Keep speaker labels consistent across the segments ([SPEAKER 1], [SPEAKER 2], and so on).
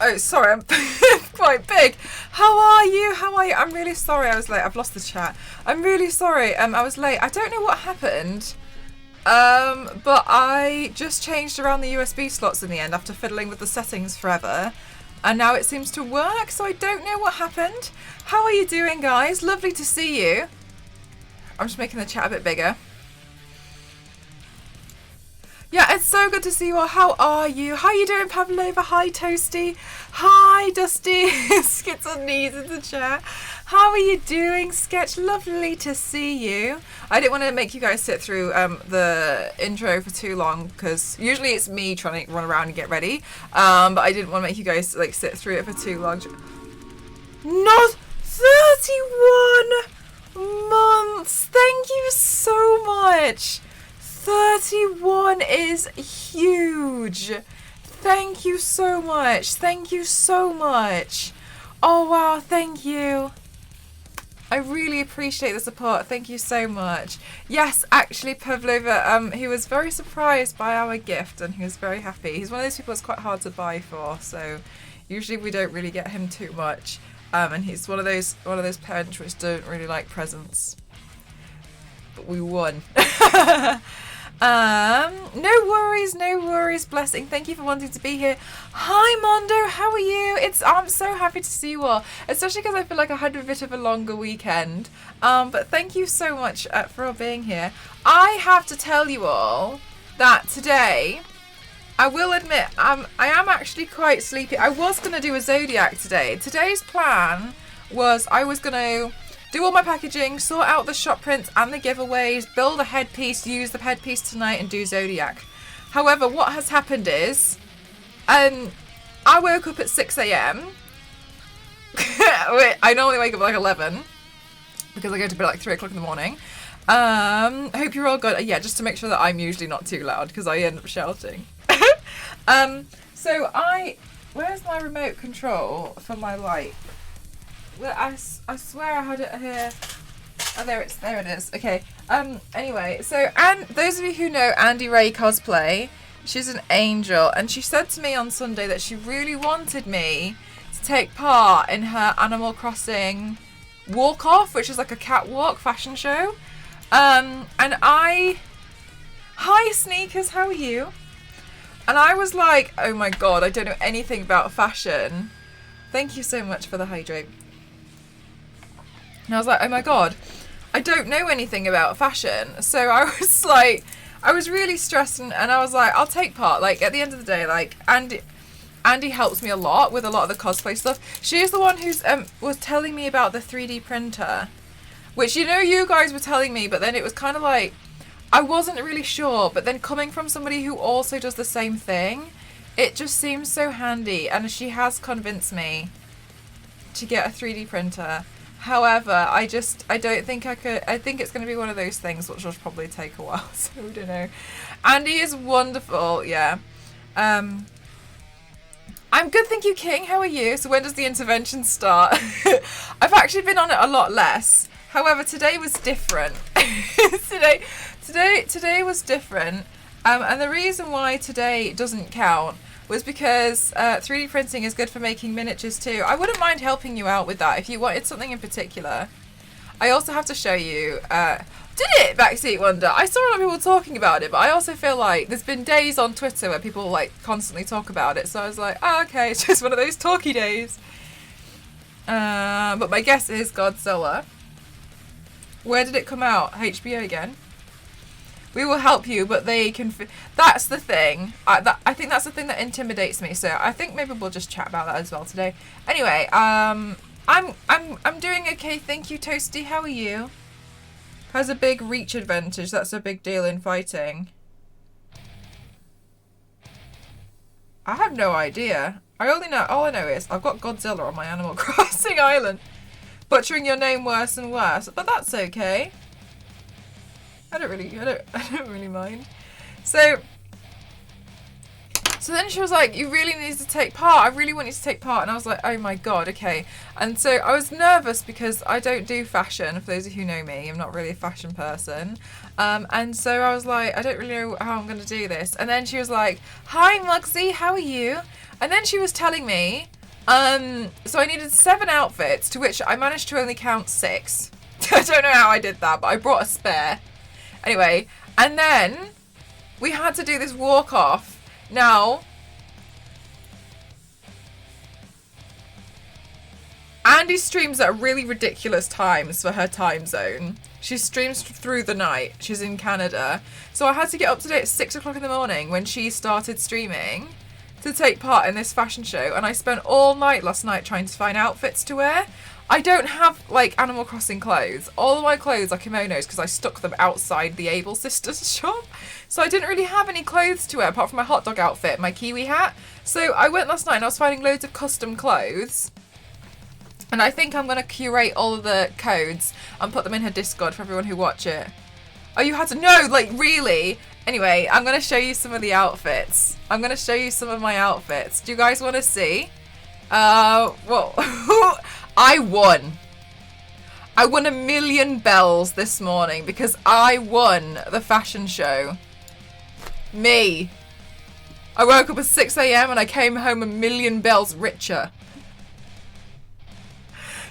[SPEAKER 1] Oh, sorry, I'm quite big. How are you? How are you? I'm really sorry I was late. I've lost the chat. I'm really sorry. I was late. I don't know what happened. But I just changed around the USB slots in the end after fiddling with the settings forever. And now it seems to work, so I don't know what happened. How are you doing, guys? Lovely to see you. I'm just making the chat a bit bigger. Yeah, it's so good to see you all. How are you? How are you doing, Pavlova? Hi, Toasty. Hi, Dusty. Skits on knees in the chat. How are you doing, Sketch? Lovely to see you. I didn't want to make you guys sit through the intro for too long because usually it's me trying to run around and get ready. But I didn't want to make you guys like sit through it for too long. Not 31 months. Thank you so much. 31 is huge. Thank you so much. Thank you so much. Oh wow, thank you. I really appreciate the support. Thank you so much. Yes, actually, Pavlova, he was very surprised by our gift and he was very happy. He's one of those people that's quite hard to buy for, so usually we don't really get him too much. And he's one of those parents which don't really like presents. But we won. No worries, blessing. Thank you for wanting to be here. Hi Mondo, how are you? I'm so happy to see you all, especially because I feel like I had a bit of a longer weekend. But thank you so much for being here. I have to tell you all that today, I will admit, I am actually quite sleepy. I was going to do a Zodiac today. Today's plan was I was going to do all my packaging, sort out the shop prints and the giveaways, build a headpiece, use the headpiece tonight and do Zodiac. However, what has happened is, I woke up at 6 a.m. I normally wake up at like 11 because I go to bed at like 3 o'clock in the morning. I hope you're all good. Yeah, just to make sure that I'm usually not too loud because I end up shouting. Where's my remote control for my light? Well, I swear I had it here. Oh, there it is. Okay. Anyway, so those of you who know Andy Ray cosplay, she's an angel, and she said to me on Sunday that she really wanted me to take part in her Animal Crossing walk off, which is like a catwalk fashion show. Hi Sneakers, how are you? And I was like, oh my god, I don't know anything about fashion. Thank you so much for the hydrate. And I was like, oh my god, I don't know anything about fashion. So I was really stressed and I was like, I'll take part. Like, at the end of the day, like, Andy helps me a lot with a lot of the cosplay stuff. She is the one who's was telling me about the 3D printer, which, you know, you guys were telling me, but then it was kind of like, I wasn't really sure. But then coming from somebody who also does the same thing, it just seems so handy. And she has convinced me to get a 3D printer. However, I don't think I could. I think it's going to be one of those things which will probably take a while, so we don't know. Andy is wonderful, yeah. I'm good, thank you, King. How are you? So when does the intervention start? I've actually been on it a lot less. However, today was different. Today was different. And the reason why today doesn't count was because 3D printing is good for making miniatures too. I wouldn't mind helping you out with that if you wanted something in particular. I also have to show you, did it, Backseat Wonder? I saw a lot of people talking about it, but I also feel like there's been days on Twitter where people like constantly talk about it, so I was like, oh, okay, it's just one of those talky days. But my guess is Godzilla. Where did it come out? HBO again? We will help you, but they can. That's the thing. I think that's the thing that intimidates me. So I think maybe we'll just chat about that as well today. Anyway, I'm doing okay. Thank you, Toasty. How are you? Has a big reach advantage. That's a big deal in fighting. I have no idea. All I know is I've got Godzilla on my Animal Crossing island, butchering your name worse and worse. But that's okay. I don't really mind. So then she was like, you really need to take part. I really want you to take part. And I was like, oh my god, okay. And so I was nervous because I don't do fashion. For those of you who know me, I'm not really a fashion person. And so I was like, I don't really know how I'm going to do this. And then she was like, hi Mugsy, how are you? And then she was telling me, so I needed 7 outfits, to which I managed to only count 6. I don't know how I did that, but I brought a spare. Anyway, and then we had to do this walk off. Now, Andy streams at really ridiculous times for her time zone. She streams through the night. She's in Canada. So I had to get up today at 6 o'clock in the morning when she started streaming to take part in this fashion show. And I spent all night last night trying to find outfits to wear. I don't have, like, Animal Crossing clothes. All of my clothes are kimonos because I stuck them outside the Able Sisters shop. So I didn't really have any clothes to wear apart from my hot dog outfit, my kiwi hat. So I went last night and I was finding loads of custom clothes. And I think I'm going to curate all of the codes and put them in her Discord for everyone who watch it. Oh, you had to know, like, really? Anyway, I'm going to show you some of the outfits. I'm going to show you some of my outfits. Do you guys want to see? Well, I won. I won 1,000,000 bells this morning because I won the fashion show. Me. I woke up at 6 a.m. and I came home 1,000,000 bells richer.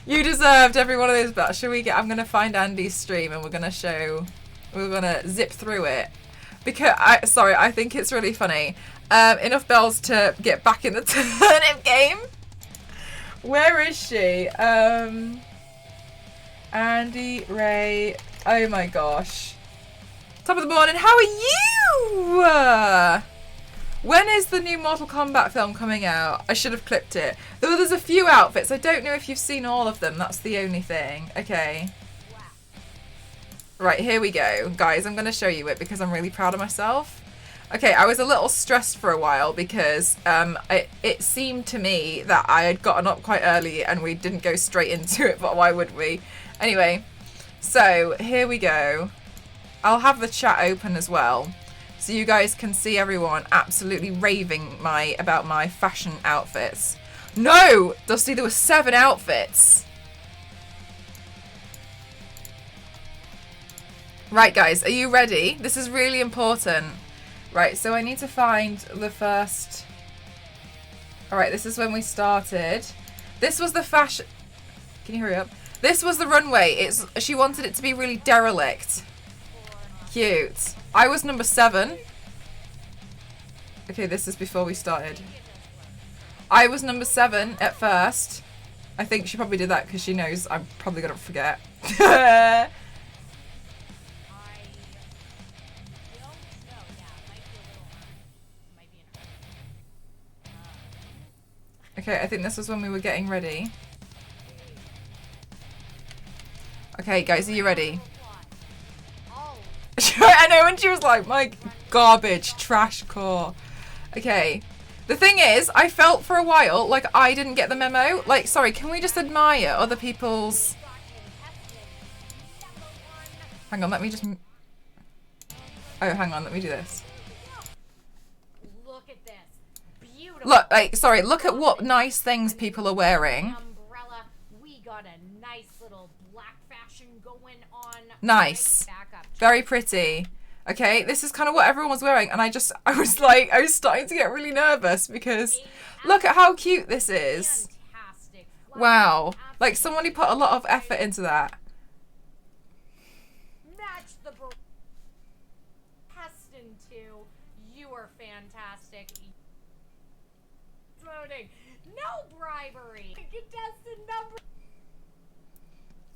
[SPEAKER 1] You deserved every one of those bells. Shall we get... I'm going to find Andy's stream and we're going to show... We're going to zip through it. Because... I think it's really funny. Enough bells to get back in the turnip game. Where is she? Andy, Ray. Oh my gosh. Top of the morning. How are you? When is the new Mortal Kombat film coming out? I should have clipped it. Though there's a few outfits. I don't know if you've seen all of them. That's the only thing. Okay. Right, here we go. Guys, I'm going to show you it because I'm really proud of myself. Okay, I was a little stressed for a while because it seemed to me that I had gotten up quite early and we didn't go straight into it, but why would we? Anyway, so here we go. I'll have the chat open as well, so you guys can see everyone absolutely raving about my fashion outfits. No! Dusty, there were 7 outfits. Right, guys, are you ready? This is really important. Right, so I need to find the first... Alright, this is when we started. This was the fashion... Can you hurry up? This was the runway. She wanted it to be really derelict. Cute. I was number 7. Okay, this is before we started. I was number 7 at first. I think she probably did that because she knows I'm probably going to forget. Okay, I think this was when we were getting ready. Okay, guys, are you ready? I know, when she was like, my garbage, trash core. Okay. The thing is, I felt for a while like I didn't get the memo. Like, sorry, can we just admire other people's... Hang on, let me just... Oh, hang on, let me do this.
[SPEAKER 2] Look at this. Beautiful.
[SPEAKER 1] Look, like, sorry, look at what nice things people are wearing.
[SPEAKER 2] Umbrella. We got a nice little black fashion going on.
[SPEAKER 1] Nice. Very pretty. Okay, this is kind of what everyone was wearing, and I was starting to get really nervous because look at how cute this is. Wow. Like, somebody put a lot of effort into that.
[SPEAKER 2] Match the Heston too. You are fantastic. Voting. No bribery. Contestant number.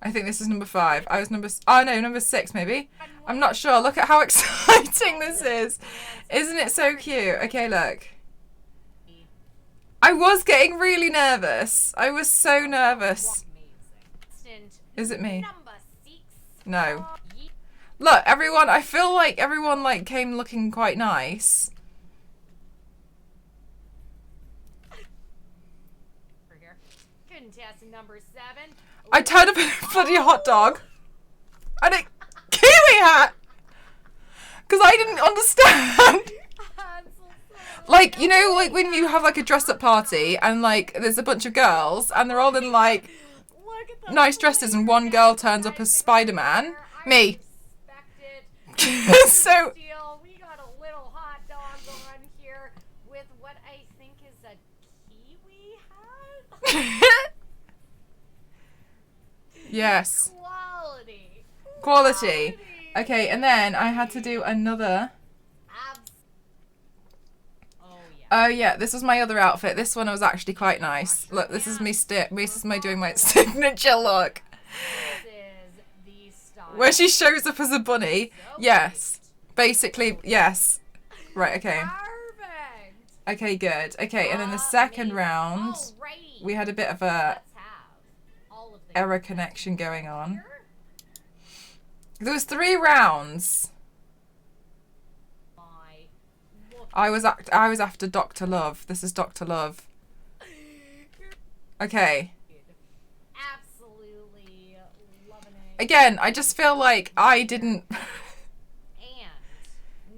[SPEAKER 1] I think this is number 5. I was number 6 maybe. I'm not sure. Look at how exciting this is. Isn't it so cute? Okay, look. I was getting really nervous. I was so nervous. Is it me? No. Look, everyone, I feel like everyone like came looking quite nice.
[SPEAKER 2] Contestant number 7.
[SPEAKER 1] I turned up in a bloody hot dog and a kiwi hat because I didn't understand. Like, you know, like when you have like a dress up party and like there's a bunch of girls and they're all in like nice dresses and one girl turns up as Spider-Man. Me. So
[SPEAKER 2] we got a little hot dog on here with what I think is a
[SPEAKER 1] Yes.
[SPEAKER 2] Quality.
[SPEAKER 1] Quality. Okay, and then I had to do another.
[SPEAKER 2] Oh yeah.
[SPEAKER 1] Oh yeah, this was my other outfit. This one was actually quite nice. Look, this is me this is me doing my signature look.
[SPEAKER 2] This is the style.
[SPEAKER 1] Where she shows up as a bunny. Yes. Basically, yes. Right, okay.
[SPEAKER 2] Perfect.
[SPEAKER 1] Okay, good. Okay, and then the second round,
[SPEAKER 2] Alrighty.
[SPEAKER 1] we had a bit of a
[SPEAKER 2] Let's have all of the
[SPEAKER 1] error connection going on.
[SPEAKER 2] here.
[SPEAKER 1] There was 3 rounds.
[SPEAKER 2] My look.
[SPEAKER 1] I was after Dr. Love. This is Dr. Love. Okay.
[SPEAKER 2] Absolutely loving it.
[SPEAKER 1] Again, I just feel like I didn't.
[SPEAKER 2] And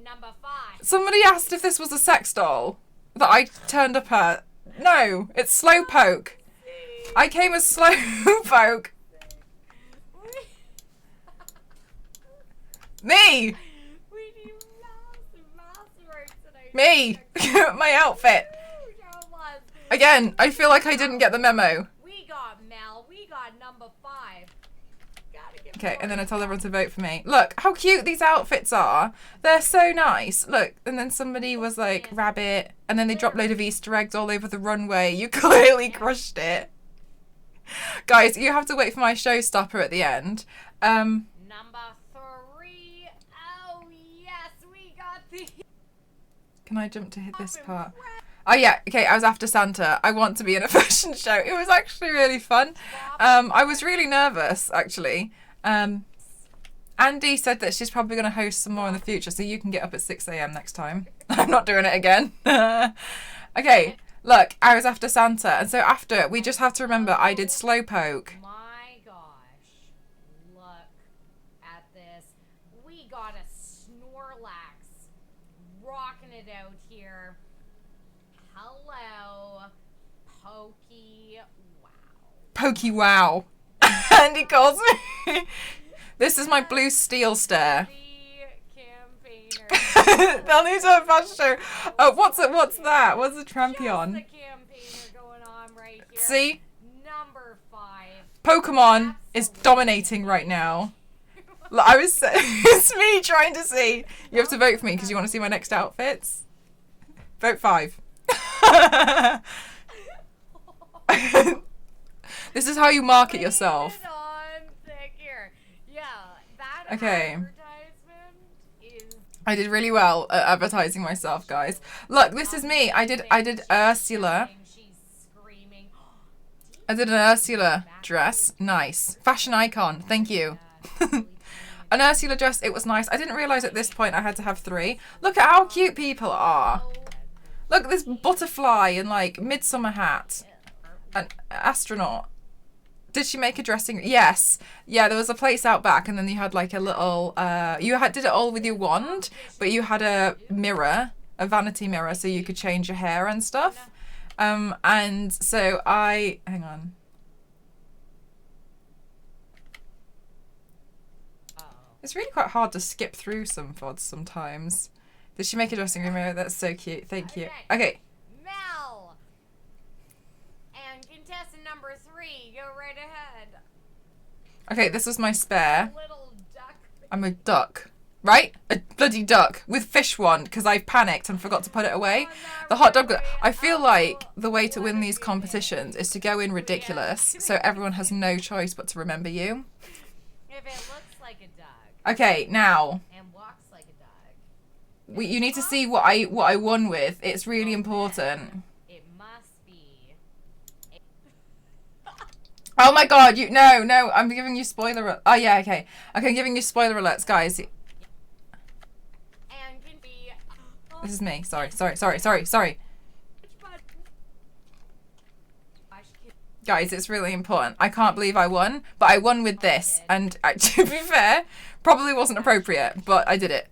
[SPEAKER 2] number 5.
[SPEAKER 1] Somebody asked if this was a sex doll that I turned up at. No, it's Slowpoke. I came as Slowpoke. Me!
[SPEAKER 2] We do massive tonight.
[SPEAKER 1] Me! My outfit. Again, I feel like I didn't get the memo.
[SPEAKER 2] We got Mel. We got number 5. Gotta get
[SPEAKER 1] Okay, and then I
[SPEAKER 2] more.
[SPEAKER 1] told everyone to vote for me. Look how cute these outfits are. They're so nice. Look, and then somebody was like, rabbit, and then they dropped a load of Easter eggs all over the runway. You clearly crushed it. Guys, you have to wait for my showstopper at the end.
[SPEAKER 2] Number 3. Oh yes, we got the.
[SPEAKER 1] Can I jump to hit this part? Oh yeah, okay, I was after Santa. I want to be in a fashion show. It was actually really fun. I was really nervous, actually. Andy said that she's probably going to host some more in the future, so you can get up at 6 a.m. next time. I'm not doing it again. Okay, look, I was after Santa, and so after, we just have to remember I did Slowpoke.
[SPEAKER 2] My gosh, look at this. We got a Snorlax rocking it out here. Hello, Pokey. Wow.
[SPEAKER 1] Pokey wow. Andy calls me. This is my blue steel stare.
[SPEAKER 2] The campaigner.
[SPEAKER 1] They'll need to have a fashion show. Oh, what's that? What's a
[SPEAKER 2] Just the
[SPEAKER 1] Trampion?
[SPEAKER 2] campaigner going on right here.
[SPEAKER 1] See?
[SPEAKER 2] Number 5.
[SPEAKER 1] Pokemon is dominating right now. Look, it's me trying to see. You have to vote for me because you want to see my next outfits. Vote 5. This is how you market yourself.
[SPEAKER 2] Put it on thick here. Yeah, that
[SPEAKER 1] Okay.
[SPEAKER 2] advertisement is
[SPEAKER 1] I did really well at advertising myself, guys. Look, this is me. I did Ursula.
[SPEAKER 2] She's screaming.
[SPEAKER 1] I did an Ursula dress. Nice. Fashion icon. Thank you. An Ursula dress, it was nice. I didn't realise at this point I had to have 3. Look at how cute people are. Look at this butterfly and like midsummer hat. An astronaut. Did she make a dressing? Yes. Yeah, there was a place out back and then you had like a little, did it all with your wand, but you had a mirror, a vanity mirror, so you could change your hair and stuff. And so hang on. It's really quite hard to skip through some VODs sometimes. Did she make a dressing room mirror? That's so cute. Thank you. Okay.
[SPEAKER 2] Mel. And contestant number 3, go right ahead.
[SPEAKER 1] Okay, this was my spare.
[SPEAKER 2] Little duck.
[SPEAKER 1] I'm a duck. Right? A bloody duck with fish wand because I panicked and forgot to put it away. The hot dog. I feel like the way to win these competitions is to go in ridiculous so everyone has no choice but to remember you.
[SPEAKER 2] If it looks like a duck
[SPEAKER 1] Okay, now
[SPEAKER 2] and walks like a duck,
[SPEAKER 1] you need to see what I won with. It's really important.
[SPEAKER 2] it must be.
[SPEAKER 1] Oh my god, no, I'm giving you spoiler. Oh yeah, okay. Okay, I'm giving you spoiler alerts, guys.
[SPEAKER 2] And can be.
[SPEAKER 1] This is me. Sorry. Guys, it's really important. I can't believe I won, but I won with this. And to be fair, probably wasn't appropriate, but I did it.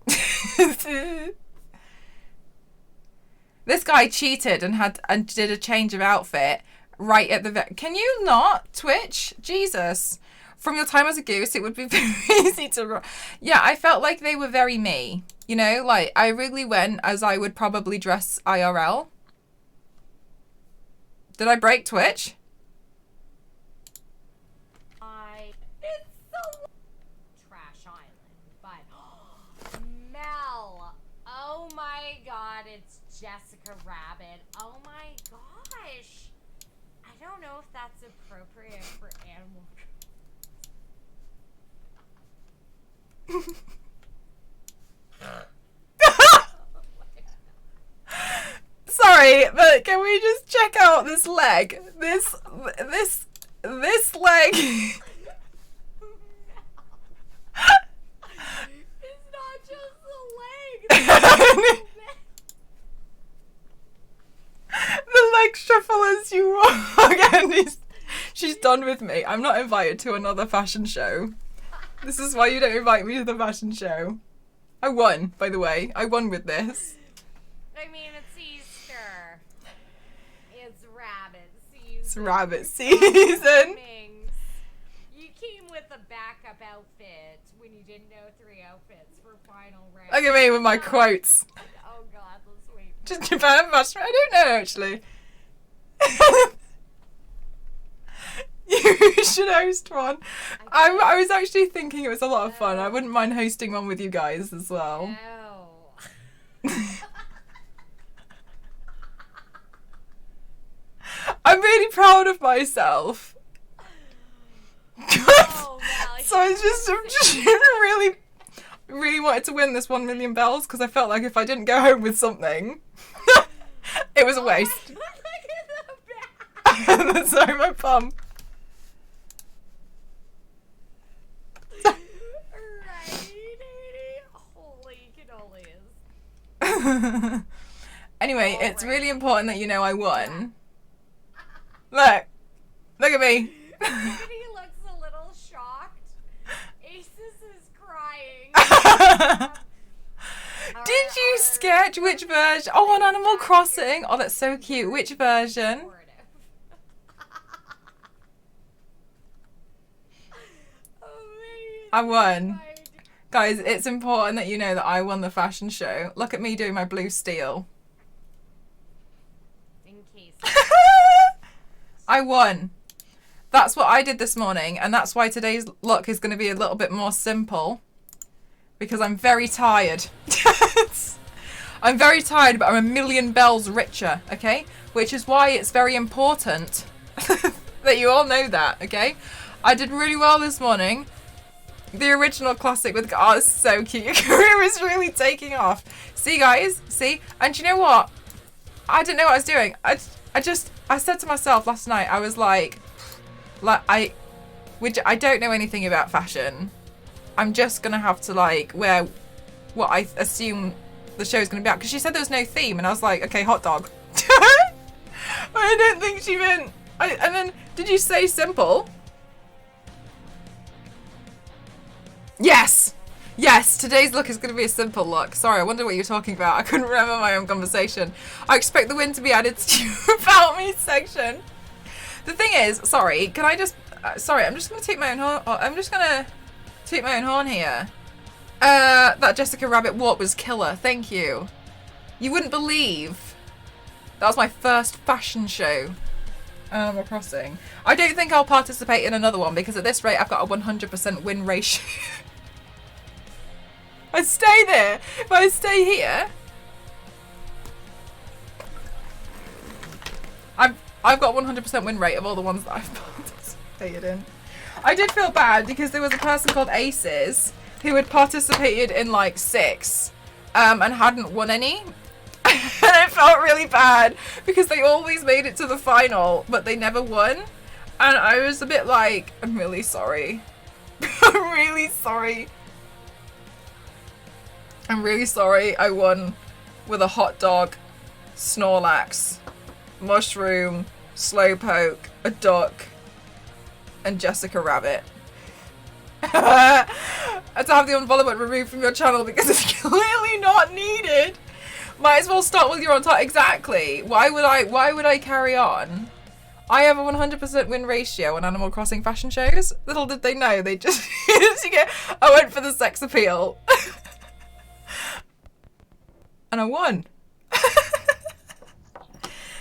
[SPEAKER 1] This guy cheated and did a change of outfit right at the Can you not, Twitch? Jesus. From your time as a goose, it would be very easy to... Yeah, I felt like they were very me. You know, like, I really went as I would probably dress IRL. Did I break Twitch?
[SPEAKER 2] my god, it's Jessica Rabbit. Oh my gosh. I don't know if that's appropriate for Animal
[SPEAKER 1] Sorry, but can we just check out this leg? This leg.
[SPEAKER 2] It's not just the leg.
[SPEAKER 1] The leg shuffle as you walk, and she's done with me. I'm not invited to another fashion show. This is why you don't invite me to the fashion show. I won, by the way. I won with this.
[SPEAKER 2] I mean, it's Easter. It's rabbit season.
[SPEAKER 1] It's rabbit season.
[SPEAKER 2] You came with a backup outfit when you didn't know 3 outfits for final round.
[SPEAKER 1] Look at me with my quotes.
[SPEAKER 2] Oh god, let's wait.
[SPEAKER 1] Just Japan fashion. I don't know, actually. You should host one. I was actually thinking it was a lot of fun. I wouldn't mind hosting one with you guys as well.
[SPEAKER 2] No.
[SPEAKER 1] I'm really proud of myself.
[SPEAKER 2] Oh, well,
[SPEAKER 1] So I just really wanted to win this 1 million bells because I felt like if I didn't go home with something, it was a waste.
[SPEAKER 2] Look at the back.
[SPEAKER 1] Sorry, my bum.
[SPEAKER 2] Right. Holy cannolis.
[SPEAKER 1] Anyway, it's
[SPEAKER 2] Alright.
[SPEAKER 1] really important that you know I won. Look at me.
[SPEAKER 2] He looks a little shocked. Aces is crying.
[SPEAKER 1] Did you sketch which version? Oh, on Animal Crossing. Oh, that's so cute. Which version? I won. Guys, it's important that you know that I won the fashion show. Look at me doing my blue steel.
[SPEAKER 2] In case.
[SPEAKER 1] I won. That's what I did this morning, and that's why today's look is going to be a little bit more simple. Because I'm very tired. I'm very tired, but I'm a million bells richer, okay? Which is why it's very important that you all know that, okay? I did really well this morning. The original classic with, oh, it's so cute. Your career is really taking off. See, guys? See? And you know what? I didn't know what I was doing. I said to myself last night, I was like I don't know anything about fashion. I'm just going to have to, like, wear what I assume the show's going to be about. Because she said there was no theme, and I was like, okay, hot dog. I don't think she meant... and then, did you say simple? Yes! Yes, today's look is going to be a simple look. Sorry, I wonder what you're talking about. I couldn't remember my own conversation. I expect the win to be added to your About Me section. The thing is, sorry, can I just... sorry, I'm just going to take my own horn... I'm just going to take my own horn here. That Jessica Rabbit walk was killer. Thank you. You wouldn't believe. That was my first fashion show. Animal Crossing. I don't think I'll participate in another one because at this rate I've got a 100% win ratio. I stay there. If I stay here, I've got 100% win rate of all the ones that I've participated in. I did feel bad because there was a person called Aces who had participated in like 6 and hadn't won any. And I felt really bad because they always made it to the final, but they never won. And I was a bit like, I'm really sorry. I'm really sorry. I'm really sorry I won with a hot dog, Snorlax, mushroom, slowpoke, a duck, and Jessica Rabbit. And to have the unfollow button removed from your channel because it's clearly not needed. Might as well start with your on top. Exactly. Why would I carry on? I have a 100% win ratio on Animal Crossing fashion shows. Little did they know, they just I went for the sex appeal. And I won.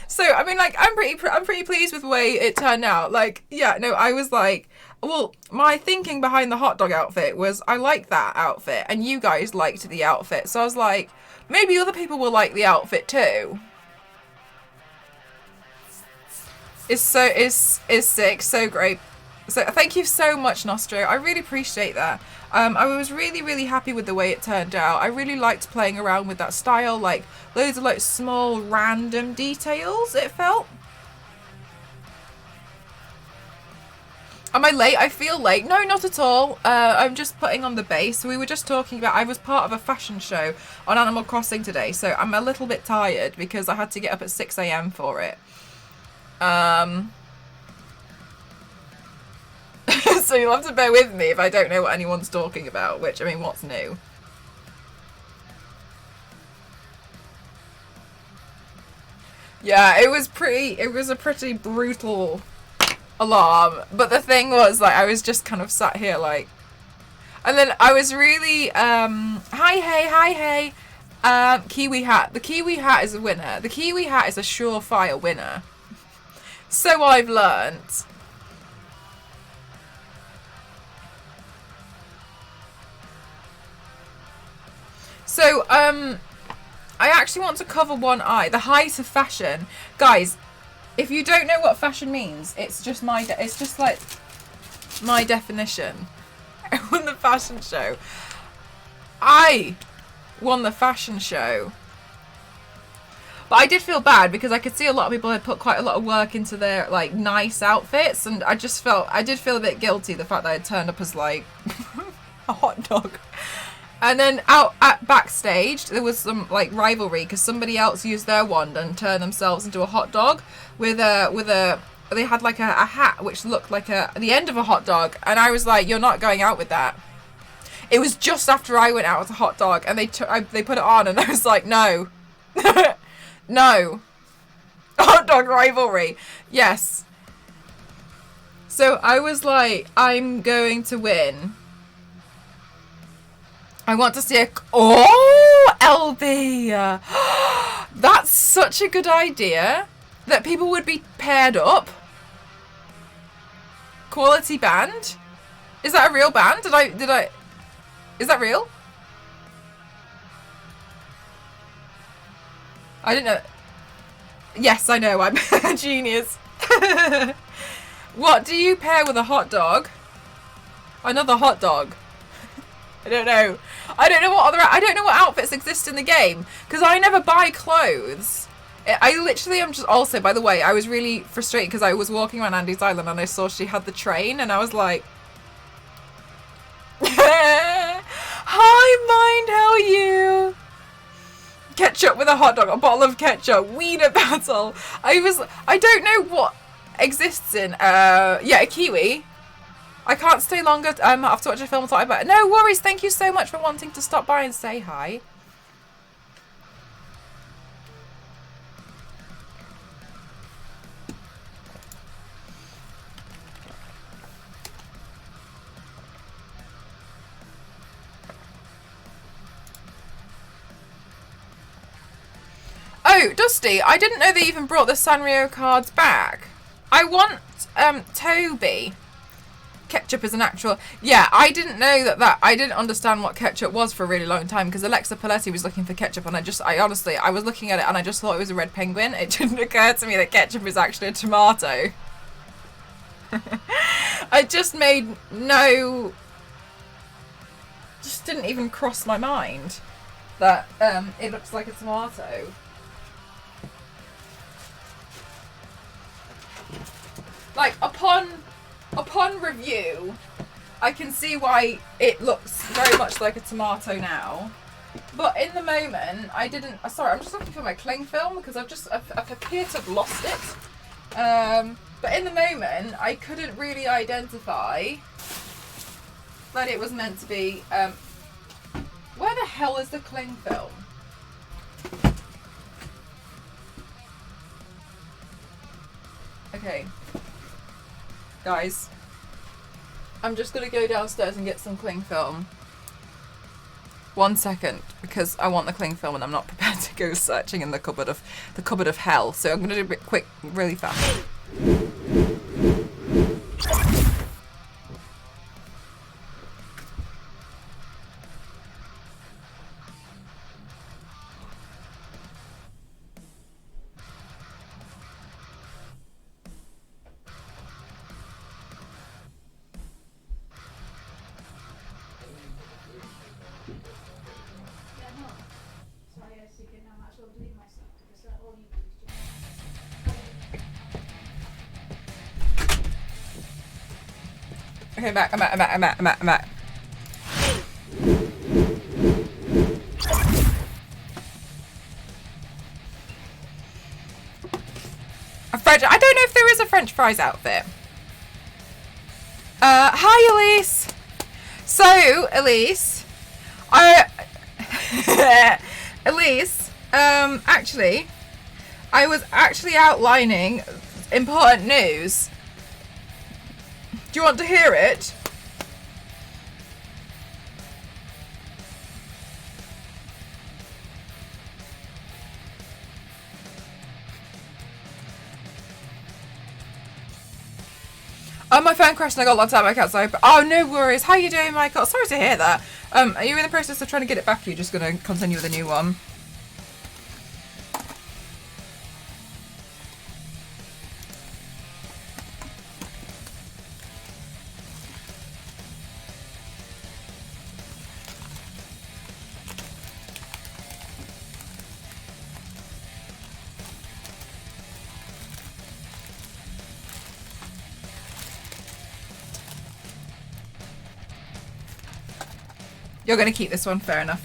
[SPEAKER 1] So I mean, like, I'm pretty pleased with the way it turned out. Like, yeah, no, I was like, well, my thinking behind the hot dog outfit was I like that outfit and you guys liked the outfit. So I was like, maybe other people will like the outfit too. Is sick, so great. So thank you so much, Nostro. I really appreciate that. I was really happy with the way it turned out. I really liked playing around with that style, like loads of like small random details, it felt. Am I late? I feel late. No, not at all. I'm just putting on the base. We were just talking about, I was part of a fashion show on Animal Crossing today, so I'm a little bit tired because I had to get up at 6 a.m. for it. So you'll have to bear with me if I don't know what anyone's talking about, which, I mean, what's new? Yeah, it was a pretty brutal alarm, but the thing was, like, I was just kind of sat here, like, and then I was really, hi hey, Kiwi hat. The Kiwi hat is a winner. The Kiwi hat is a surefire winner. So I've learnt. So, I actually want to cover one eye. The height of fashion. Guys, if you don't know what fashion means, it's just it's just like my definition. I won the fashion show. I won the fashion show. But I did feel bad because I could see a lot of people had put quite a lot of work into their like nice outfits, and I did feel a bit guilty the fact that I turned up as like a hot dog. And then out at backstage, there was some like rivalry because somebody else used their wand and turned themselves into a hot dog with a they had like a hat which looked like the end of a hot dog, and I was like, you're not going out with that. It was just after I went out as a hot dog, and they put it on, and I was like, no, no, hot dog rivalry, yes. So I was like, I'm going to win. I want to see LB. That's such a good idea that people would be paired up. Quality band? Is that a real band? Is that real? I didn't know. Yes, I know. I'm a genius. What do you pair with a hot dog? Another hot dog. I don't know. I don't know what outfits exist in the game because I never buy clothes. I literally am just. Also, by the way, I was really frustrated because I was walking around Andy's Island and I saw she had the train and I was like, "Hi, mind, how are you?" Ketchup with a hot dog, a bottle of ketchup, wiener battle. I don't know what exists in. Yeah, a kiwi. I can't stay longer. I have to watch a film or talk about it. No worries. Thank you so much for wanting to stop by and say hi. Oh, Dusty, I didn't know they even brought the Sanrio cards back. I want Toby. Ketchup is an actual... Yeah, I didn't know that... I didn't understand what ketchup was for a really long time because Alexa Paletti was looking for ketchup and I honestly was looking at it and I just thought it was a red penguin. It didn't occur to me that ketchup is actually a tomato. I just made no... Just didn't even cross my mind that it looks like a tomato. Like, upon review, I can see why it looks very much like a tomato now. But in the moment, I didn't... Sorry, I'm just looking for my cling film because I've appeared to have lost it. But in the moment, I couldn't really identify that it was meant to be... where the hell is the cling film? Okay. Guys, I'm just going to go downstairs and get some cling film. 1 second, because I want the cling film and I'm not prepared to go searching in the cupboard of hell. So I'm going to do it quick, really fast.
[SPEAKER 3] Yeah, no. So I was thinking I might as well do it myself because all you do is just.
[SPEAKER 1] Okay, I'm back. I don't know if there is a French fries outfit. Hi, Elise. So, Elise, Elise, actually, I was actually outlining important news. Do you want to hear it? Oh, my phone crashed and I got locked out of my account, so oh, no worries. How you doing, Michael? Sorry to hear that. Are you in the process of trying to get it back, or are you just going to continue with a new one? You're going to keep this one, fair enough.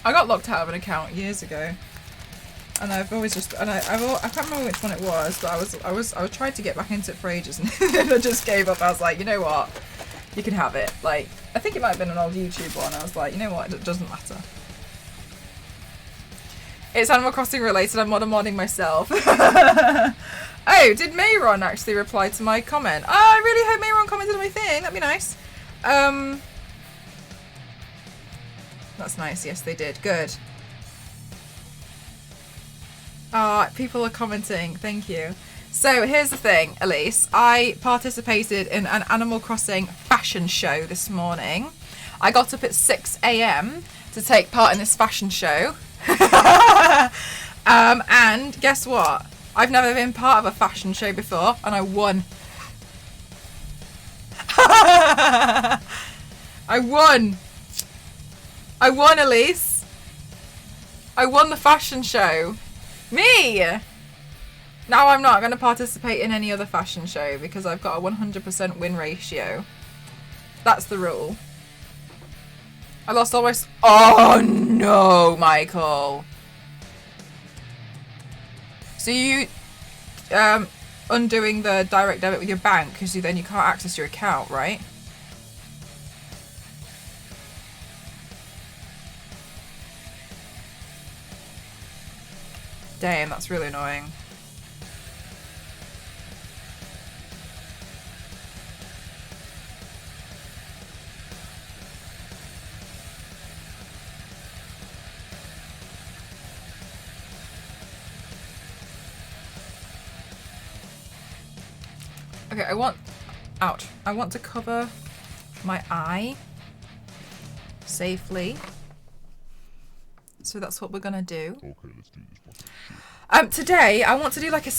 [SPEAKER 1] I got locked out of an account years ago, and I've always just, and I can't remember which one it was, but I was tried to get back into it for ages, and then I just gave up. I was like, you know what, you can have it. Like, I think it might have been an old YouTube one. I was like, you know what, it doesn't matter. It's Animal Crossing related. I'm modding myself. Oh, did Mayron actually reply to my comment? Oh, I really hope Mayron commented on my thing. That'd be nice. That's nice. Yes, they did. Good. People are commenting. Thank you. So here's the thing, Elise. I participated in an Animal Crossing fashion show this morning. I got up at 6 a.m. to take part in this fashion show. And guess what? I've never been part of a fashion show before, and I won. I won, Elise. I won the fashion show. Me! Now I'm not going to participate in any other fashion show because I've got a 100% win ratio. That's the rule. I lost all my... Oh, no, Michael. So you undoing the direct debit with your bank because then you can't access your account, right? Damn, that's really annoying. Okay, I want to cover my eye safely. So that's what we're gonna do.
[SPEAKER 4] Okay, let's do this one.
[SPEAKER 1] Today I want to do like a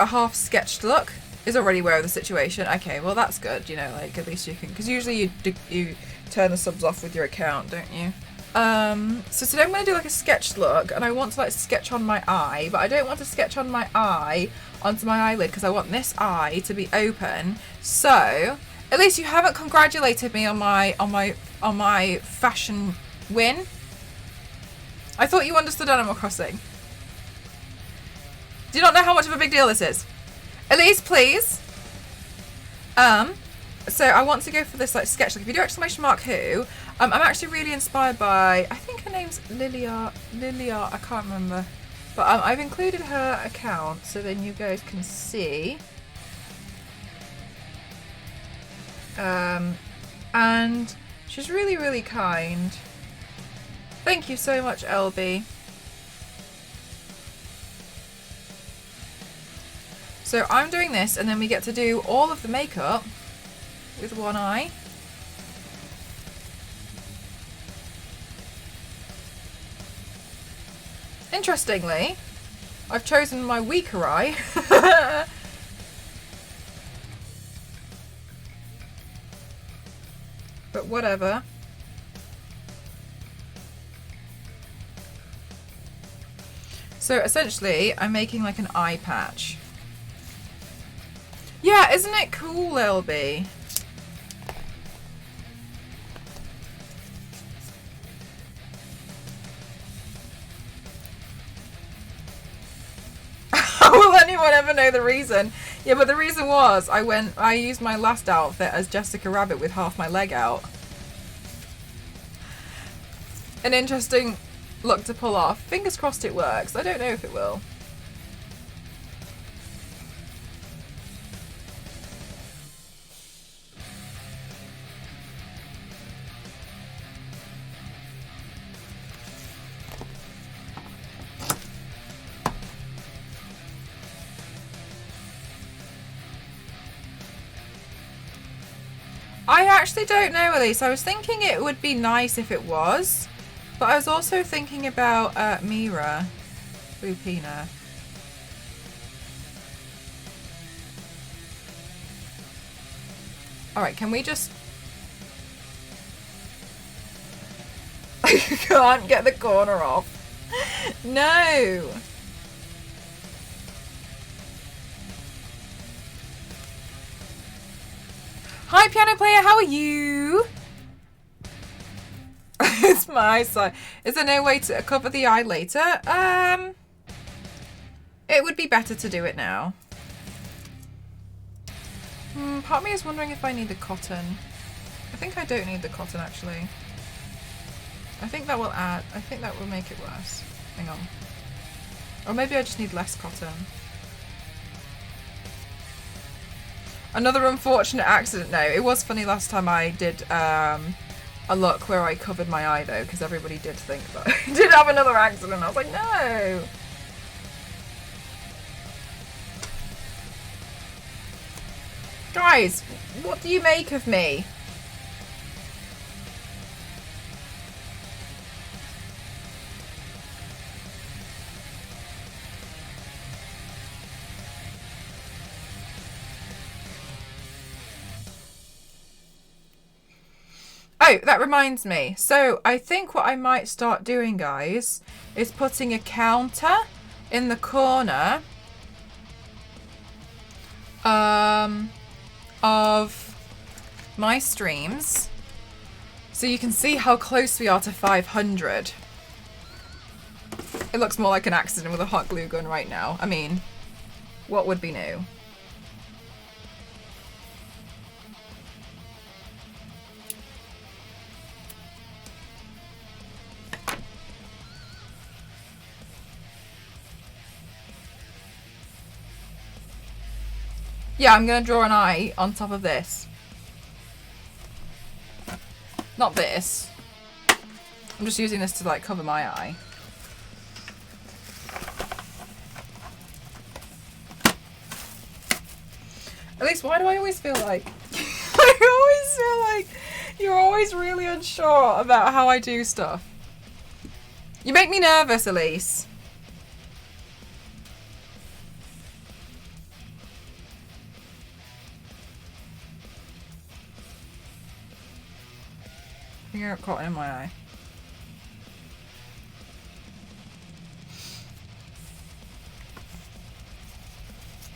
[SPEAKER 1] half sketched look. Is already aware of the situation. Okay, well that's good. You know, like at least you can, because usually you turn the subs off with your account, don't you? So today I'm going to do like a sketched look, and I want to like sketch on my eye, but I don't want to sketch on my eye onto my eyelid because I want this eye to be open. So at least you haven't congratulated me on my fashion win. I thought you understood Animal Crossing. Do you not know how much of a big deal this is? Elise, please. So I want to go for this like sketch. Like if you do exclamation mark who, I'm actually really inspired by, I think her name's Lilia, I can't remember. But I've included her account so then you guys can see. And she's really, really kind. Thank you so much, LB. So I'm doing this, and then we get to do all of the makeup with one eye. Interestingly, I've chosen my weaker eye. but whatever. So essentially, I'm making like an eye patch. Yeah, isn't it cool, LB? Will anyone ever know the reason? Yeah, but the reason was I used my last outfit as Jessica Rabbit with half my leg out. An interesting look to pull off. Fingers crossed it works. I don't know if it will. I actually don't know, Elise. I was thinking it would be nice if it was, but I was also thinking about Mira Lupina. Alright, can we just... I can't get the corner off. No! Hi, piano player, how are you? It's my side. Is there no way to cover the eye later? It would be better to do it now. Part of me is wondering if I need the cotton. I think I don't need the cotton, actually. I think that will add... I think that will make it worse. Hang on. Or maybe I just need less cotton. Another unfortunate accident. No, it was funny last time I did a look where I covered my eye though, because everybody did think that I did have another accident. I was like, no. Guys, what do you make of me? Oh, that reminds me. So I think what I might start doing, guys, is putting a counter in the corner of my streams so you can see how close we are to 500. It looks more like an accident with a hot glue gun right now. I mean, what would be new? Yeah, I'm going to draw an eye on top of this. Not this. I'm just using this to like cover my eye. At least, why do I always feel like... I always feel like you're always really unsure about how I do stuff. You make me nervous, Elise. You're caught in my eye.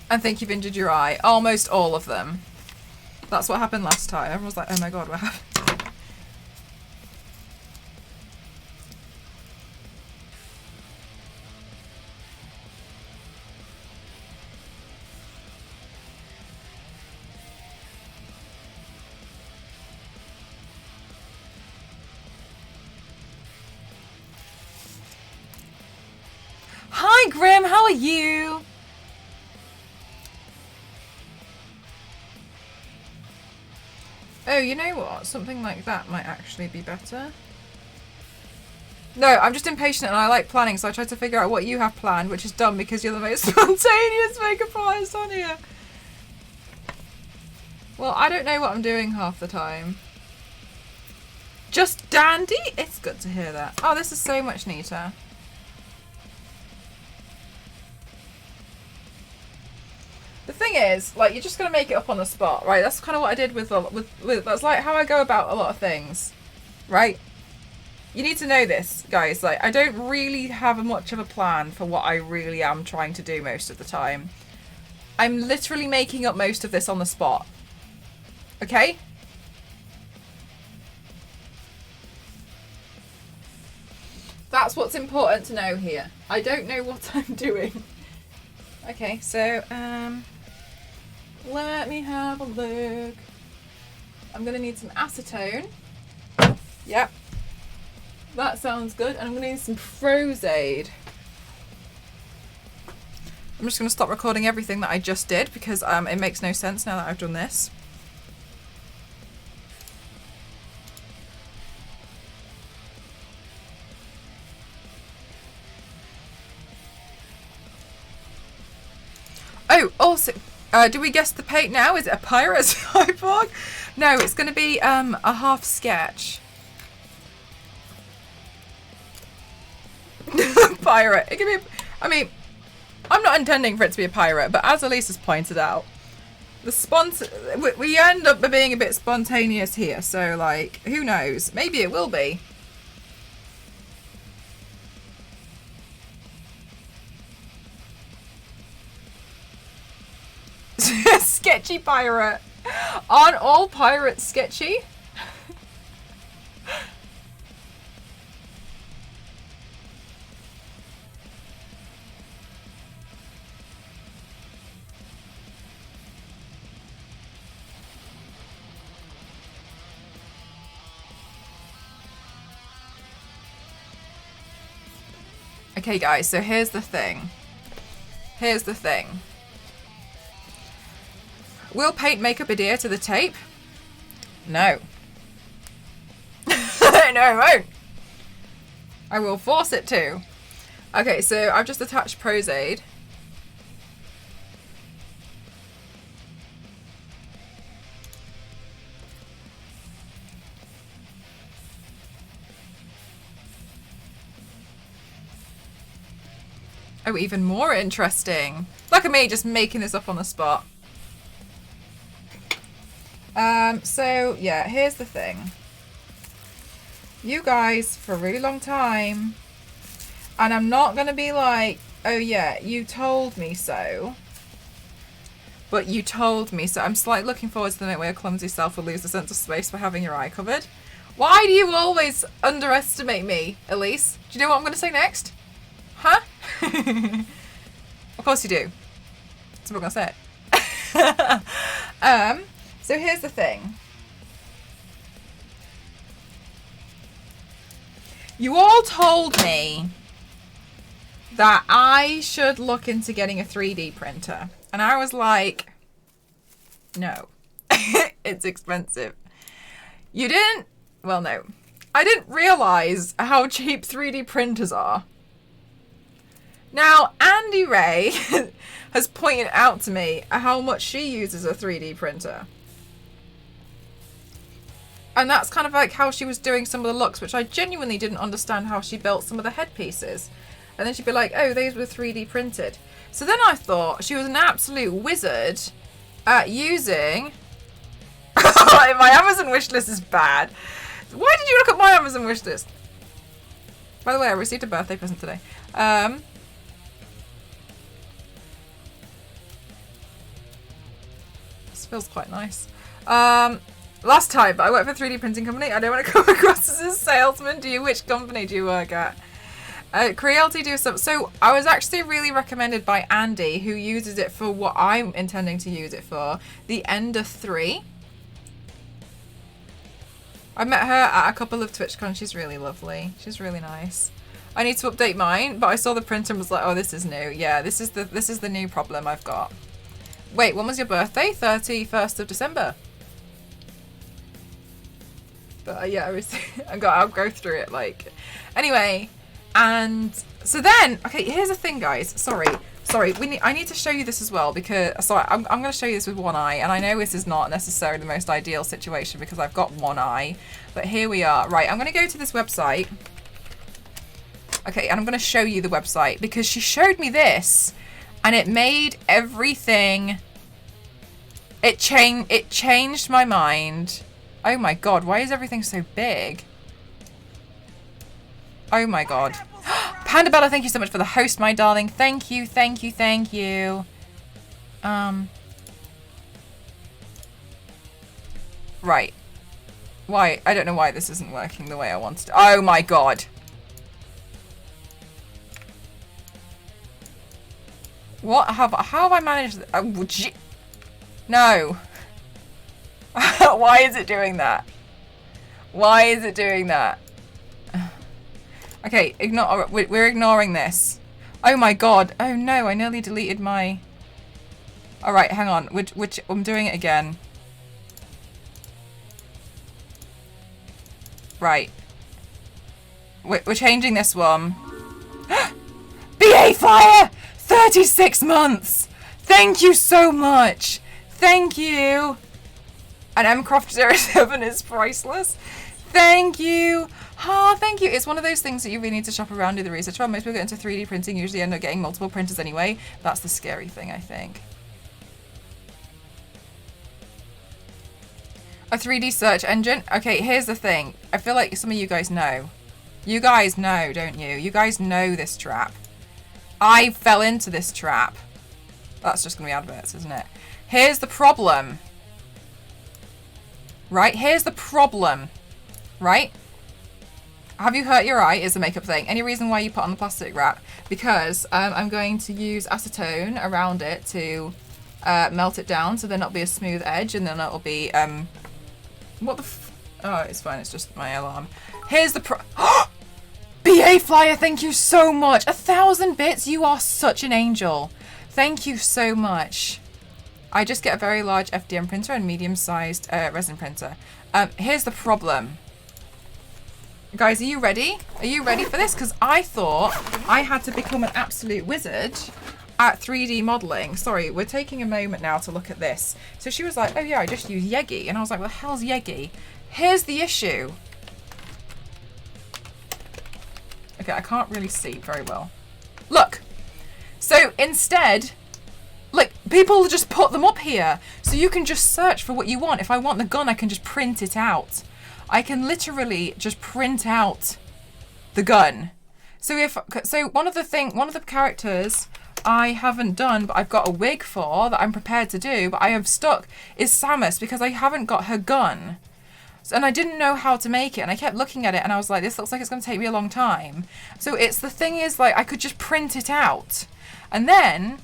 [SPEAKER 1] I think you've injured your eye. Almost all of them. That's what happened last time. Everyone was like, oh my god, what happened? Hi Grim, how are you? Oh, you know what? Something like that might actually be better. No, I'm just impatient and I like planning, so I try to figure out what you have planned, which is dumb because you're the most spontaneous makeup artist on here. Well, I don't know what I'm doing half the time. Just dandy? It's good to hear that. Oh, this is so much neater. The thing is, like, you're just gonna make it up on the spot, right? That's kind of what I did with that's like how I go about a lot of things, right? You need to know this, guys. Like, I don't really have much of a plan for what I really am trying to do most of the time. I'm literally making up most of this on the spot. Okay? That's what's important to know here. I don't know what I'm doing. Okay, so, let me have a look. I'm gonna need some acetone. Yep. That sounds good. And I'm gonna need some Pros-Aid. I'm just gonna stop recording everything that I just did because it makes no sense now that I've done this. Oh, also, do we guess the paint now? Is it a pirate cyborg? No, it's going to be a half sketch. Pirate. It can be. I mean, I'm not intending for it to be a pirate, but as Elise has pointed out, we end up being a bit spontaneous here. So, like, who knows? Maybe it will be. Sketchy pirate. Aren't all pirates sketchy? Okay, guys, so here's the thing. Here's the thing. Will paint makeup adhere to the tape? No. No, it won't. I will force it to. Okay, so I've just attached Pros-Aid. Oh, even more interesting. Look at me just making this up on the spot. So yeah, here's the thing. You guys, for a really long time, and I'm not gonna be like, oh yeah, you told me so, but you told me so. I'm slightly looking forward to the minute where your clumsy self will lose the sense of space for having your eye covered. Why do you always underestimate me, Elise? Do you know what I'm gonna say next? Huh? Of course you do. So we're gonna say it. So here's the thing. You all told me that I should look into getting a 3D printer. And I was like, no, it's expensive. You didn't, well, no. I didn't realize how cheap 3D printers are. Now, Andy Ray has pointed out to me how much she uses a 3D printer. And that's kind of like how she was doing some of the looks, which I genuinely didn't understand how she built some of the headpieces. And then she'd be like, oh, these were 3D printed. So then I thought she was an absolute wizard at using... My Amazon wishlist is bad. Why did you look at my Amazon wishlist? By the way, I received a birthday present today. This feels quite nice. Last time, I worked for a 3D printing company. I don't want to come across as a salesman. Do you? Which company do you work at? Creality do some. So I was actually really recommended by Andy, who uses it for what I'm intending to use it for. The Ender 3. I met her at a couple of TwitchCon. She's really lovely. She's really nice. I need to update mine, but I saw the printer and was like, oh, this is new. Yeah, this is the new problem I've got. Wait, when was your birthday? 31st of December. But yeah, I'll go through it like. Anyway, and so then, okay, here's the thing, guys. Sorry. I need to show you this as well because I'm going to show you this with one eye, and I know this is not necessarily the most ideal situation because I've got one eye, but here we are. Right, I'm going to go to this website. Okay, and I'm going to show you the website because she showed me this, and it made everything It changed my mind. Oh my god, why is everything so big? Oh my god. Panda Bella, thank you so much for the host, my darling. Thank you, thank you, thank you. Right. Why? I don't know why this isn't working the way I wanted to. Oh my god. How have I managed? No. Why is it doing that? Why is it doing that? Okay, we're ignoring this. Oh my god. Oh no, I nearly deleted my... Alright, hang on. Which I'm doing it again. Right. We're changing this one. BA Flyer! 36 months! Thank you so much! Thank you! And mcroft07 is priceless. Thank you! Ah, thank you. It's one of those things that you really need to shop around, do the research on. Most people get into 3D printing, usually end up getting multiple printers anyway. That's the scary thing, I think. A 3D search engine? Okay, here's the thing. I feel like some of you guys know. You guys know, don't you? You guys know this trap. I fell into this trap. That's just going to be adverts, isn't it? Here's the problem. Right? Here's the problem. Right? Have you hurt your eye is a makeup thing. Any reason why you put on the plastic wrap? Because I'm going to use acetone around it to melt it down so there'll not be a smooth edge, and then it'll be... what the oh, it's fine. It's just my alarm. Here's the BA Flyer, thank you so much. 1,000 bits. You are such an angel. Thank you so much. I just get a very large FDM printer and medium-sized resin printer. Here's the problem. Guys, are you ready? Are you ready for this? Because I thought I had to become an absolute wizard at 3D modeling. Sorry, we're taking a moment now to look at this. So she was like, oh yeah, I just use Yegi. And I was like, what the hell's Yegi? Here's the issue. Okay, I can't really see very well. Look. So instead, like, people just put them up here. So you can just search for what you want. If I want the gun, I can just print it out. I can literally just print out the gun. So one of the characters I haven't done, but I've got a wig for that I'm prepared to do, but I have stuck, is Samus, because I haven't got her gun. So, and I didn't know how to make it, and I kept looking at it, and I was like, this looks like it's going to take me a long time. So the thing is, like, I could just print it out. And then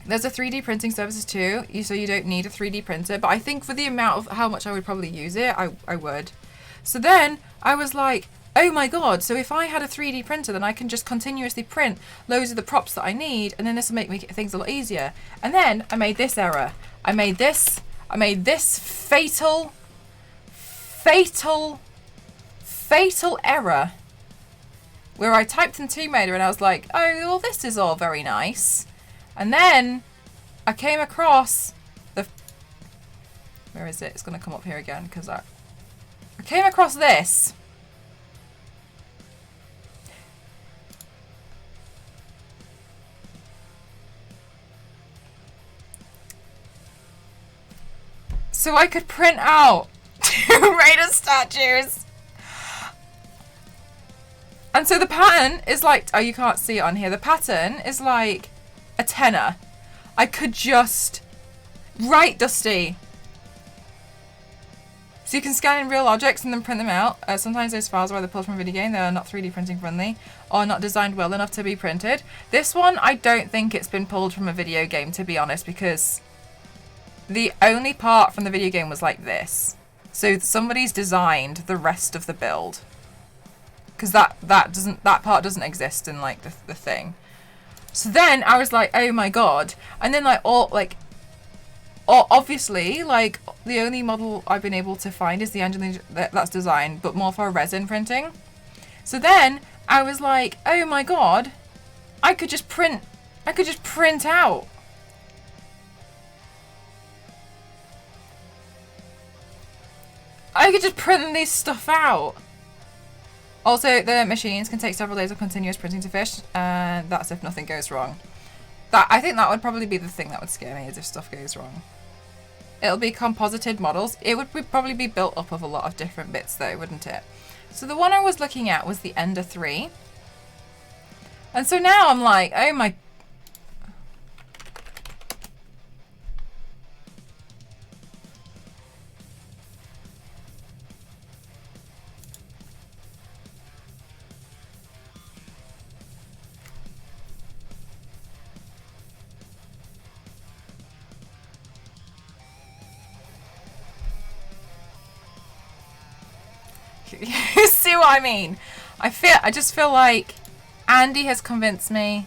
[SPEAKER 1] there's a 3D printing services too, so you don't need a 3D printer, but I think for the amount of how much I would probably use it, I would. So then I was like, oh my god, so if I had a 3D printer, then I can just continuously print loads of the props that I need, and then this will make things a lot easier. And then I made this error. I made this fatal error where I typed in Tomb Raider and I was like, oh, well, this is all very nice. And then I came across where is it? It's going to come up here again because I came across this. So I could print out Tomb Raider statues. And so the pattern is like, oh, you can't see it on here. The pattern is like a tenner. I could just, right, Dusty. So you can scan in real objects and then print them out. Sometimes those files are either pulled from a video game, they are not 3D printing friendly, or not designed well enough to be printed. This one, I don't think it's been pulled from a video game, to be honest, because the only part from the video game was like this. So somebody's designed the rest of the build. Because that part doesn't exist in like the thing. So then I was like, oh my god. And then obviously, like, the only model I've been able to find is the engine that's designed, but more for resin printing. So then I was like, oh my god, I could just print out. I could just print this stuff out. Also, the machines can take several days of continuous printing to fish, and that's if nothing goes wrong. I think that would probably be the thing that would scare me, is if stuff goes wrong. It'll be composited models. It would probably be built up of a lot of different bits though, wouldn't it? So the one I was looking at was the Ender 3. And so now I'm like, oh my... You see what I mean? I just feel like Andy has convinced me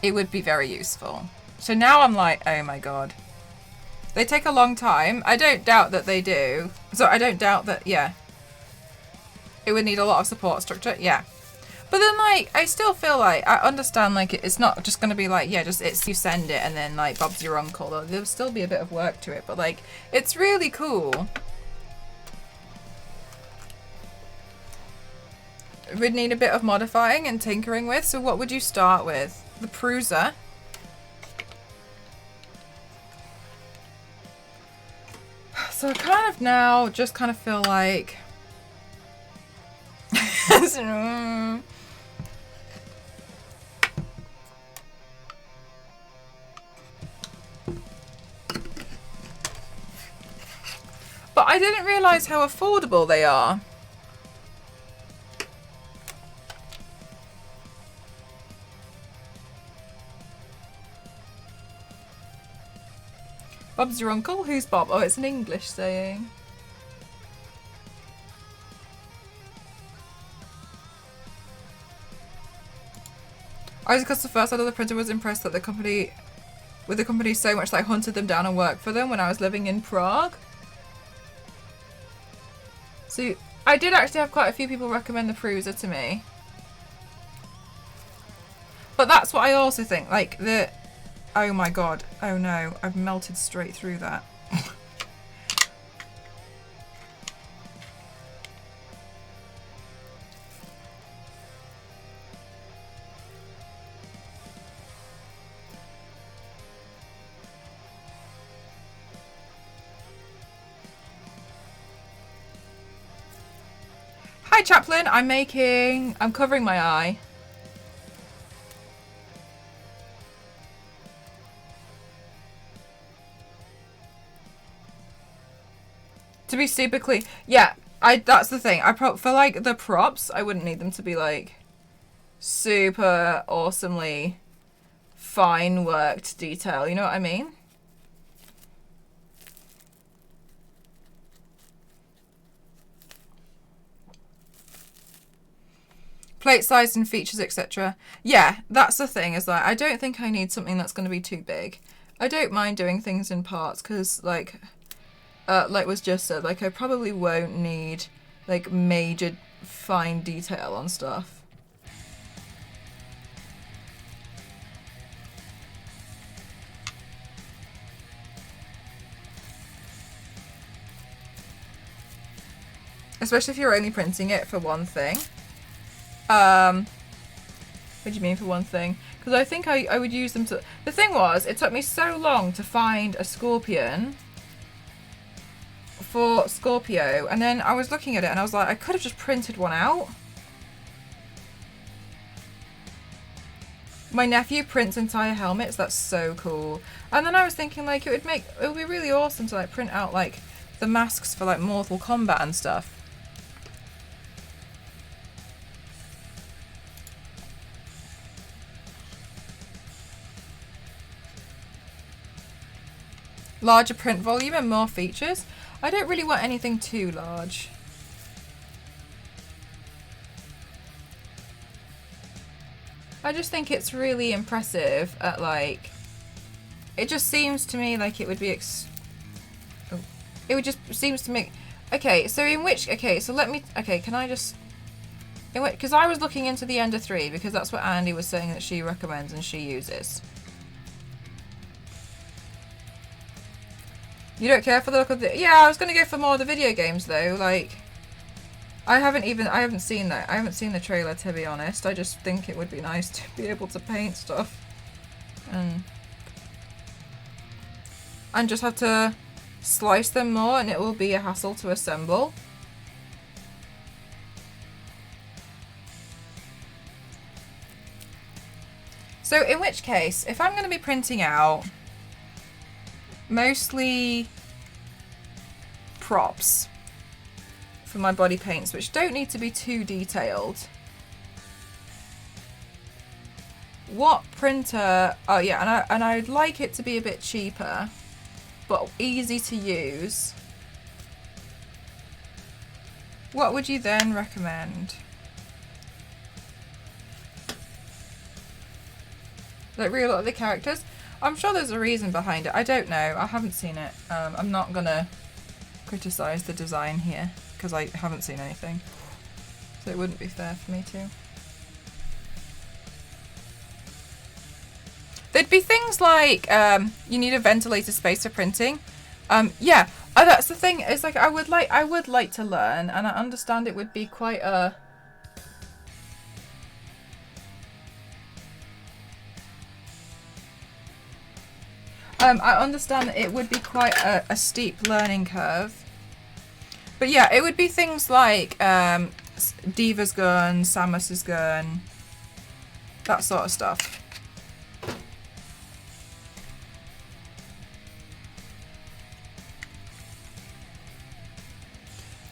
[SPEAKER 1] it would be very useful. So now I'm like, oh my god. They take a long time. I don't doubt that they do. So I don't doubt that, yeah. It would need a lot of support structure, yeah. But then like, I still feel like, I understand like it's not just going to be like, yeah, just it's you send it and then like Bob's your uncle. There'll still be a bit of work to it, but like, it's really cool. Would need a bit of modifying and tinkering with. So what would you start with? The Prusa. So I kind of now just kind of feel like but I didn't realize how affordable they are. Bob's your uncle? Who's Bob? Oh, it's an English saying. Isaac Costa first out of the printer was impressed that the company so much that I hunted them down and worked for them when I was living in Prague. So I did actually have quite a few people recommend the Prusa to me. But that's what I also think, like the... Oh my god. Oh no. I've melted straight through that. Hi Chaplain, I'm covering my eye. To be super clean. Yeah, that's the thing. For like the props, I wouldn't need them to be like super awesomely fine worked detail, you know what I mean? Plate size and features, etc. Yeah, that's the thing, is like I don't think I need something that's going to be too big. I don't mind doing things in parts because like was just said, like I probably won't need like major fine detail on stuff. Especially if you're only printing it for one thing. What do you mean for one thing? Because I think I would use them to... The thing was, it took me so long to find a Scorpion for Scorpio, and then I was looking at it and I was like, I could have just printed one out. My nephew prints entire helmets. That's so cool. And then I was thinking like it would be really awesome to like print out like the masks for like Mortal Kombat and stuff. Larger print volume and more features. I don't really want anything too large. I just think it's really impressive at like, it just seems to me like it would be it would just seems to me, okay, so let me, can I just, because I was looking into the Ender 3 because that's what Andy was saying that she recommends and she uses. You don't care for the look of the... Yeah, I was going to go for more of the video games though, like... I haven't seen that. I haven't seen the trailer, to be honest. I just think it would be nice to be able to paint stuff. And just have to slice them more and it will be a hassle to assemble. So in which case, if I'm going to be printing out mostly props for my body paints, which don't need to be too detailed, what printer, oh yeah, and I'd like it to be a bit cheaper, but easy to use. What would you then recommend? Like really look at the characters. I'm sure there's a reason behind it. I don't know. I haven't seen it. I'm not gonna criticize the design here because I haven't seen anything. So it wouldn't be fair for me to. There'd be things like you need a ventilated space for printing. Yeah, that's the thing. It's like I would like to learn, and I understand it would be quite a I understand that it would be quite a steep learning curve. But yeah, it would be things like Diva's gun, Samus's gun, that sort of stuff.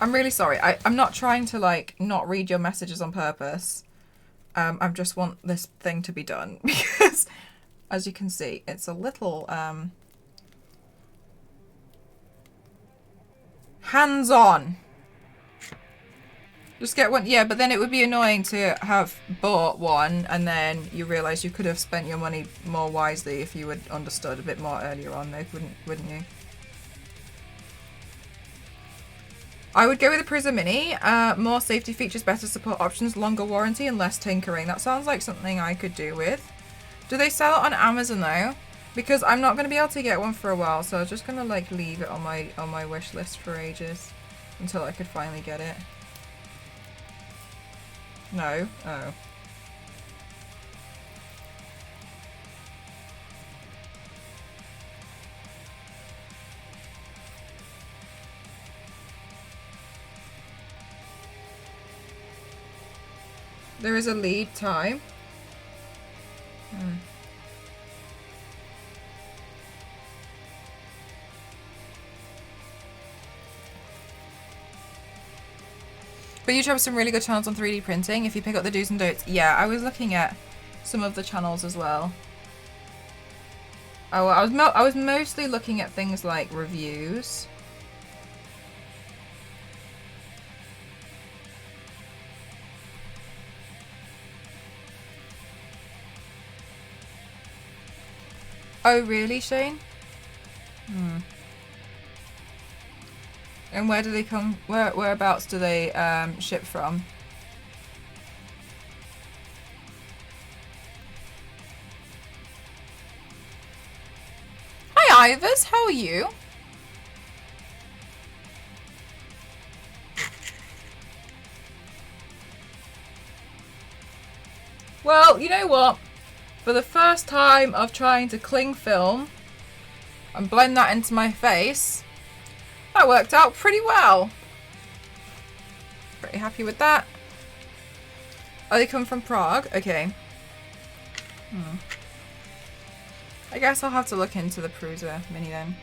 [SPEAKER 1] I'm really sorry. I'm not trying to like not read your messages on purpose. I just want this thing to be done because as you can see, it's a little hands-on. Just get one, yeah, but then it would be annoying to have bought one and then you realise you could have spent your money more wisely if you had understood a bit more earlier on, though, wouldn't you? I would go with the Prism Mini. More safety features, better support options, longer warranty, and less tinkering. That sounds like something I could do with. Do they sell it on Amazon though? Because I'm not going to be able to get one for a while, so I'm just going to like leave it on my wish list for ages until I could finally get it. No? Oh. There is a lead time. But you have some really good channels on 3D printing if you pick up the do's and don'ts. Yeah, I was looking at some of the channels as well. Oh, I was mostly looking at things like reviews. Oh, really, Shane? And where do they come? Whereabouts do they ship from? Hi, Ivers. How are you? Well, you know what? For the first time of trying to cling film and blend that into my face, that worked out pretty well. Pretty happy with that. Oh, they come from Prague? Okay. I guess I'll have to look into the Prusa Mini then.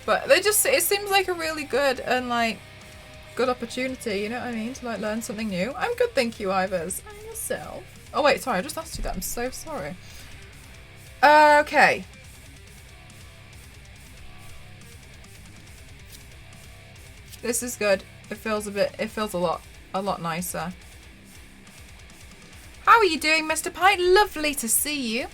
[SPEAKER 1] But it seems like a really good and like good opportunity, you know what I mean? To like learn something new. I'm good, thank you, Ivers. And yourself. Oh wait, sorry, I just asked you that. I'm so sorry. Okay. This is good. It feels a lot nicer. How are you doing, Mr. Pine? Lovely to see you.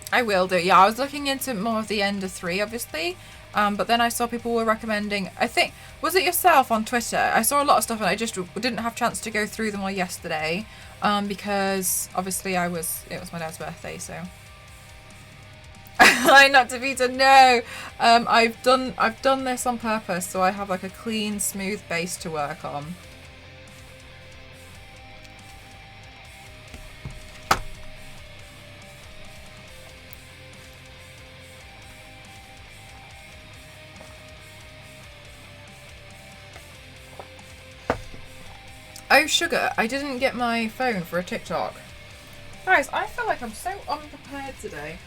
[SPEAKER 1] I will do. Yeah, I was looking into more of the Ender 3, obviously. But then I saw people were recommending, I think, was it yourself on Twitter? I saw a lot of stuff and I just didn't have a chance to go through them all yesterday, because obviously it was my dad's birthday, so. I not to Vita, no. I've done this on purpose, so I have like a clean, smooth base to work on. Oh, sugar, I didn't get my phone for a TikTok. Guys, I feel like I'm so unprepared today.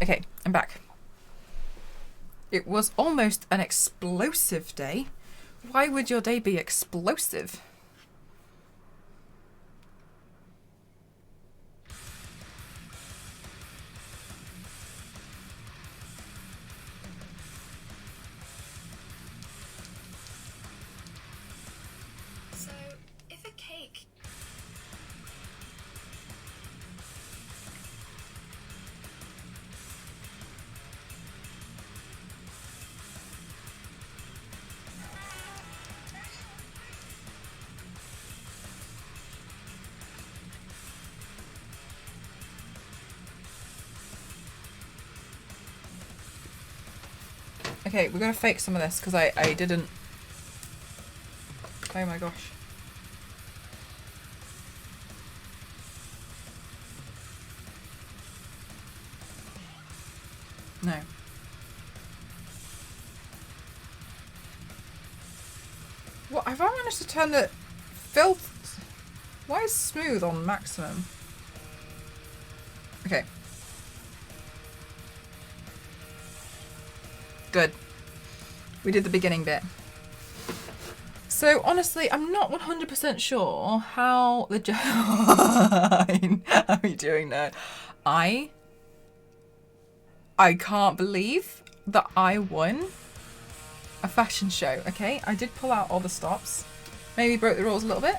[SPEAKER 1] Okay, I'm back. It was almost an explosive day. Why would your day be explosive?
[SPEAKER 3] So, if a cake.
[SPEAKER 1] Okay, we're gonna fake some of this because I didn't. Oh my gosh. No. What have I managed to turn the filth? Why is smooth on maximum? Okay. Good. We did the beginning bit. So honestly, I'm not 100% sure how the how are you doing now? I can't believe that I won a fashion show. Okay, I did pull out all the stops. Maybe broke the rules a little bit.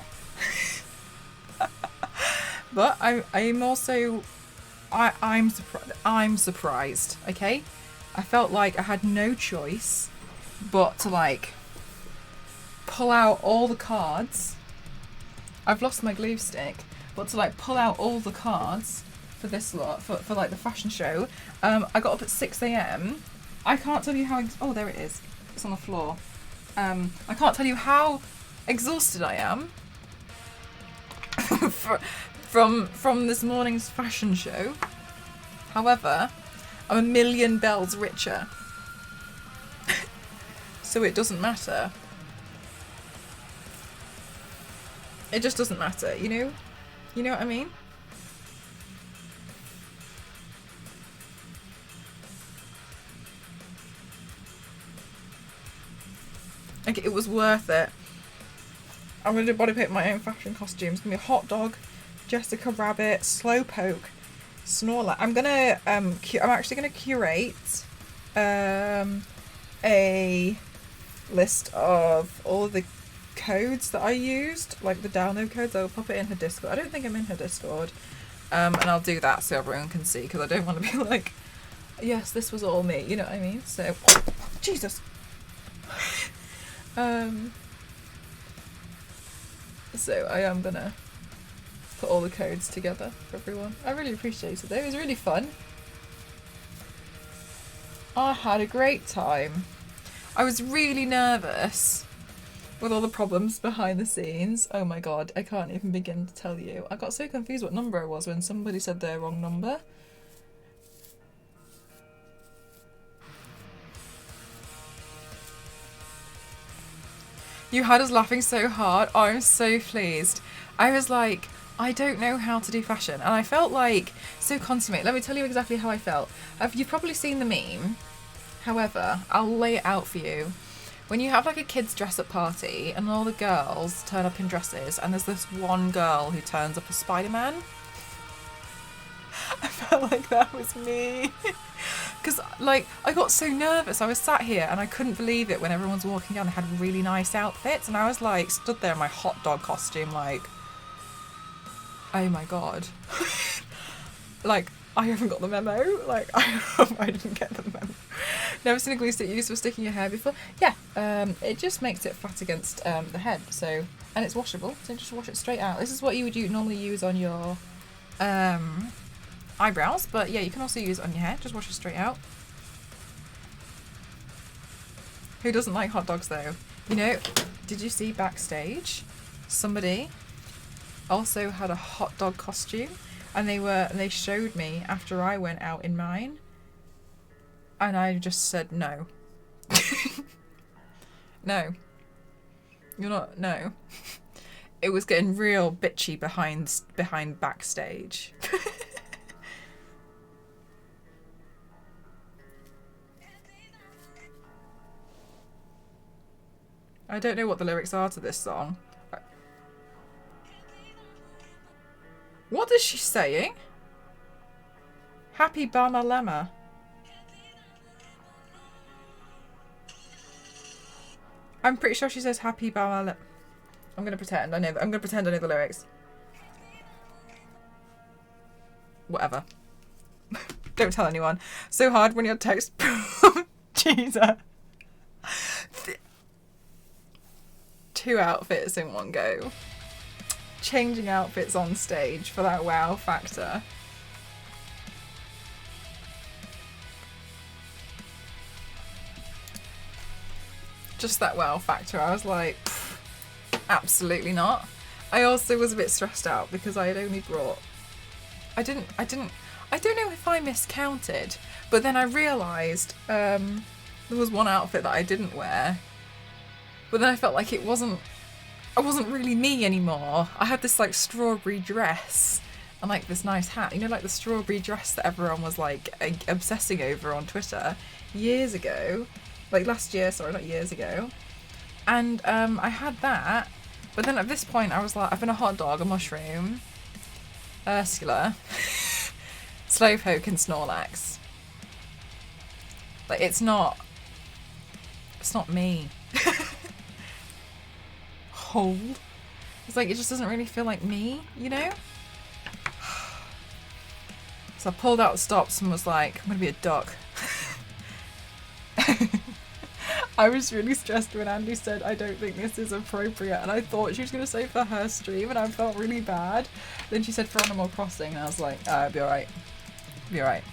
[SPEAKER 1] But I'm also I'm surprised. Okay. I felt like I had no choice but to like pull out all the cards. I've lost my glue stick, but to like pull out all the cards for this lot, for like the fashion show. I got up at 6 a.m. I can't tell you how, oh there it is, it's on the floor. I can't tell you how exhausted I am from this morning's fashion show. However, I'm a million bells richer. So it doesn't matter. It just doesn't matter, you know? You know what I mean? Like, it was worth it. I'm going to body paint my own fashion costumes. It's going to be a hot dog, Jessica Rabbit, Slowpoke, Snorlax. I'm actually gonna curate a list of all of the codes that I used, like the download codes. I'll pop it in her Discord. I don't think I'm in her Discord, and I'll do that so everyone can see, because I don't want to be like, yes, this was all me. You know what I mean? So, Jesus. So I am gonna put all the codes together for everyone. I really appreciated it. It was really fun. I had a great time. I was really nervous with all the problems behind the scenes. Oh my god, I can't even begin to tell you. I got so confused what number I was when somebody said their wrong number. You had us laughing so hard. Oh, I'm so pleased. I was like, I don't know how to do fashion. And I felt like so consummate. Let me tell you exactly how I felt. You've probably seen the meme. However, I'll lay it out for you. When you have like a kids dress up party and all the girls turn up in dresses and there's this one girl who turns up as Spider-Man. I felt like that was me. Because, like, I got so nervous. I was sat here and I couldn't believe it when everyone's walking down. They had really nice outfits. And I was, like, stood there in my hot dog costume, like, oh my god. Like, I haven't got the memo. Like, I hope I didn't get the memo. Never seen a glue stick used for sticking your hair before. Yeah, it just makes it flat against the head. So, and it's washable. So just wash it straight out. This is what you would normally use on your eyebrows. But yeah, you can also use it on your hair. Just wash it straight out. Who doesn't like hot dogs though? You know, did you see backstage? Somebody also had a hot dog costume. And they showed me after I went out in mine. And I just said no. No. You're not, no. It was getting real bitchy behind backstage. I don't know what the lyrics are to this song. What is she saying? Happy Bama Lemma. I'm pretty sure she says Happy Bama Lemma. I'm gonna pretend I know. I'm gonna pretend I know the lyrics. Whatever. Don't tell anyone. So hard when your text. Jesus. 2 outfits in one go. Changing outfits on stage for that wow factor. Just that wow factor. I was like, absolutely not. I also was a bit stressed out because I had only brought. I don't know if I miscounted, but then I realised there was one outfit that I didn't wear. But then I felt like I wasn't really me anymore. I had this like strawberry dress and like this nice hat. You know, like the strawberry dress that everyone was like obsessing over on Twitter years ago. Like last year, sorry, not years ago. And I had that. But then at this point I was like, I've been a hot dog, a mushroom, Ursula, Slowpoke and Snorlax. Like it's not me. Hold. It's like it just doesn't really feel like me, you know? So I pulled out the stops and was like, I'm gonna be a duck. I was really stressed when Andy said, I don't think this is appropriate, and I thought she was gonna say for her stream, and I felt really bad. Then she said for Animal Crossing, and I was like, oh, it'll be alright. It'll be alright.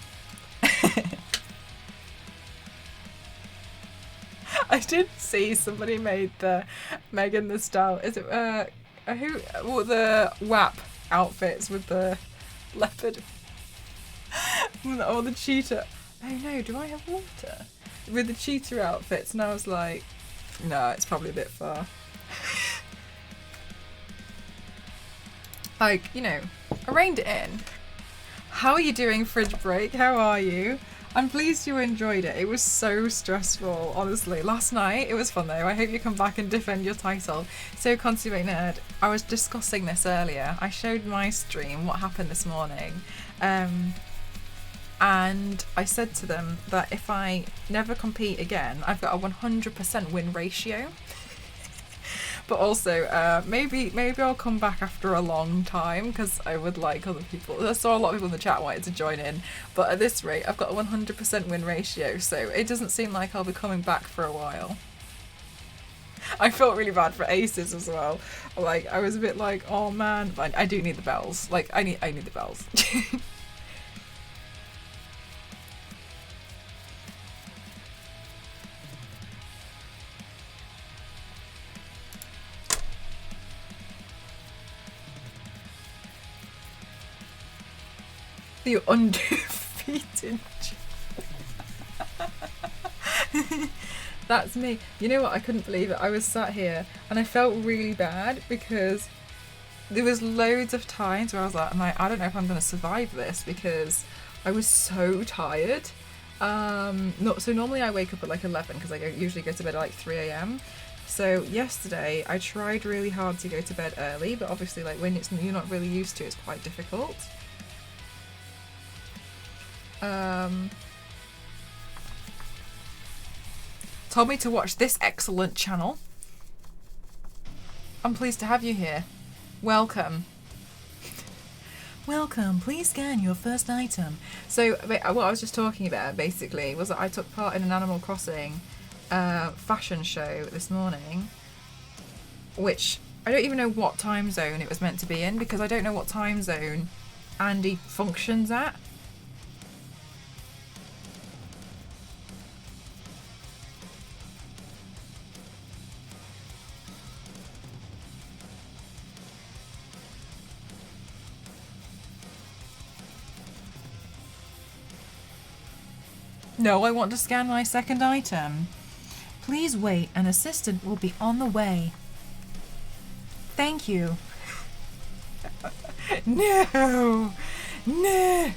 [SPEAKER 1] I did see somebody made the Megan Thee Stallion. Is it who? The WAP outfits with the leopard or the cheetah. Oh no, do I have water? With the cheetah outfits, and I was like, no, it's probably a bit far. Like, you know, I reined it in. How are you doing, Fridge Break? How are you? I'm pleased you enjoyed it. It was so stressful, honestly. Last night, it was fun though. I hope you come back and defend your title. So, Consummate Nerd, I was discussing this earlier. I showed my stream what happened this morning. And I said to them that if I never compete again, I've got a 100% win ratio. But also, maybe I'll come back after a long time because I would like other people. I saw a lot of people in the chat wanted to join in, but at this rate, I've got a 100% win ratio, so it doesn't seem like I'll be coming back for a while. I felt really bad for Aces as well. Like I was a bit like, oh man, but I do need the bells. Like I need the bells. The undefeated. That's me. You know what? I couldn't believe it. I was sat here and I felt really bad because there was loads of times where I was like, I don't know if I'm going to survive this because I was so tired. So normally I wake up at like 11 because I usually go to bed at like 3 a.m. So yesterday I tried really hard to go to bed early, but obviously like when you're not really used to it, it's quite difficult. Told me to watch this excellent channel. I'm pleased to have you here. Welcome. Welcome, please scan your first item. So what I was just talking about basically was that I took part in an Animal Crossing fashion show this morning, which I don't even know what time zone it was meant to be in because I don't know what time zone Andy functions at. No, I want to scan my second item. Please wait, an assistant will be on the way. Thank you. No! No!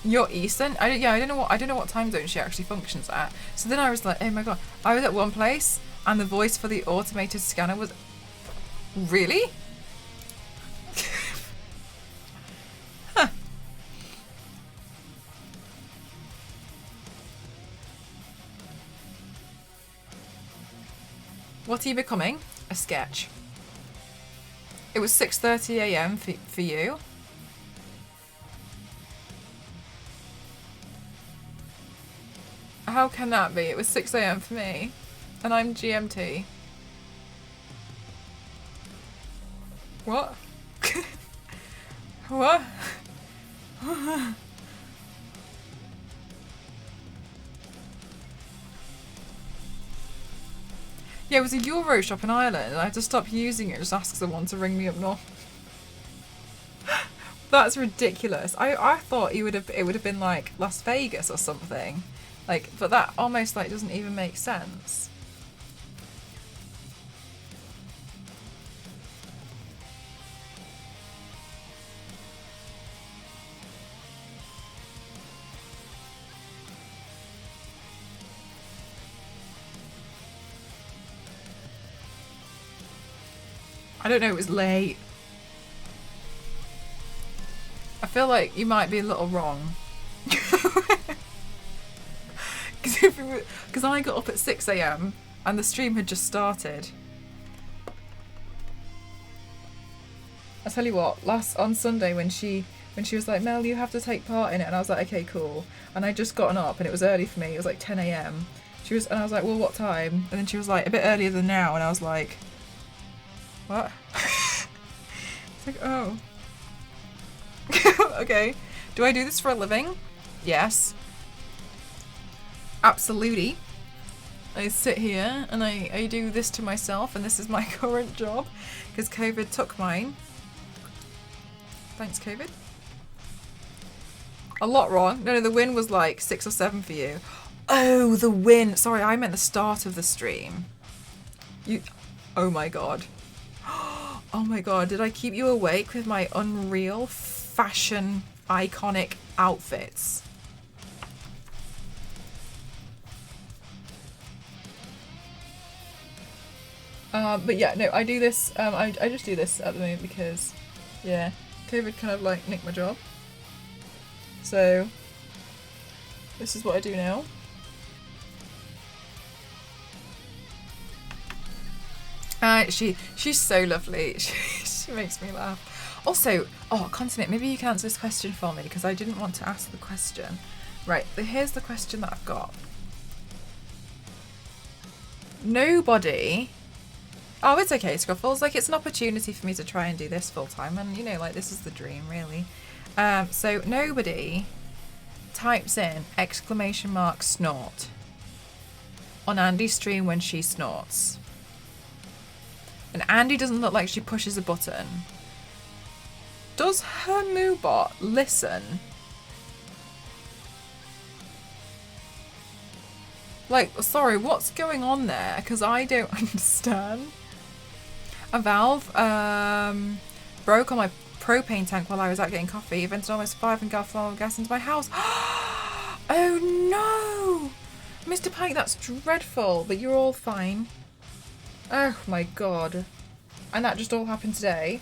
[SPEAKER 1] You're Eastern? I don't know what time zone she actually functions at. So then I was like, oh my god. I was at one place and the voice for the automated scanner was really? Huh. What are you becoming? A sketch. It was 6:30 a.m. for you. How can that be? It was 6 a.m. for me. And I'm GMT. What? What? Yeah, it was a Euro shop in Ireland and I had to stop using it and just ask someone to ring me up north. That's ridiculous. I thought it would have been like Las Vegas or something. Like, but that almost like doesn't even make sense. I don't know, it was late. I feel like you might be a little wrong. Because I got up at 6 a.m. and the stream had just started. I tell you what, on Sunday when she was like, Mel, you have to take part in it, and I was like, okay, cool. And I just gotten up and it was early for me. It was like 10 a.m. And I was like, well, what time? And then she was like, a bit earlier than now, and I was like, what? It's like, oh. Okay. Do I do this for a living? Yes. Absolutely. I sit here and I do this to myself, and this is my current job because COVID took mine. Thanks, COVID. A lot wrong. No, the win was like 6 or 7 for you. Oh, the win. Sorry, I meant the start of the stream. Oh my god. Oh my god, did I keep you awake with my unreal fashion iconic outfits? But yeah, no, I do this, I just do this at the moment because, yeah, COVID kind of like nicked my job. So, this is what I do now. She's so lovely. She makes me laugh. Also, Consummate, maybe you can answer this question for me because I didn't want to ask the question. Right, here's the question that I've got. Nobody... Oh, it's okay, Scruffles. Like, it's an opportunity for me to try and do this full time, and you know, like, this is the dream, really. So nobody types in !snort on Andy's stream when she snorts. And Andy doesn't look like she pushes a button. Does her Moobot listen? Like, sorry, what's going on there? Because I don't understand. A valve broke on my propane tank while I was out getting coffee. It vented almost 5 and gas into my house. Oh no! Mr. Pike, that's dreadful, but you're all fine. Oh my god. And that just all happened today?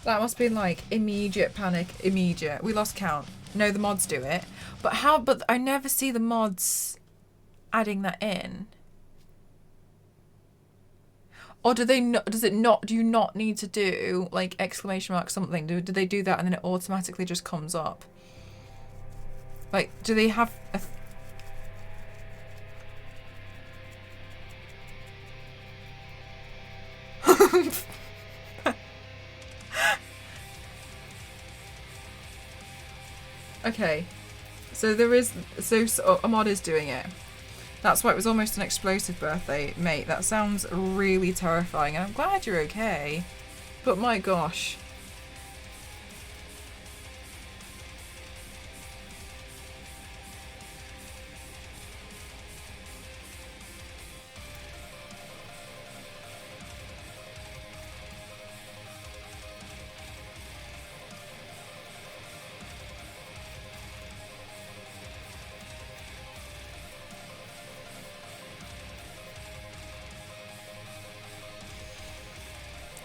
[SPEAKER 1] That must have been like immediate panic, immediate. We lost count. No, the mods do it. But how, but I never see the mods adding that in. Or do they not, do you not need to do like exclamation mark something? Do they do that and then it automatically just comes up? Like, do they have a... Okay, so there is, so a mod is doing it. That's why it was almost an explosive birthday, mate. That sounds really terrifying, and I'm glad you're okay. But my gosh.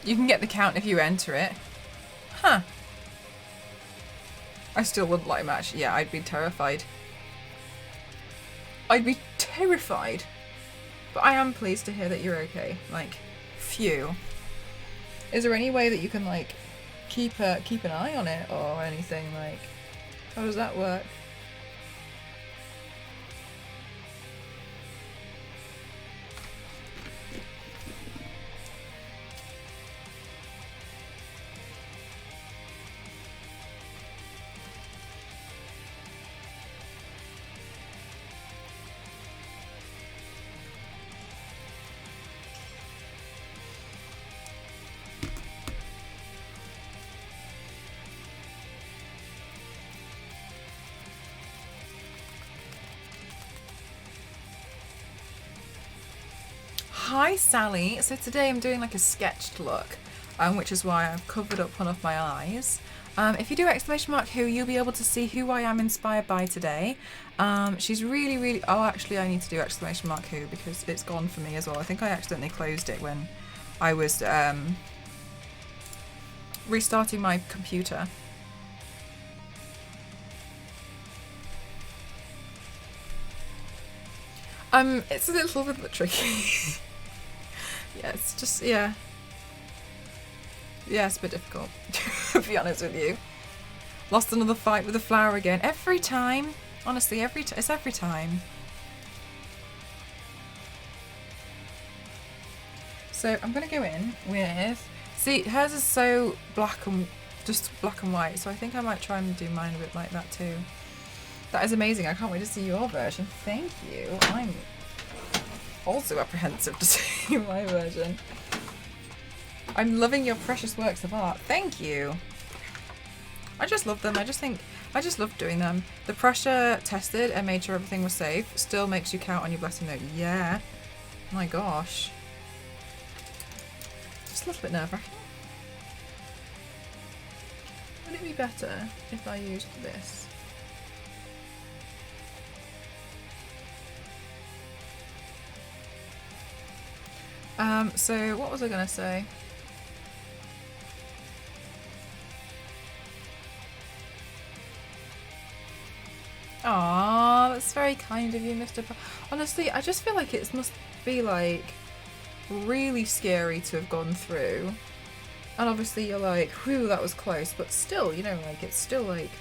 [SPEAKER 1] You can get the count if you enter it. Huh. I still wouldn't like match. Yeah, I'd be terrified. I'd be terrified. But I am pleased to hear that you're okay. Like, phew. Is there any way that you can, like, keep an eye on it or anything? Like, how does that work? Hi Sally, so today I'm doing like a sketched look, which is why I've covered up one of my eyes. If you do exclamation mark who, you'll be able to see who I am inspired by today. She's really, oh actually I need to do exclamation mark who because it's gone for me as well. I think I accidentally closed it when I was restarting my computer. It's a little bit tricky. Yeah, it's just, yeah. Yeah, it's a bit difficult, to be honest with you. Lost another fight with the flower again. Every time. Honestly, it's every time. So I'm going to go in with... See, hers is so just black and white, so I think I might try and do mine a bit like that too. That is amazing. I can't wait to see your version. Thank you. I'm also apprehensive to see my version. I'm loving your precious works of art. Thank you. I just love them. I just love doing them. The pressure tested and made sure everything was safe. Still makes you count on your blessing note. Yeah. My gosh. Just a little bit nerve-wracking. Would it be better if I used this? So what was I gonna say? Aww, that's very kind of you, Mr. Honestly, I just feel like it must be like really scary to have gone through. And obviously you're like, whew, that was close, but still, you know, like it's still like,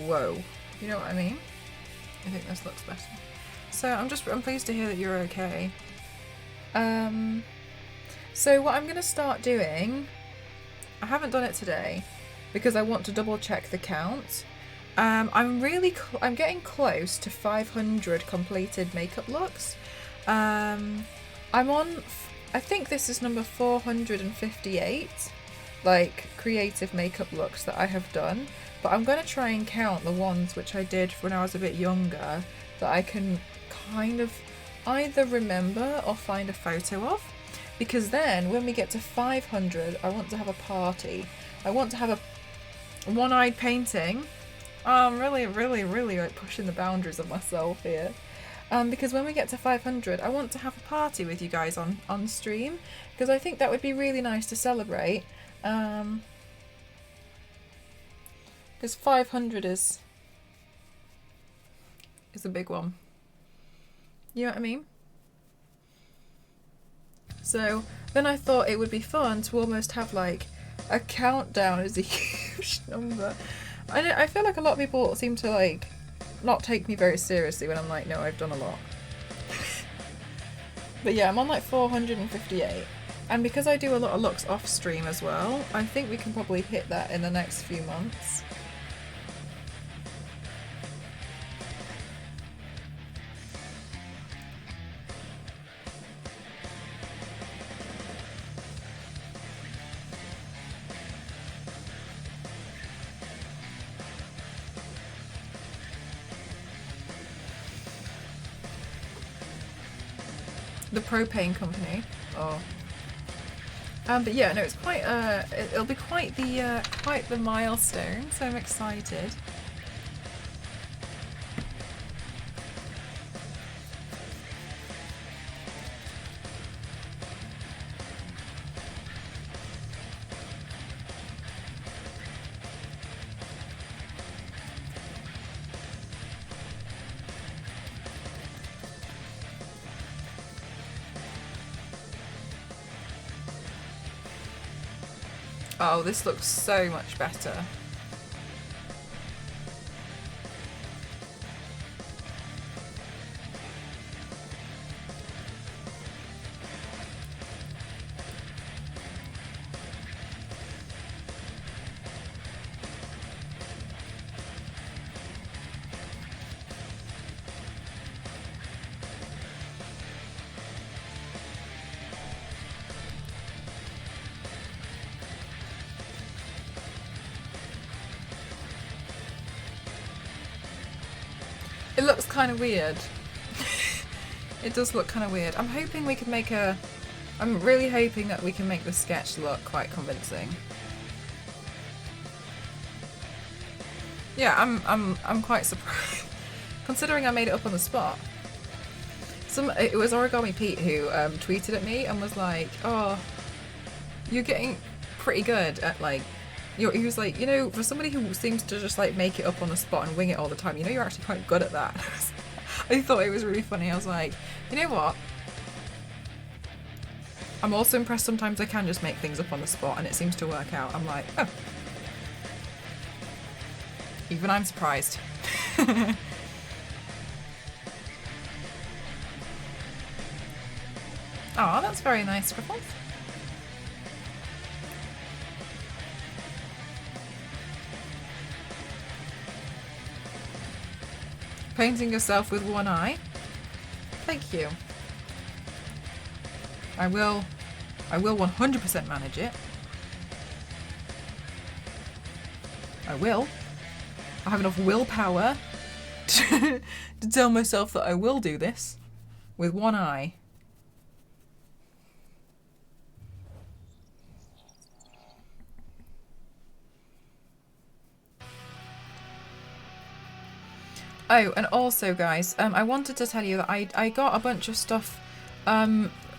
[SPEAKER 1] whoa. You know what I mean? I think this looks better. So I'm pleased to hear that you're okay. So what I'm going to start doing, I haven't done it today because I want to double check the count. I'm getting close to 500 completed makeup looks. I'm on, I think this is number 458, like creative makeup looks that I have done, but I'm going to try and count the ones which I did when I was a bit younger that I can kind of either remember or find a photo of, because then when we get to 500 I want to have a party. I want to have a one-eyed painting. Oh, I'm really like pushing the boundaries of myself here. because when we get to 500, I want to have a party with you guys on stream, because I think that would be really nice to celebrate. Because 500 is a big one. You know what I mean? So then I thought it would be fun to almost have like a countdown as a huge number. I feel like a lot of people seem to like not take me very seriously when I'm like, no, I've done a lot. But yeah, I'm on like 458. And because I do a lot of looks off stream as well, I think we can probably hit that in the next few months. The propane company. Oh. But yeah, no, it's quite it'll be quite the milestone, so I'm excited. Oh, this looks so much better. It looks kind of weird. It does look kind of weird. I'm hoping we can make a... I'm really hoping that we can make the sketch look quite convincing. Yeah, I'm quite surprised. Considering I made it up on the spot. It was Origami Pete who tweeted at me and was like, oh, you're getting pretty good at like... He was like, you know, for somebody who seems to just like make it up on the spot and wing it all the time, you know, you're actually quite good at that. I thought it was really funny. I was like, you know what? I'm also impressed sometimes I can just make things up on the spot and it seems to work out. I'm like, oh. Even I'm surprised. Oh, that's very nice, Scriffles. Painting yourself with one eye. Thank you. I will 100% manage it. I will. I have enough willpower to tell myself that I will do this with one eye. Oh, and also guys, I wanted to tell you that I got a bunch of stuff,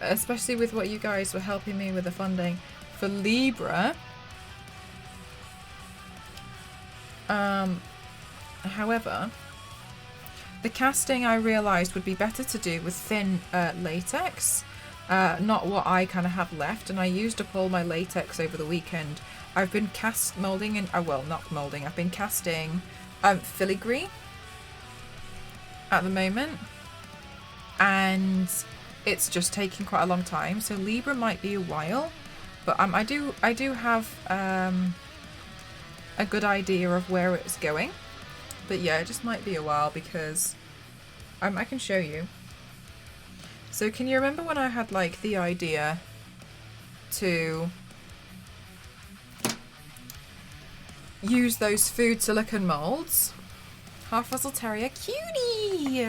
[SPEAKER 1] especially with what you guys were helping me with the funding for Libra. However, the casting I realised would be better to do with thin latex, not what I kind of have left, and I used up all my latex over the weekend. I've been moulding and, well, not moulding, I've been casting filigree at the moment, and it's just taking quite a long time, so Libra might be a while, but I do have a good idea of where it's going, but yeah, it just might be a while because I can show you. So can you remember when I had like the idea to use those food silicone molds? Half Russell Terrier, cutie!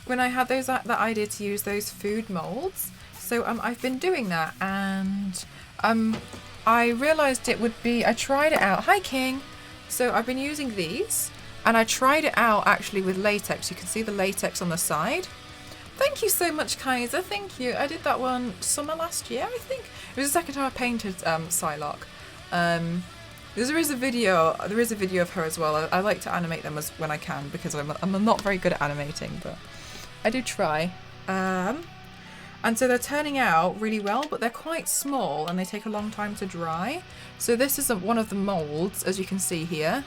[SPEAKER 1] When I had that idea to use those food molds, so I've been doing that, and I realised it would be. I tried it out. Hi, King. So I've been using these, And I tried it out actually with latex. You can see the latex on the side. Thank you so much, Kaiser. Thank you. I did that one summer last year, I think. It was the second time I painted Psylocke. There is a video of her as well. I like to animate them when I can because I'm not very good at animating, but I do try. And so they're turning out really well, but they're quite small and they take a long time to dry. So this is one of the molds, as you can see here.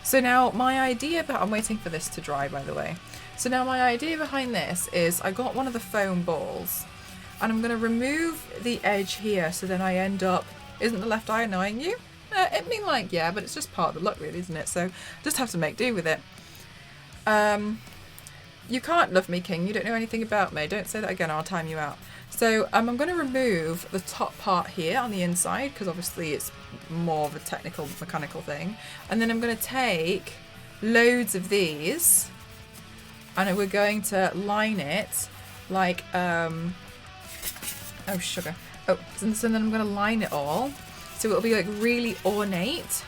[SPEAKER 1] So now my idea, I'm waiting for this to dry, by the way. So now my idea behind this is I got one of the foam balls and I'm going to remove the edge here. So then I end up, isn't the left eye annoying you? I mean, like, yeah, but it's just part of the look really, isn't it? So just have to make do with it. You can't love me, King. You don't know anything about me. Don't say that again, I'll time you out. So I'm going to remove the top part here on the inside because obviously it's more of a technical, mechanical thing. And then I'm going to take loads of these and we're going to line it like, oh, sugar. Oh, so then I'm going to line it all. So it'll be like really ornate.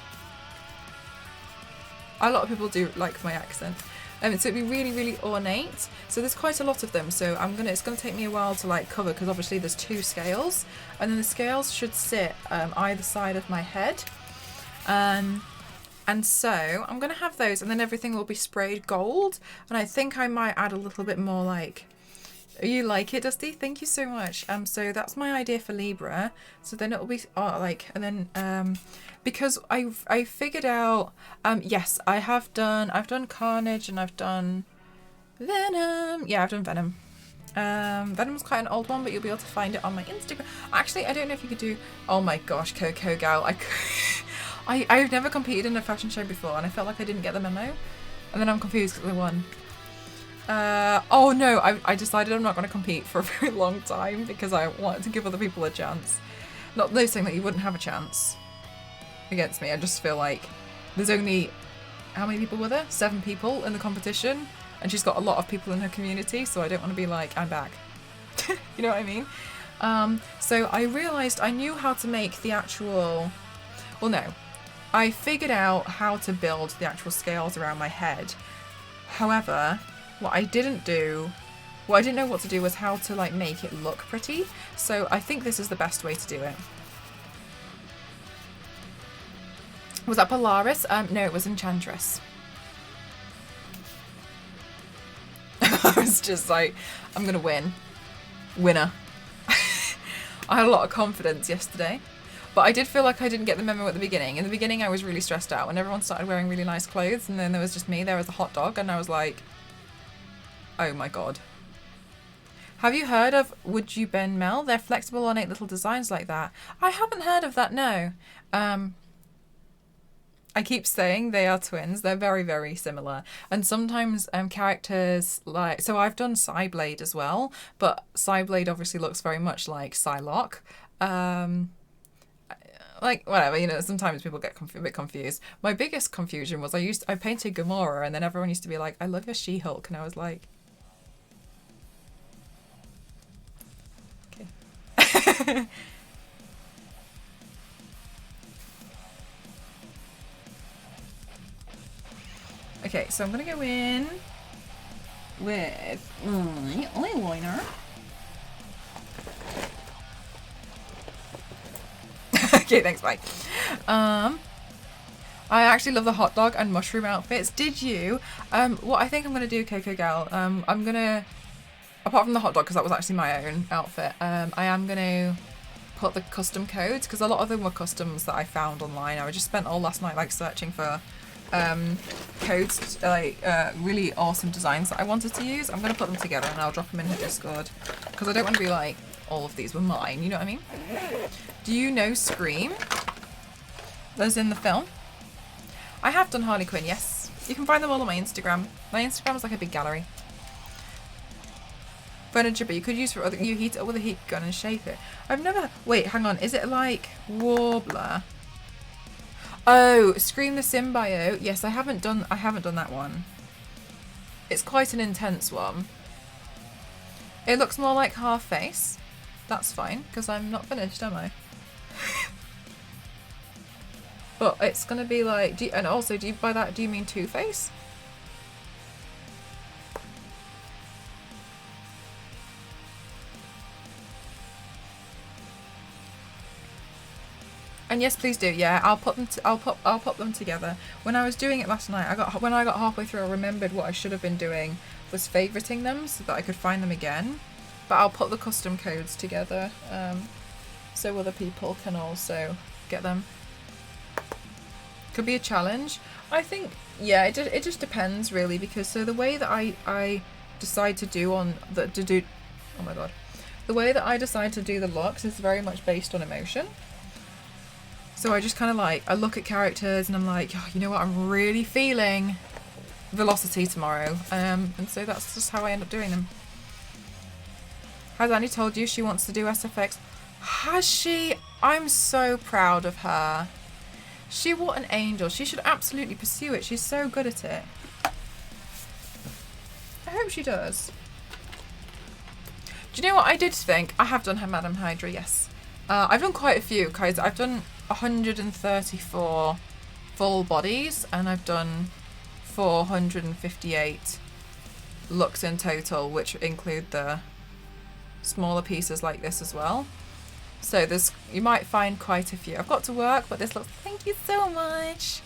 [SPEAKER 1] A lot of people do like my accent. So it'd be really, really ornate. So there's quite a lot of them. So it's gonna take me a while to like cover because obviously there's 2 scales, and then the scales should sit either side of my head. And so I'm gonna have those, and then everything will be sprayed gold. And I think I might add a little bit more like. You like it, Dusty? Thank you so much. So that's my idea for Libra. So then it'll be and then because I figured out yes, I've done Carnage and I've done Venom. Yeah, I've done Venom. Venom's quite an old one, but you'll be able to find it on my Instagram. Actually, I don't know if you could do. Oh my gosh, Coco Gal, I've never competed in a fashion show before, and I felt like I didn't get the memo, and then I'm confused because I won. Oh no, I decided I'm not going to compete for a very long time because I wanted to give other people a chance. Not those saying that you wouldn't have a chance against me. I just feel like there's only, how many people were there? 7 people in the competition, and she's got a lot of people in her community, so I don't want to be like, I'm back. You know what I mean? So I realised I knew how to make the actual, well no, I figured out how to build the actual scales around my head. However, what I didn't know what to do was how to like make it look pretty. So I think this is the best way to do it. Was that Polaris? No, it was Enchantress. I was just like, I'm gonna win. Winner. I had a lot of confidence yesterday. But I did feel like I didn't get the memo at the beginning. In the beginning I was really stressed out when everyone started wearing really nice clothes, and then there was just me there as a hot dog, and I was like, oh my god. Have you heard of Would You Bend Mel? They're flexible, ornate little designs like that. I haven't heard of that, no. I keep saying they are twins. They're very, very similar. And sometimes characters like... So I've done Psyblade as well, but Psyblade obviously looks very much like Psylocke. Like, whatever, you know, sometimes people get a bit confused. My biggest confusion was I painted Gamora, and then everyone used to be like, I love your She-Hulk. And I was like... Okay. Okay, so I'm going to go in with my eyeliner. Okay, thanks, bye. I actually love the hot dog and mushroom outfits. Did you? What I think I'm going to do, Coco Gal, I'm going to, apart from the hot dog, because that was actually my own outfit, I am going to put the custom codes, because a lot of them were customs that I found online. I just spent all last night like searching for codes, like really awesome designs that I wanted to use. I'm going to put them together and I'll drop them in her Discord, because I don't want to be like, all of these were mine, you know what I mean? Do you know Scream? Those in the film? I have done Harley Quinn, yes. You can find them all on my Instagram. My Instagram is like a big gallery. Furniture, but you could use for other, you heat it up with a heat gun and shape it. I've never, wait, hang on, is it like Warbler? Oh, Scream the Symbiote. Yes, I haven't done that one. It's quite an intense one. It looks more like Half Face. That's fine, because I'm not finished, am I? But it's gonna be like, and also, do you by that do you mean Two-Face? And yes, please do. Yeah, I'll put them. I'll put them together. When I was doing it last night, when I got halfway through, I remembered what I should have been doing was favoriting them so that I could find them again. But I'll put the custom codes together, so other people can also get them. Could be a challenge. I think. Yeah, it just depends really, because so the way that I decide to do oh my god, the way that I decide to do the looks is very much based on emotion. So I just kind of like, I look at characters and I'm like, oh, you know what, I'm really feeling Velocity tomorrow. And so that's just how I end up doing them. Has Annie told you she wants to do SFX? Has she? I'm so proud of her. What an angel. She should absolutely pursue it. She's so good at it. I hope she does. Do you know what I did think? I have done her Madam Hydra, yes. I've done quite a few, guys. I've done 134 full bodies and I've done 458 looks in total, which include the smaller pieces like this as well. So you might find quite a few. I've got to work, but this looks, thank you so much.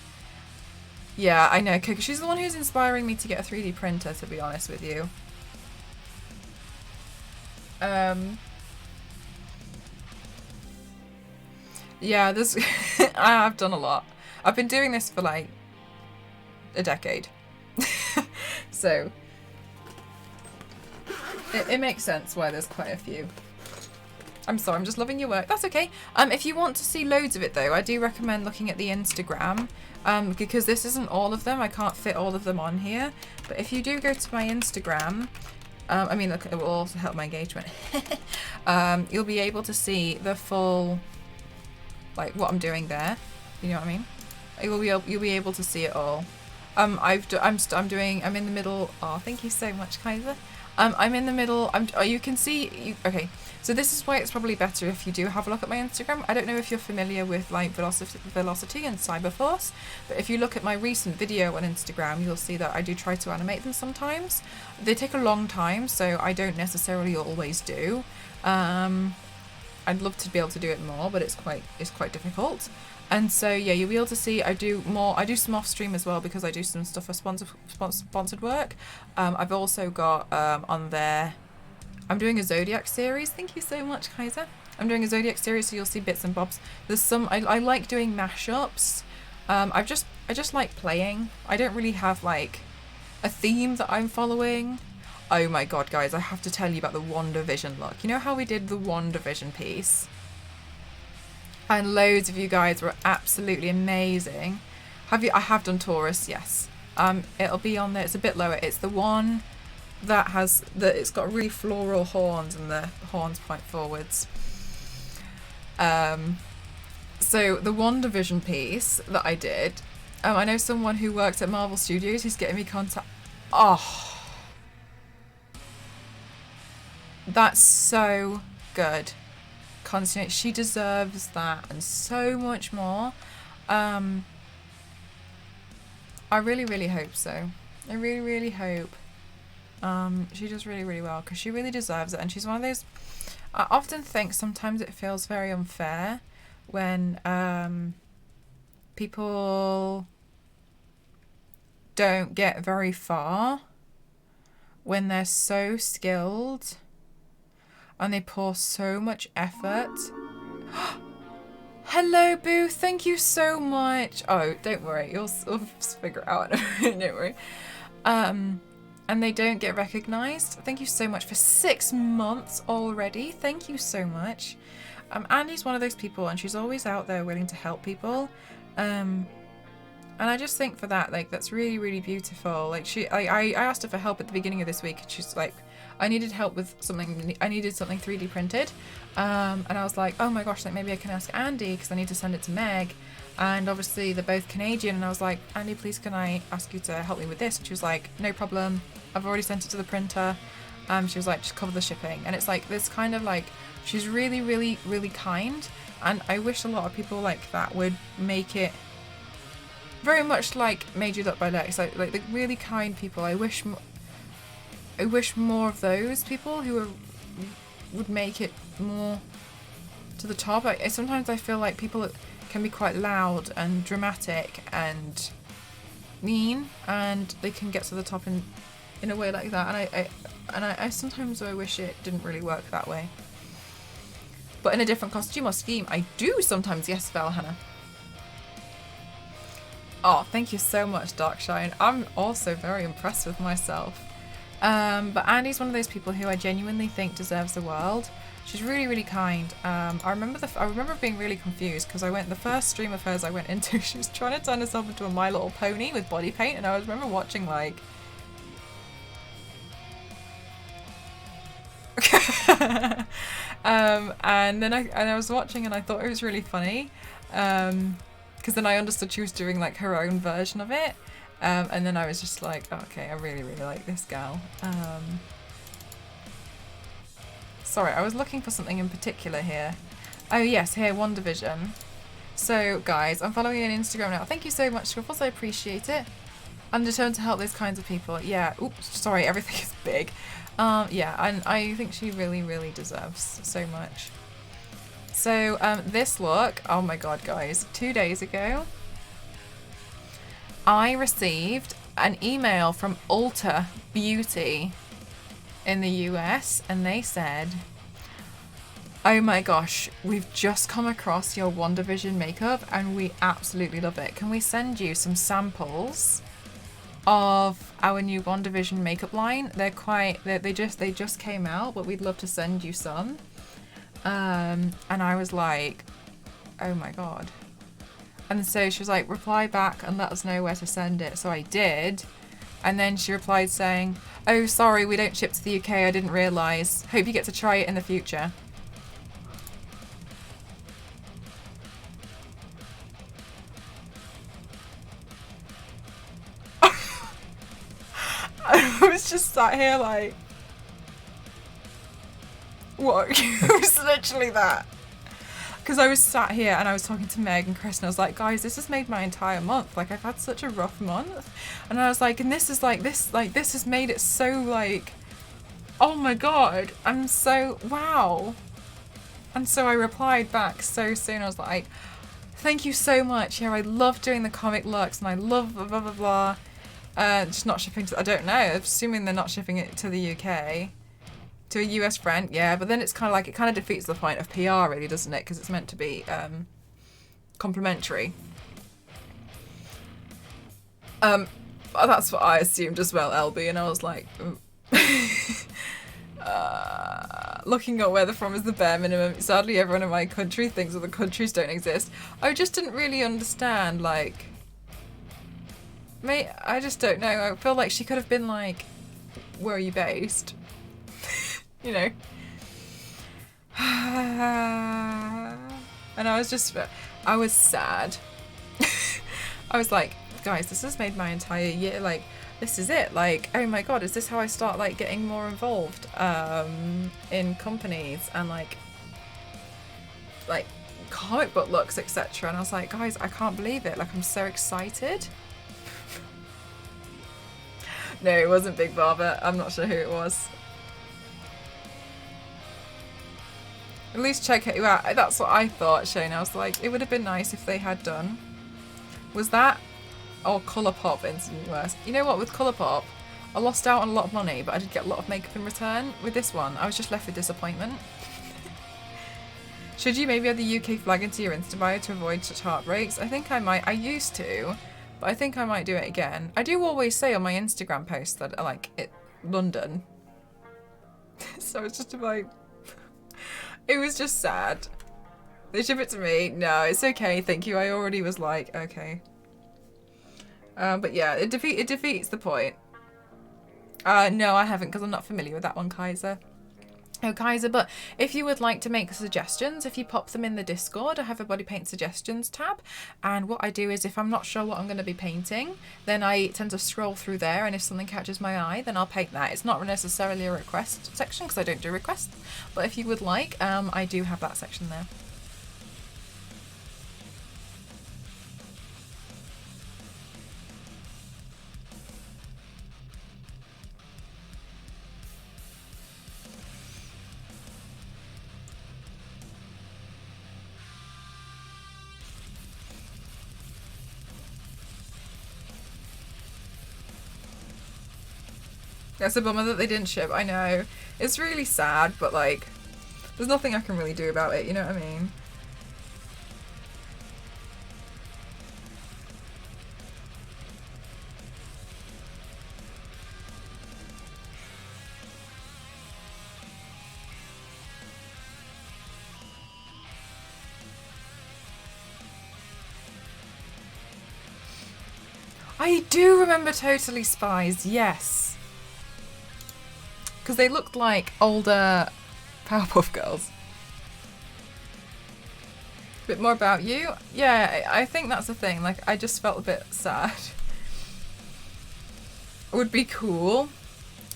[SPEAKER 1] Yeah, I know, Coco. She's the one who's inspiring me to get a 3D printer, to be honest with you. Yeah, I have done a lot. I've been doing this for like a decade. So it makes sense why there's quite a few. I'm sorry, I'm just loving your work. That's okay. If you want to see loads of it though, I do recommend looking at the Instagram, because this isn't all of them. I can't fit all of them on here. But if you do go to my Instagram, I mean, look, it will also help my engagement. You'll be able to see the full, like what I'm doing there. You know what I mean? You'll be able to see it all. I'm in the middle. Oh, thank you so much, Kaiser. I'm in the middle. You can see. Okay, so this is why it's probably better if you do have a look at my Instagram. I don't know if you're familiar with like Velocity and Cyberforce, but if you look at my recent video on Instagram, you'll see that I do try to animate them sometimes. They take a long time, so I don't necessarily always do. I'd love to be able to do it more, but it's quite difficult. And so yeah, you'll be able to see I do some off stream as well, because I do some stuff for sponsored work. I've also got on there, I'm doing a Zodiac series. Thank you so much, Kaiser. I'm doing a Zodiac series, so you'll see bits and bobs. There's some I like doing mashups. I just like playing. I don't really have like a theme that I'm following. Oh my god, guys, I have to tell you about the WandaVision look. You know how we did the WandaVision piece? And loads of you guys were absolutely amazing. I have done Taurus, yes. It'll be on there. It's a bit lower. It's the one that it's got really floral horns and the horns point forwards. So the WandaVision piece that I did, I know someone who works at Marvel Studios who's getting me contact. Oh, that's so good. Constantine, she deserves that and so much more. I really, really hope so. I really, really hope she does really, really well, because she really deserves it. And she's one of those, I often think sometimes it feels very unfair when people don't get very far when they're so skilled and they pour so much effort. Hello, Boo. Thank you so much. Oh, don't worry. You'll figure it out. Don't worry. And they don't get recognised. Thank you so much for 6 months already. Thank you so much. Andy's one of those people, and she's always out there willing to help people. And I just think for that, like, that's really, really beautiful. Like, I asked her for help at the beginning of this week, and she's like, I needed help with something. I needed something 3D printed. And I was like, oh my gosh, like maybe I can ask Andy, because I need to send it to Meg. And obviously they're both Canadian. And I was like, Andy, please can I ask you to help me with this? And she was like, no problem. I've already sent it to the printer. She was like, just cover the shipping. And it's like this kind of like, she's really, really, really kind. And I wish a lot of people like that would make it very much like Made You Look by Lex, like the really kind people. I wish more of those people who would make it more to the top. Sometimes I feel like people can be quite loud and dramatic and mean, and they can get to the top in a way like that. And I sometimes I wish it didn't really work that way. But in a different costume or scheme, I do sometimes. Yes, Valhalla. Oh, thank you so much, Darkshine. I'm also very impressed with myself. But Andy's one of those people who I genuinely think deserves the world. She's really, really kind. I remember being really confused because the first stream of hers I went into, she was trying to turn herself into a My Little Pony with body paint, and I remember watching like. And then I was watching and I thought it was really funny, because then I understood she was doing like her own version of it, and then I was just like, oh, okay, I really, really like this gal. Sorry, I was looking for something in particular here. Oh yes, here, WandaVision. So guys, I'm following you on Instagram now. Thank you so much, Scriffles, I appreciate it. I'm determined to help those kinds of people. Yeah, oops, sorry, everything is big. Yeah, and I think she really, really deserves so much. So, this look, oh my god, guys, 2 days ago, I received an email from Ulta Beauty in the US, and they said, oh my gosh, we've just come across your WandaVision makeup and we absolutely love it. Can we send you some samples of our new WandaVision makeup line? They just came out, but we'd love to send you some. And I was like, oh my god. And so she was like, reply back and let us know where to send it. So I did. And then she replied saying, oh, sorry, we don't ship to the UK. I didn't realise. Hope you get to try it in the future. I was just sat here like, what? It was literally that. Because I was sat here and I was talking to Meg and Chris and I was like, guys, this has made my entire month. Like, I've had such a rough month. And I was like, and this is like, this has made it so like, oh my god, I'm so, wow. And so I replied back so soon. I was like, thank you so much. Yeah, I love doing the comic looks and I love blah, blah, blah, blah. Just not shipping to, I don't know, assuming they're not shipping it to the UK. To a US friend, yeah, but then it's kind of like, it kind of defeats the point of PR really, doesn't it? Because it's meant to be complimentary. That's what I assumed as well, LB, and I was like, looking at where they're from is the bare minimum. Sadly, everyone in my country thinks other countries don't exist. I just didn't really understand, like, mate, I just don't know. I feel like she could have been like, where are you based? You know. And I was sad. I was like, guys, this has made my entire year, like, this is it. Like, oh my god, is this how I start, like, getting more involved in companies and, like comic book looks, etc. And I was like, guys, I can't believe it. Like, I'm so excited. No, it wasn't Big Barber. I'm not sure who it was. At least check it out. That's what I thought, Shane. I was like, it would have been nice if they had done. Was that or Colourpop incident worse? You know what, with Colourpop, I lost out on a lot of money, but I did get a lot of makeup in return. With this one, I was just left with disappointment. Should you maybe add the UK flag into your Insta bio to avoid such heartbreaks? I think I might. I used to, but I think I might do it again. I do always say on my Instagram posts that I like it London. So it's just like, it was just sad. They ship it to me. No, it's okay. Thank you. I already was like, okay. But yeah, it defeats the point. No, I haven't, because I'm not familiar with that one, Kaiser. Oh, Kaiser, but if you would like to make suggestions, if you pop them in the Discord, I have a body paint suggestions tab. And what I do is, if I'm not sure what I'm going to be painting, then I tend to scroll through there, and if something catches my eye, then I'll paint that. It's not necessarily a request section, because I don't do requests. But if you would like, I do have that section there. It's a bummer that they didn't ship, I know. It's really sad, but like, there's nothing I can really do about it, you know what I mean? I do remember Totally Spies, yes. Because they looked like older Powerpuff Girls. A bit more about you? Yeah, I think that's the thing. Like, I just felt a bit sad. It would be cool.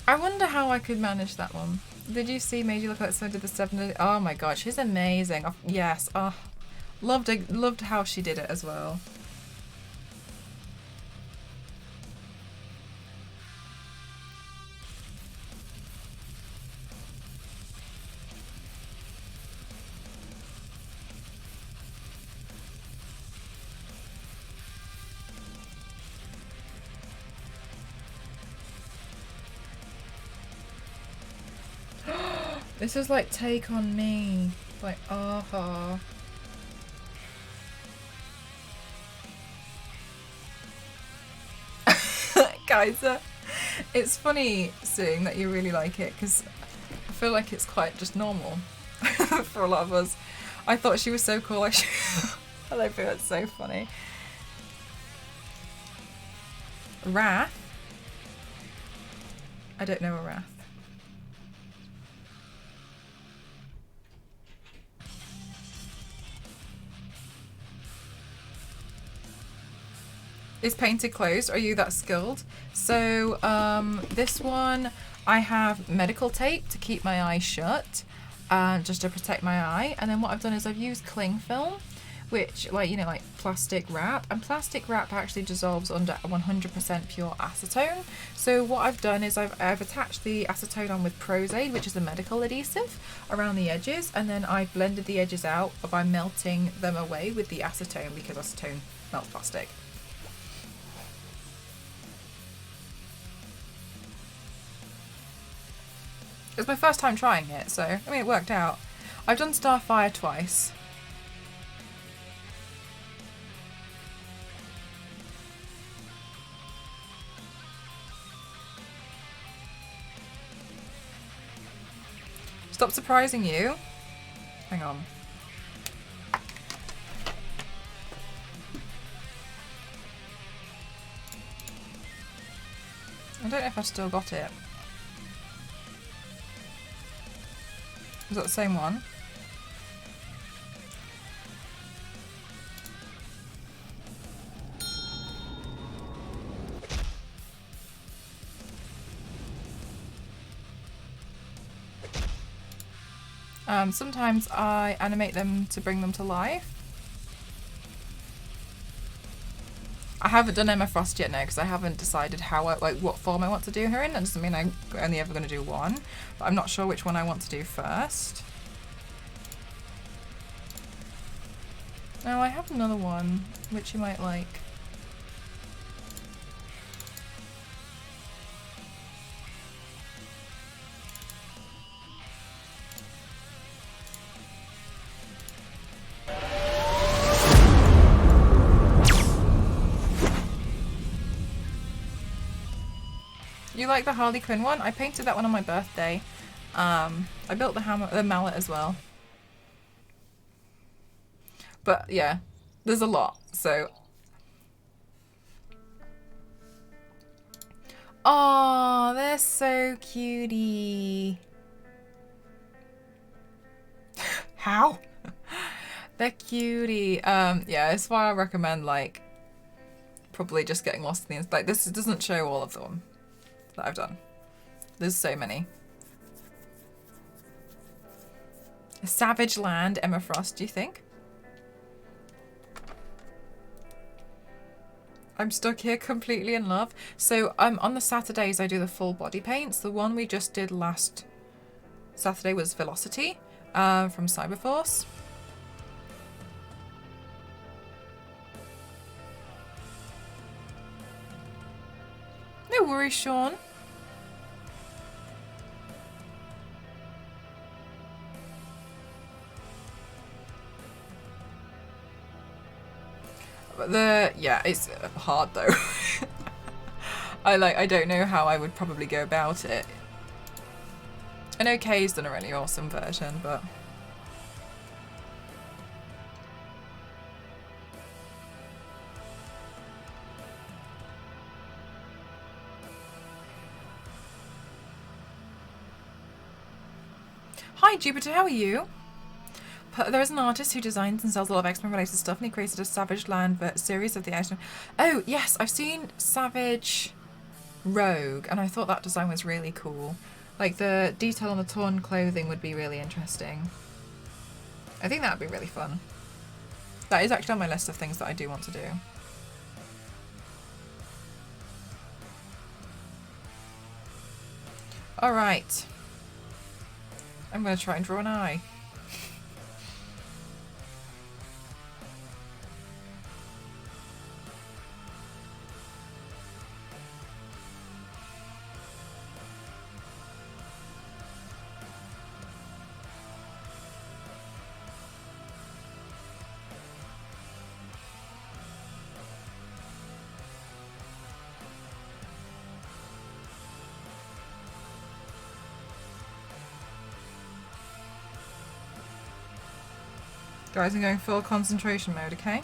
[SPEAKER 1] I wonder how I could manage that one. Did you see Made You Look Like So Did the 7? Oh my god, she's amazing. Yes, loved how she did it as well. This is like Take On Me. Like, aha. Guys, it's funny seeing that you really like it because I feel like it's quite just normal for a lot of us. I thought she was so cool. I think it's so funny. Wrath? I don't know a Wrath. Is Painted closed? Are you that skilled? So this one, I have medical tape to keep my eye shut, just to protect my eye. And then what I've done is I've used cling film, which, like, you know, like plastic wrap. And plastic wrap actually dissolves under 100% pure acetone. So what I've done is I've attached the acetone on with Pros-Aid, which is a medical adhesive, around the edges. And then I've blended the edges out by melting them away with the acetone, because acetone melts plastic. It was my first time trying it, so, I mean, it worked out. I've done Starfire twice. Stop surprising you. Hang on. I don't know if I've still got it. Is that the same one? Sometimes I animate them to bring them to life. I haven't done Emma Frost yet now because I haven't decided what form I want to do her in. That doesn't mean I'm only ever going to do one, but I'm not sure which one I want to do first. Oh, I have another one which you might like. You like the Harley Quinn one? I painted that one on my birthday. I built the mallet as well. But yeah, there's a lot, so. Oh, they're so cutie. How? They're cutie. Yeah, that's why I recommend, like, probably just getting lost in the, like, this doesn't show all of them that I've done. There's so many. Savage Land, Emma Frost, do you think? I'm stuck here completely in love. So on the Saturdays I do the full body paints. The one we just did last Saturday was Velocity from Cyberforce. No worries, Sean. Yeah, it's hard though. I don't know how I would probably go about it. I know Kay's done a really awesome version, but hi Jupiter, how are you? There is an artist who designs and sells a lot of X-Men related stuff, and he created a Savage Land series of the X-Men. Oh yes, I've seen Savage Rogue, and I thought that design was really cool. Like the detail on the torn clothing would be really interesting. I think that would be really fun. That is actually on my list of things that I do want to do. Alright. I'm going to try and draw an eye. Guys, I'm going full concentration mode, okay?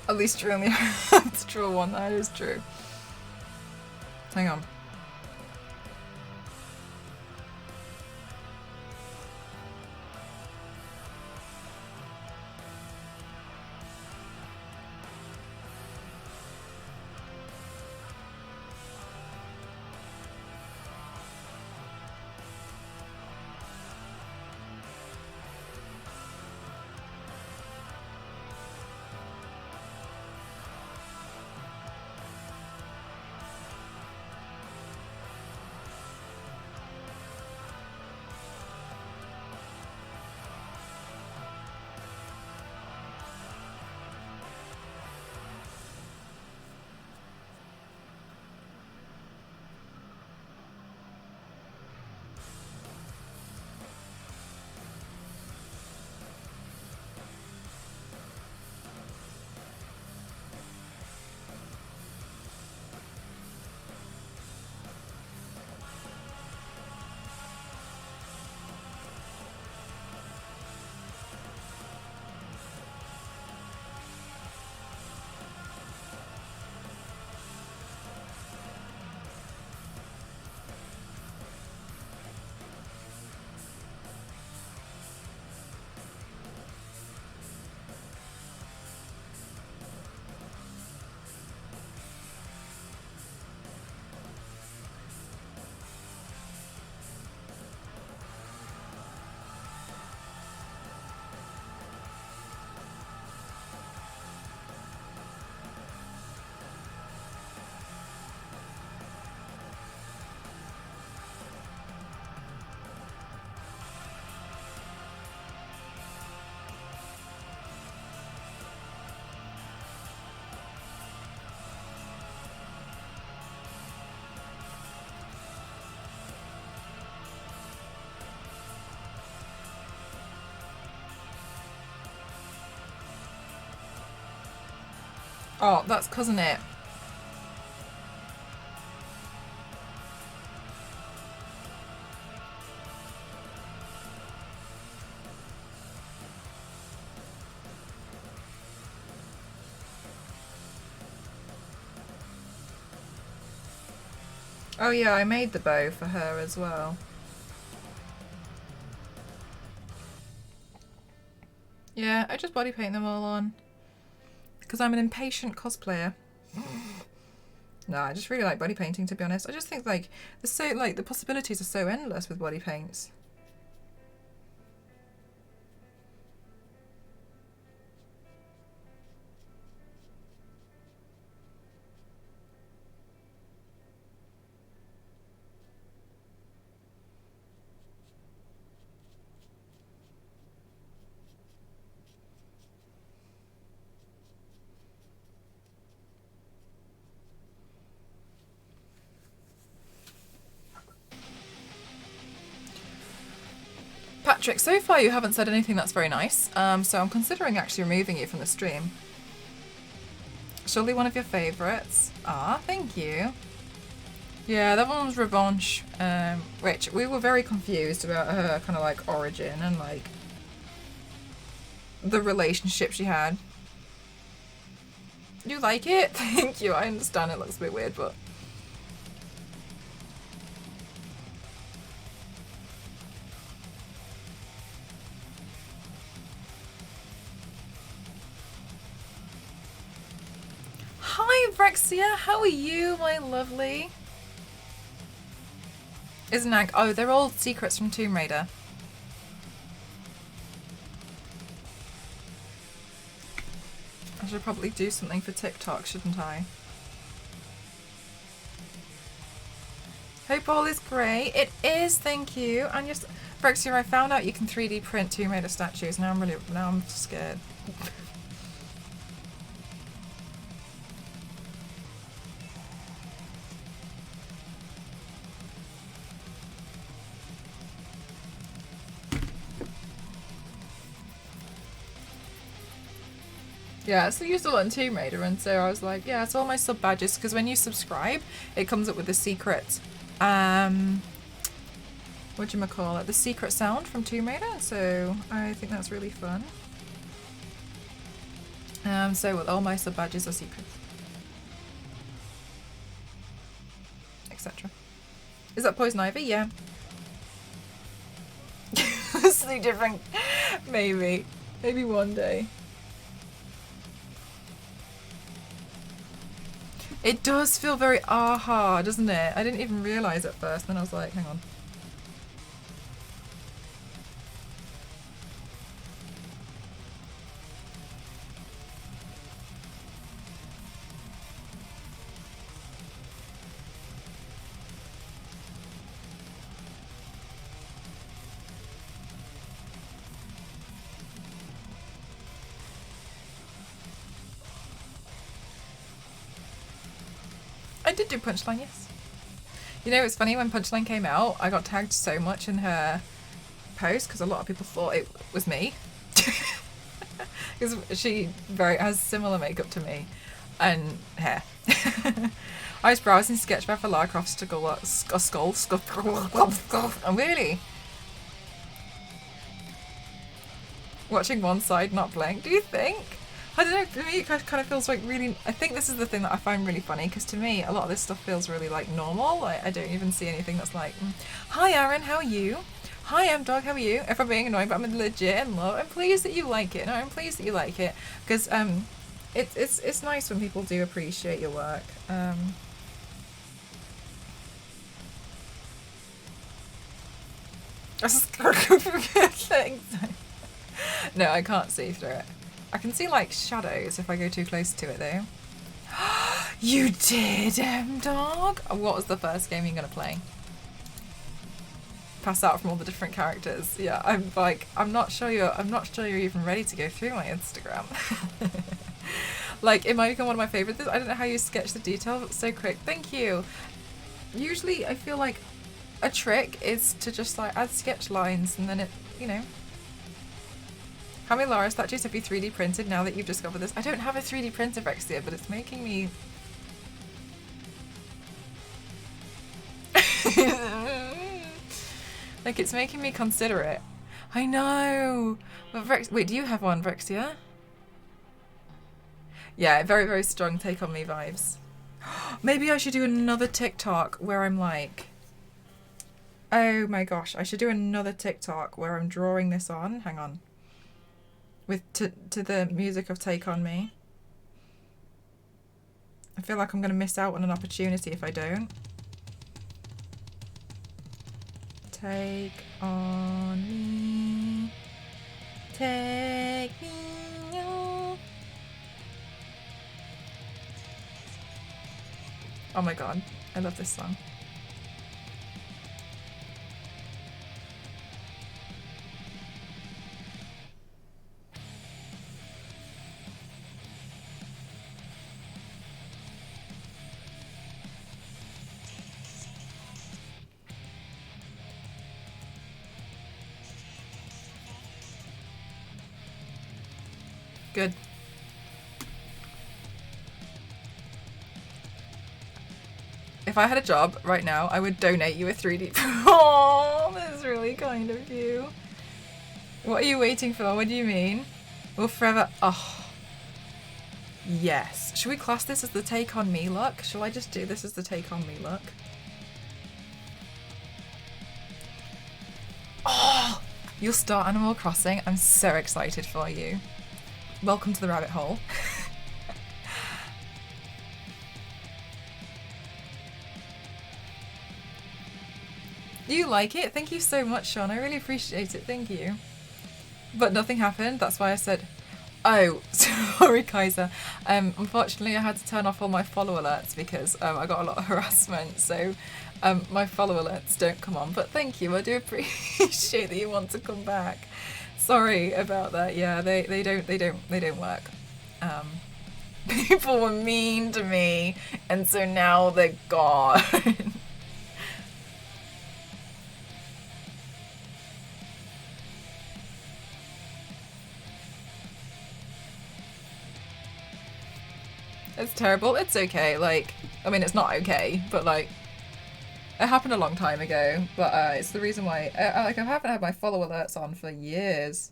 [SPEAKER 1] At least you only have to draw one, that is true. Hang on. Oh, that's Cousin It. Oh yeah, I made the bow for her as well. Yeah, I just body paint them all on. Because I'm an impatient cosplayer. No, I just really like body painting, to be honest. I just think like the possibilities are so endless with body paints. Patrick, so far you haven't said anything that's very nice, so I'm considering actually removing you from the stream. Surely one of your favourites. Ah, thank you. Yeah, that one was Revanche, which we were very confused about her kind of like origin and like the relationship she had. You like it? Thank you. I understand it looks a bit weird, but... Hi, Vrexia. How are you, my lovely? Isn't that... Oh, they're all secrets from Tomb Raider. I should probably do something for TikTok, shouldn't I? Hope all is great. It is, thank you. And just Brexia, I found out you can 3D print Tomb Raider statues. Now I'm scared. Yeah, so I used a lot in Tomb Raider, and so I was like, yeah, it's all my sub badges, because when you subscribe, it comes up with the secret, whatchamacallit, the secret sound from Tomb Raider, so I think that's really fun. So with all my sub badges are secrets. Etc. Is that Poison Ivy? Yeah. Slightly different. Maybe. Maybe one day. It does feel very aha, doesn't it? I didn't even realise at first, then I was like, hang on. I did do Punchline, yes. You know, it's funny, when Punchline came out, I got tagged so much in her post because a lot of people thought it was me. Because she has similar makeup to me and hair. I was browsing Sketchpad for Lara Croft's skull. Oh, really? Watching one side not blink, do you think? I don't know, for me it kind of feels like really, I think this is the thing that I find really funny, because to me a lot of this stuff feels really like normal. Like, I don't even see anything that's like, hi Aaron, how are you? Hi M-Dog, how are you? If I'm being annoying, but I'm legit in love. I'm pleased that you like it. No, I'm pleased that you like it, because it's nice when people do appreciate your work. No, I can't see through it. I can see like shadows if I go too close to it though. You did, M-Dog! What was the first game you're gonna play? Pass out from all the different characters. Yeah, I'm not sure you're even ready to go through my Instagram. Like, it might become one of my favorites. I don't know how you sketch the detail, but so quick. Thank you. Usually I feel like a trick is to just like add sketch lines and then it, you know. How many Lara statues have you 3D printed now that you've discovered this? I don't have a 3D printer, Vrexia, but it's making me... like, it's making me consider it. I know! But wait, do you have one, Vrexia? Yeah, very, very strong Take On Me vibes. Maybe I should do another TikTok where I'm like... Oh my gosh, I should do another TikTok where I'm drawing this on. Hang on. With to the music of Take On Me. I feel like I'm going to miss out on an opportunity if I don't. Take on me. Take me on. Oh my god, I love this song. good. If I had a job right now, I would donate you a 3D. Oh, that's really kind of you. What are you waiting for? What do you mean? Will forever... Oh. Yes. Should we class this as the take on me look? Shall I just do this as the take on me look? Oh! You'll start Animal Crossing. I'm so excited for you. Welcome to the rabbit hole. You like it? Thank you so much, Sean. I really appreciate it. Thank you. But nothing happened. That's why I said... Oh, sorry, Kaiser. Unfortunately, I had to turn off all my follow alerts because I got a lot of harassment. So my follow alerts don't come on. But thank you. I do appreciate that you want to come back. Sorry about that. Yeah, they don't work. People were mean to me, and so now they're gone. It's terrible. It's okay. Like, I mean, it's not okay, but like, it happened a long time ago. But it's the reason why, like, I haven't had my follow alerts on for years.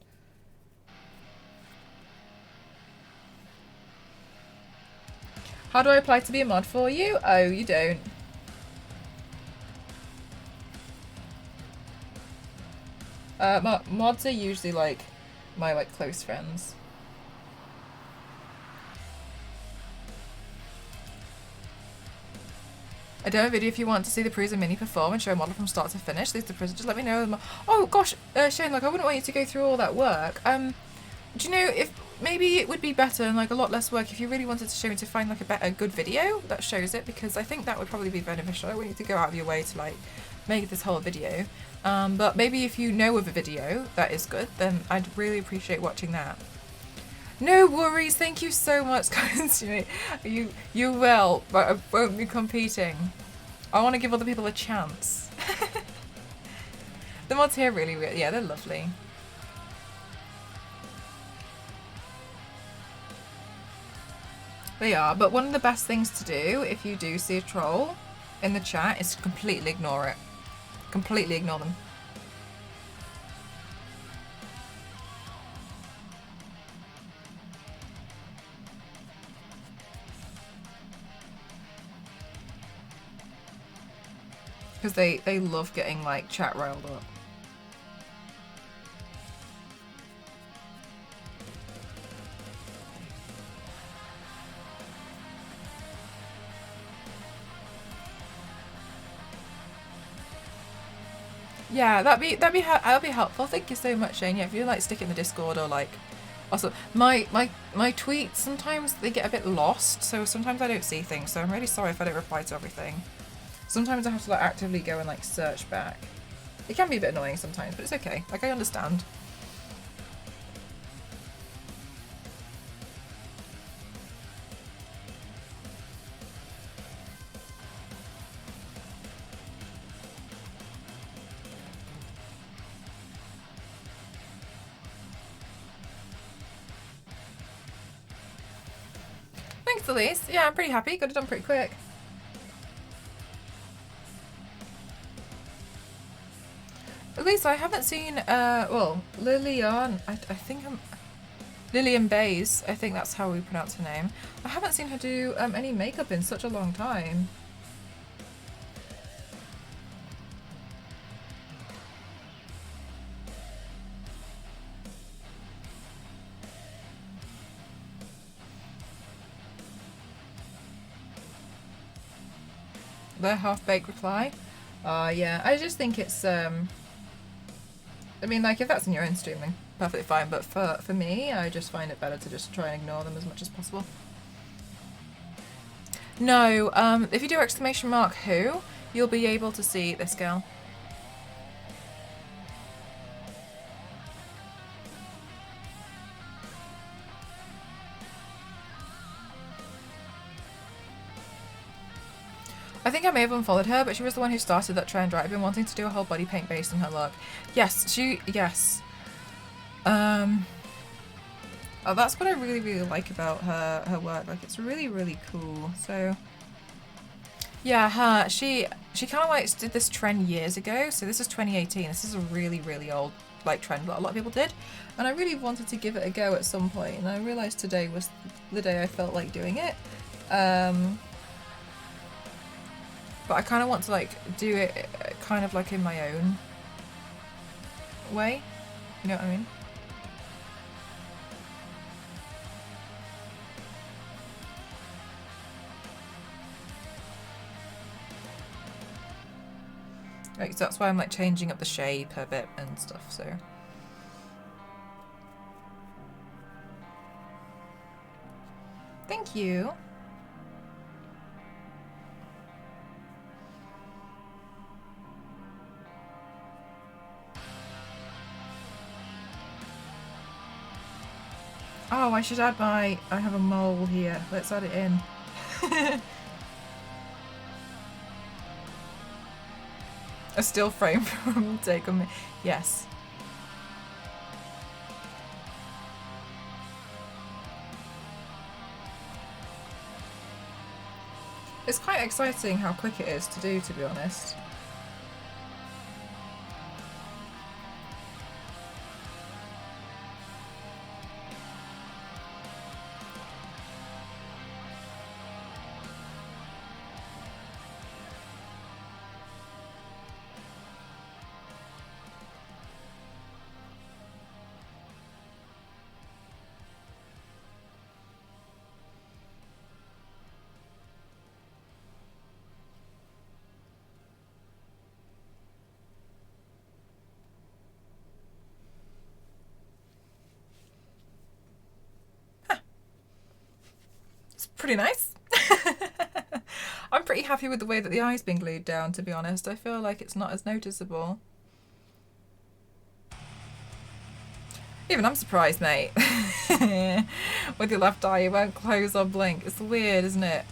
[SPEAKER 1] How do I apply to be a mod for you? Oh, you don't. Mods are usually like my close friends. I do have a video if you want to see the Prusa mini perform and show a model from start to finish. These the Prusa, just let me know. Oh gosh, Shane, like I wouldn't want you to go through all that work. Do you know if maybe it would be better and like a lot less work if you really wanted to show me to find like a good video that shows it, because I think that would probably be beneficial. I don't want you to go out of your way to like make this whole video. But maybe if you know of a video that is good, then I'd really appreciate watching that. No worries, thank you so much, guys. You will, but I won't be competing. I want to give other people a chance. The mods here really, yeah, they're lovely. They are, but one of the best things to do if you do see a troll in the chat is to completely ignore it. Completely ignore them. Because they love getting like chat riled up. Yeah, that'd be helpful. Thank you so much, Shane. Yeah, if you like stick it in the Discord or like, also my tweets sometimes they get a bit lost, so sometimes I don't see things. So I'm really sorry if I don't reply to everything. Sometimes I have to like actively go and like search back. It can be a bit annoying sometimes, but it's okay. Like I understand. Thanks, Elise. Yeah, I'm pretty happy. Got it done pretty quick. At least I haven't seen, well, Lillian, I think Lillian Bays, I think that's how we pronounce her name. I haven't seen her do any makeup in such a long time. The half-baked reply? Yeah, I just think it's, I mean, like, if that's in your own stream, then perfectly fine. But for me, I just find it better to just try and ignore them as much as possible. No, if you do exclamation mark who, you'll be able to see this girl. I think I may have unfollowed her, but she was the one who started that trend, right? I've been wanting to do a whole body paint based on her look. Yes, yes. Oh, that's what I really, really like about her work. Like, it's really, really cool. So, yeah, she kind of like did this trend years ago. So this is 2018. This is a really, really old like trend that a lot of people did, and I really wanted to give it a go at some point. And I realized today was the day I felt like doing it. But I kind of want to like do it kind of like in my own way. You know what I mean? Like, so that's why I'm like changing up the shape a bit and stuff, so. Thank you. Oh, I should add I have a mole here. Let's add it in. A still frame from Take On Me. Yes. It's quite exciting how quick it is to do, to be honest. Pretty nice. I'm pretty happy with the way that the eye's been glued down, to be honest. I feel like it's not as noticeable. Even I'm surprised, mate. With your left eye, it won't close or blink. It's weird, isn't it?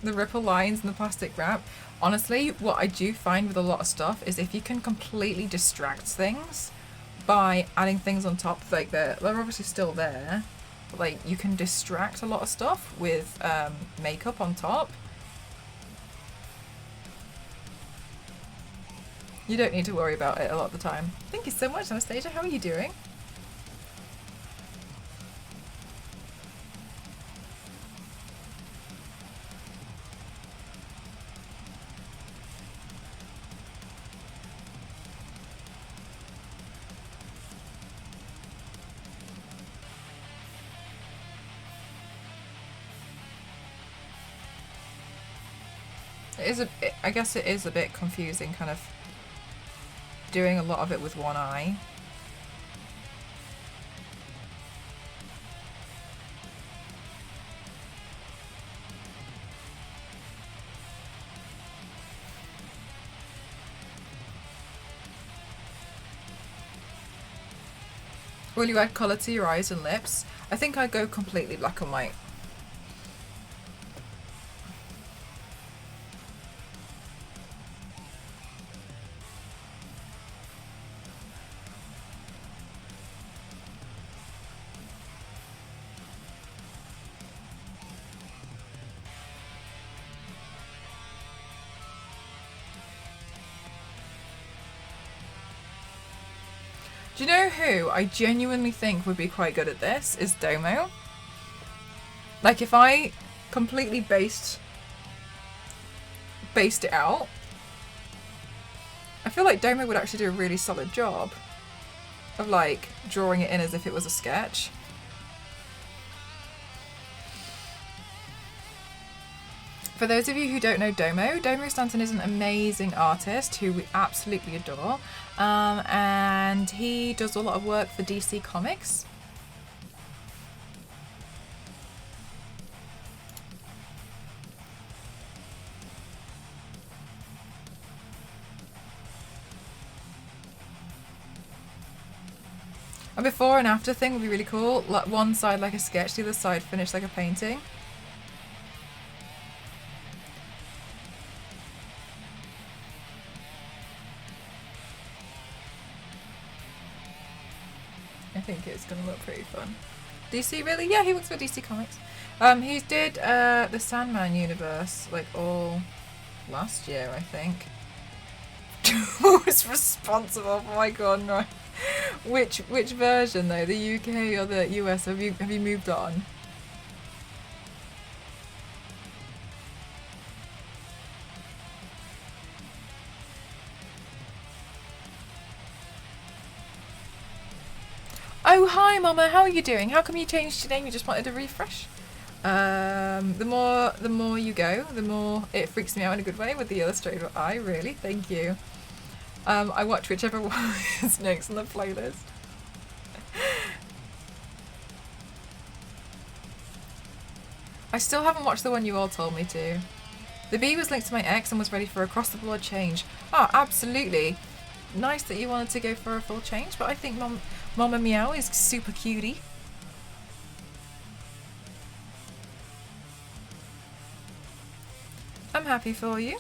[SPEAKER 1] The ripple lines in the plastic wrap. Honestly, what I do find with a lot of stuff is if you can completely distract things by adding things on top, like they're obviously still there, but like you can distract a lot of stuff with makeup on top. You don't need to worry about it a lot of the time. Thank you so much, Anastasia. How are you doing? I guess it is a bit confusing, kind of doing a lot of it with one eye. Will you add colour to your eyes and lips? I think I go completely black and white. Do you know who I genuinely think would be quite good at this? Is Domo. Like if I completely based it out, I feel like Domo would actually do a really solid job of like drawing it in as if it was a sketch. For those of you who don't know Domo Stanton is an amazing artist who we absolutely adore, and he does a lot of work for DC Comics. A before and after thing would be really cool. Like one side like a sketch, the other side finished like a painting. Yeah. think it's gonna look pretty fun. DC, really? Yeah, he works for DC Comics. He did the Sandman universe like all last year, I think. Who was responsible for my Gordon right? Which version though? The UK or the US? Have you moved on? Oh, hi, Mama. How are you doing? How come you changed your name? You just wanted a refresh? The more you go, the more it freaks me out in a good way with the illustrator eye. Really, thank you. I watch whichever one is next on the playlist. I still haven't watched the one you all told me to. The bee was linked to my ex and was ready for across the board change. Oh, absolutely. Nice that you wanted to go for a full change, but I think Mama Meow is super cutie. I'm happy for you.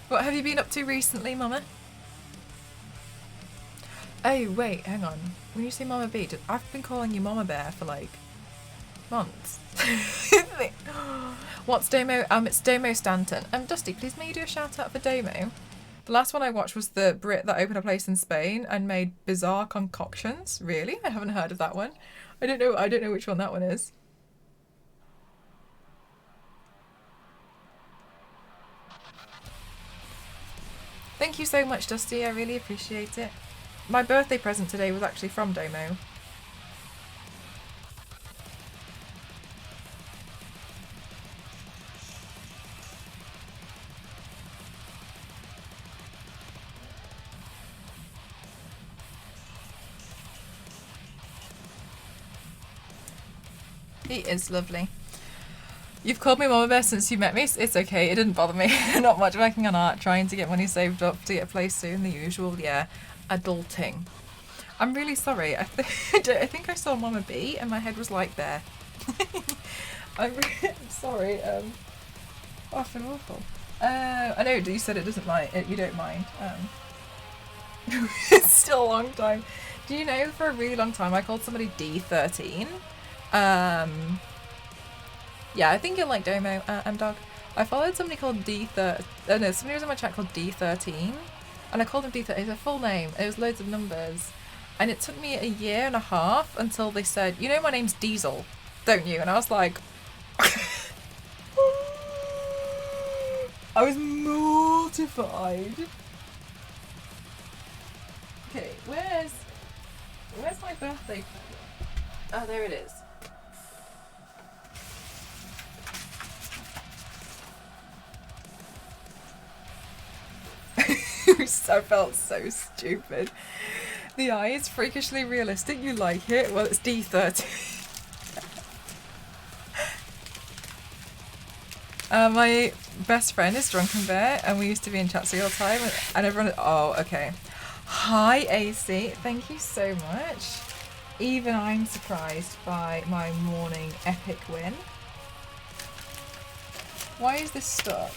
[SPEAKER 1] What have you been up to recently, Mama? Oh, wait, hang on. When you say Mama Bee, I've been calling you Mama Bear for like months. What's Domo? It's Domo Stanton. Dusty, please may you do a shout out for Domo. The last one I watched was the Brit that opened a place in Spain and made bizarre concoctions. Really? I haven't heard of that one. I don't know which one that one is. Thank you so much, Dusty. I really appreciate it. My birthday present today was actually from Domo. He is lovely. You've called me Mama Bear since you met me. It's okay, it didn't bother me. Not much working on art, trying to get money saved up to get a place soon, the usual, yeah. Adulting. I'm really sorry. I think I saw Mama Bee and my head was like there. I'm sorry. I feel awful. I know you said it doesn't mind. You don't mind. It's still a long time. Do you know for a really long time I called somebody D13? Yeah, I think you'll like Domo, Dog. I followed somebody called somebody was in my chat called D13, and I called him D13. It's a full name. It was loads of numbers, and it took me a year and a half until they said, "You know, my name's Diesel, don't you?" And I was like, I was mortified. Okay, where's my birthday present? Oh, there it is. I felt so stupid. The eye is freakishly realistic. You like it? Well, it's D13. My best friend is Drunken Bear, and we used to be in Chatsy all the time. And everyone. Oh, okay. Hi, AC. Thank you so much. Even I'm surprised by my morning epic win. Why is this stuck?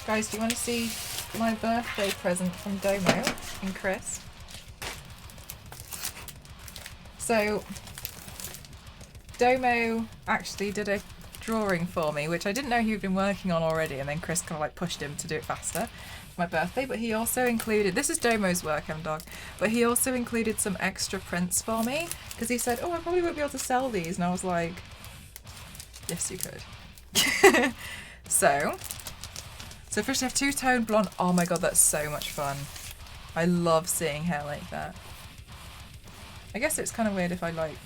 [SPEAKER 1] Guys, do you want to see my birthday present from Domo and Chris? So, Domo actually did a drawing for me, which I didn't know he'd been working on already, and then Chris kind of like pushed him to do it faster for my birthday. But he also included, this is Domo's work, M-Dog, but he also included some extra prints for me, because he said, oh, I probably won't be able to sell these, and I was like, yes, you could. So first I have two-tone blonde. Oh my god, that's so much fun. I love seeing hair like that. I guess it's kind of weird if I like...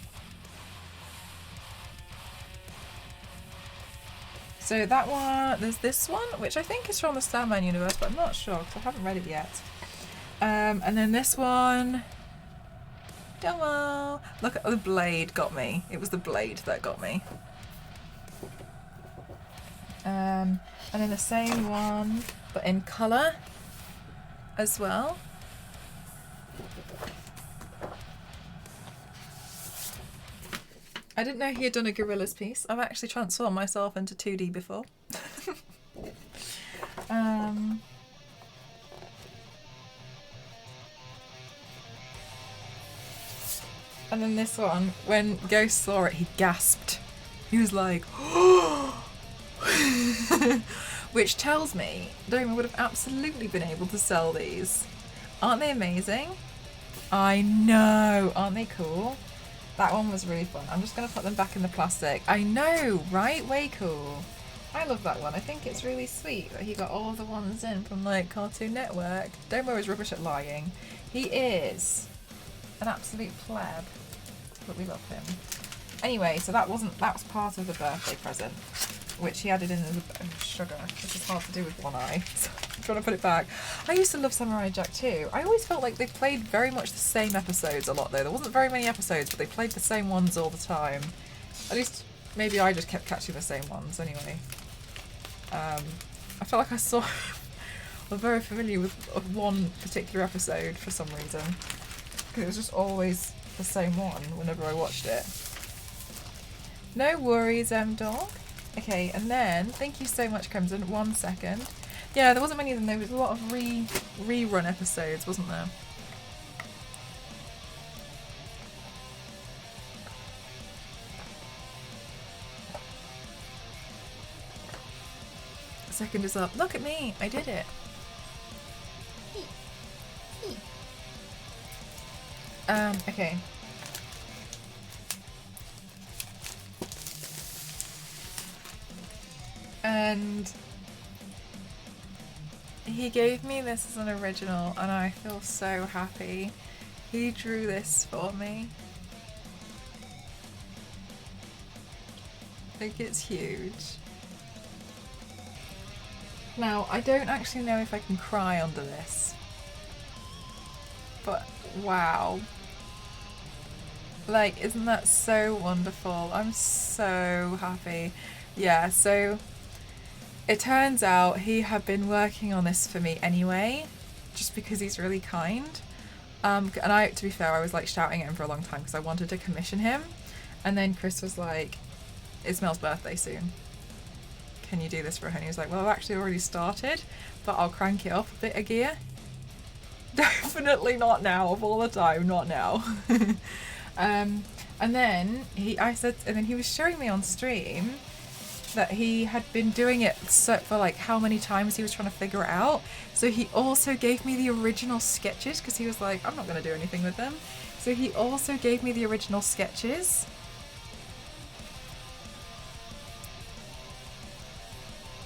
[SPEAKER 1] So that one, there's this one, which I think is from the Sandman universe, but I'm not sure because I haven't read it yet. And then this one... Domo! Look at the blade got me. It was the blade that got me. And then the same one, but in colour as well. I didn't know he had done a Gorillas piece. I've actually transformed myself into 2D before. And then this one, when Ghost saw it, he gasped. He was like, which tells me Doma would have absolutely been able to sell these. Aren't they amazing? I know, aren't they cool? That one was really fun. I'm just going to put them back in the plastic. I know, right? Way cool. I love that one. I think it's really sweet that he got all the ones in from like Cartoon Network. Domo is rubbish at lying. He is an absolute pleb, but we love him. Anyway, so that was part of the birthday present, which he added in as a bit of sugar, which is hard to do with one eye. So I'm trying to put it back. I used to love Samurai Jack too. I always felt like they played very much the same episodes a lot though. There wasn't very many episodes, but they played the same ones all the time. At least maybe I just kept catching the same ones anyway. I felt like I saw I'm very familiar with one particular episode for some reason. Because it was just always the same one whenever I watched it. No worries, dog. Okay, and then, thank you so much, Crimson. 1 second. Yeah, there wasn't many of them. There was a lot of rerun episodes, wasn't there? Second is up. Look at me. I did it. Okay. And he gave me this as an original and I feel so happy. He drew this for me. I think it's huge. Now, I don't actually know if I can cry under this. But wow. Like, isn't that so wonderful? I'm so happy. Yeah, so it turns out he had been working on this for me anyway, just because he's really kind. And to be fair, I was like shouting at him for a long time because I wanted to commission him. And then Chris was like, Ismail's birthday soon. Can you do this for her? And he was like, well, I've actually already started, but I'll crank it up a bit of gear. Definitely not now, of all the time, not now. And then he was showing me on stream that he had been doing it for like how many times he was trying to figure it out. So he also gave me the original sketches because he was like, I'm not going to do anything with them. So he also gave me the original sketches.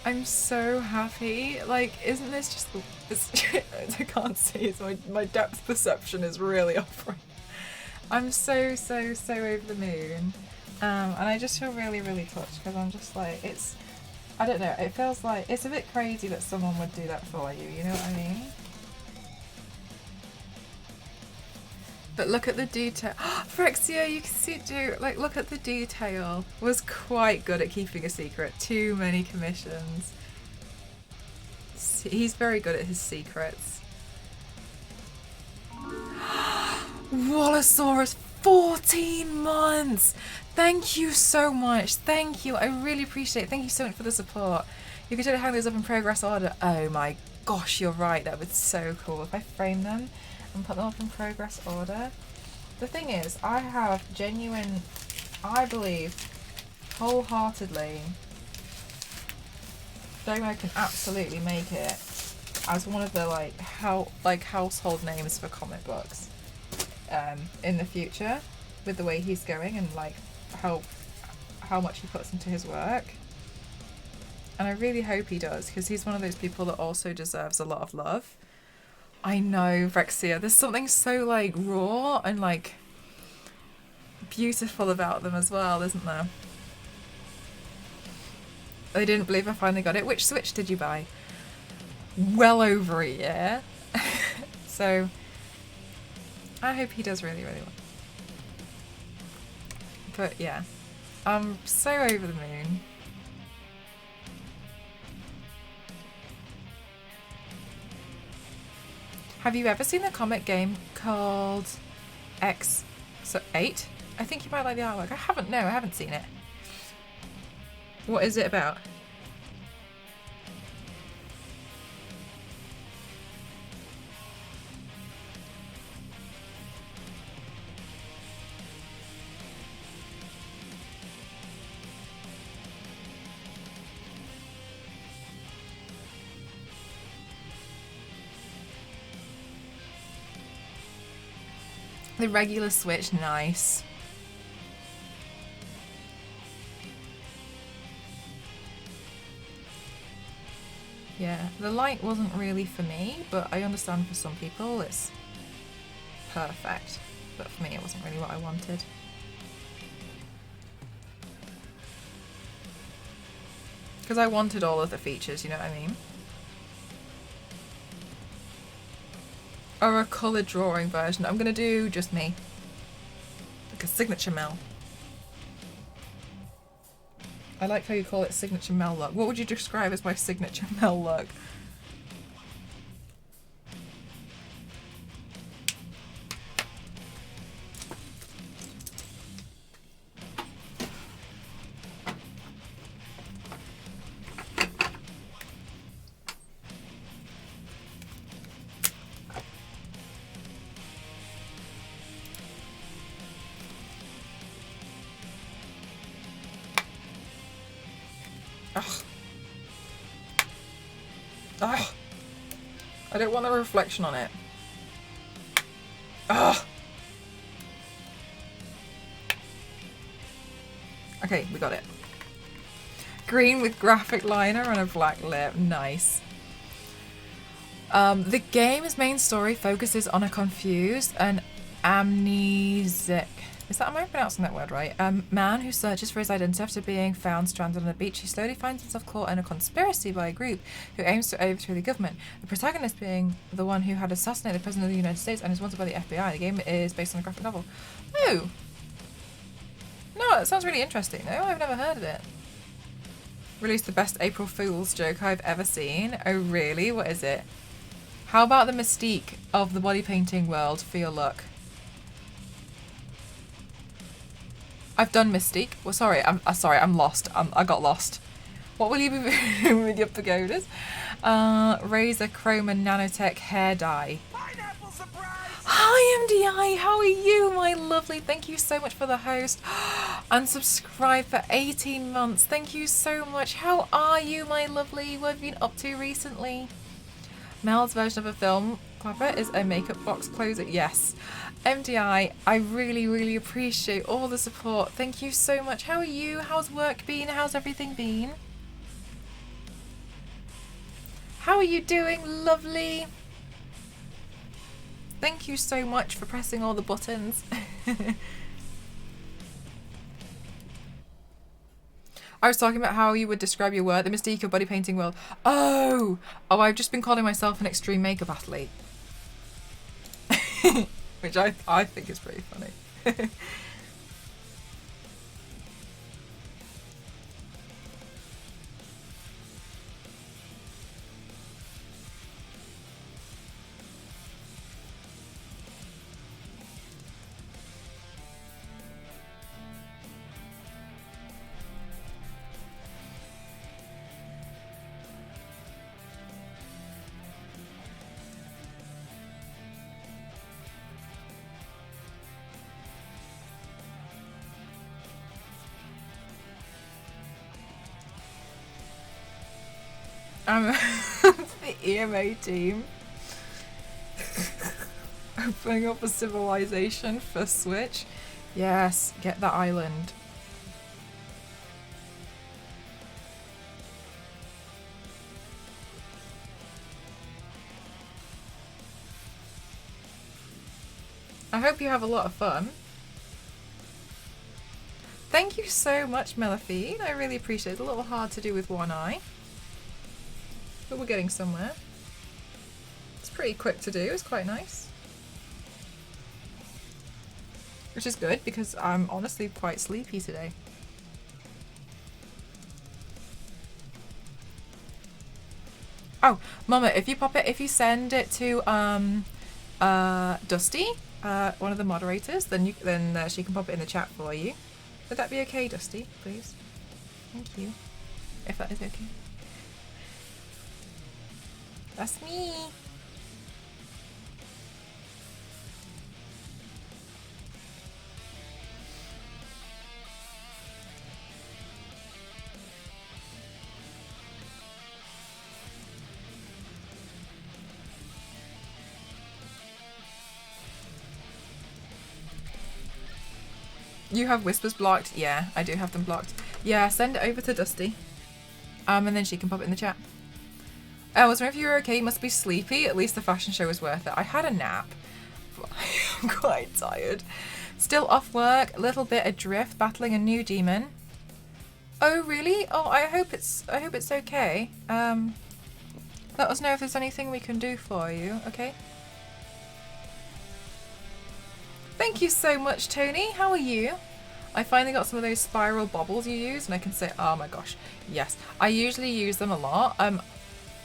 [SPEAKER 1] I'm so happy. Like, isn't this just I can't see it. My depth perception is really off right now. I'm so over the moon. And I just feel really touched because I'm just like, I don't know, it feels like it's a bit crazy that someone would do that for you, you know what I mean? But look at the detail. Phyrexia, you can see, look at the detail. Was quite good at keeping a secret. Too many commissions. He's very good at his secrets. Wallosaurus, 14 months! Thank you so much. Thank you. I really appreciate it. Thank you so much for the support. You could hang those up in progress order. Oh my gosh, you're right. That would be so cool if I frame them and put them up in progress order. The thing is, I have genuine, I believe wholeheartedly, Domo can absolutely make it as one of the household names for comic books in the future, with the way he's going and like how much he puts into his work. And I really hope he does, because he's one of those people that also deserves a lot of love. I know, Vrexia, there's something so like raw and like beautiful about them as well, isn't there? I didn't believe I finally got it. Which Switch did you buy? Well over a year. So I hope he does really well. But yeah, I'm so over the moon. Have you ever seen a comic game called X8? I think you might like the artwork. I haven't seen it. What is it about? The regular Switch, nice. Yeah, the light wasn't really for me, but I understand for some people it's perfect. But for me, it wasn't really what I wanted. Because I wanted all of the features, you know what I mean? Or a coloured drawing version. I'm going to do just me. Like a signature Mel. I like how you call it signature Mel look. What would you describe as my signature Mel look? Ugh. Ugh. I don't want a reflection on it. Ugh. Okay, we got it. Green with graphic liner and a black lip. Nice. The game's main story focuses on a confused and amnesic... Am I pronouncing that word right? Man who searches for his identity after being found stranded on a beach. He slowly finds himself caught in a conspiracy by a group who aims to overthrow the government. The protagonist being the one who had assassinated the President of the United States and is wanted by the FBI. The game is based on a graphic novel. Oh! No, that sounds really interesting though. I've never heard of it. Released the best April Fool's joke I've ever seen. Oh really? What is it? How about the mystique of the body painting world for your luck? I've done Mystique. Well, sorry, I'm lost. I got lost. What will you be doing with your pagodas? Razer Chroma Nanotech hair dye.
[SPEAKER 5] Pineapple surprise!
[SPEAKER 1] Hi MDI, how are you, my lovely? Thank you so much for the host. And subscribe for 18 months. Thank you so much. How are you, my lovely? What have you been up to recently? Mel's version of a film clapper is a makeup box closer. Yes. MDI, I really, really appreciate all the support. Thank you so much. How are you? How's work been? How's everything been? How are you doing, lovely? Thank you so much for pressing all the buttons. I was talking about how you would describe your work, the mystique of body painting world. Oh, I've just been calling myself an extreme makeup athlete. Which I think is pretty funny. I'm the EMA team. Opening up a civilization for Switch. Yes, get that island. I hope you have a lot of fun. Thank you so much, Melafine. I really appreciate it. A little hard to do with one eye. But we're getting somewhere. It's pretty quick to do, it's quite nice. Which is good because I'm honestly quite sleepy today. Oh, Mama, if you send it to Dusty, one of the moderators, then she can pop it in the chat for you. Would that be okay, Dusty, please? Thank you. If that is okay. That's me. You have whispers blocked? Yeah, I do have them blocked. Yeah, send it over to Dusty. And then she can pop it in the chat. I was wondering if you were okay. You must be sleepy. At least the fashion show was worth it. I had a nap. But I'm quite tired. Still off work. A little bit adrift. Battling a new demon. Oh, really? Oh, I hope it's okay. Let us know if there's anything we can do for you, okay? Thank you so much, Tony. How are you? I finally got some of those spiral bobbles you use, and I can say, oh my gosh, yes. I usually use them a lot.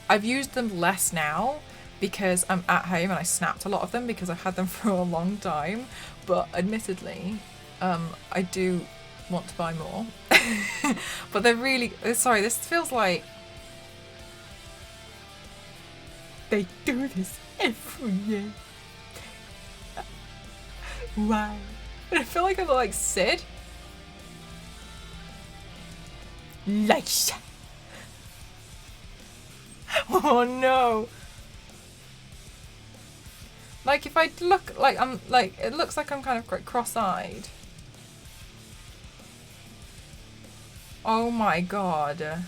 [SPEAKER 1] I've used them less now because I'm at home and I snapped a lot of them because I've had them for a long time. But admittedly, I do want to buy more. But they're really, sorry, this feels like they do this every year. Wow. I feel like I'm like Sid. Lice. Oh no. Like if I look like I'm like, it looks like I'm kind of cross-eyed. Oh my god.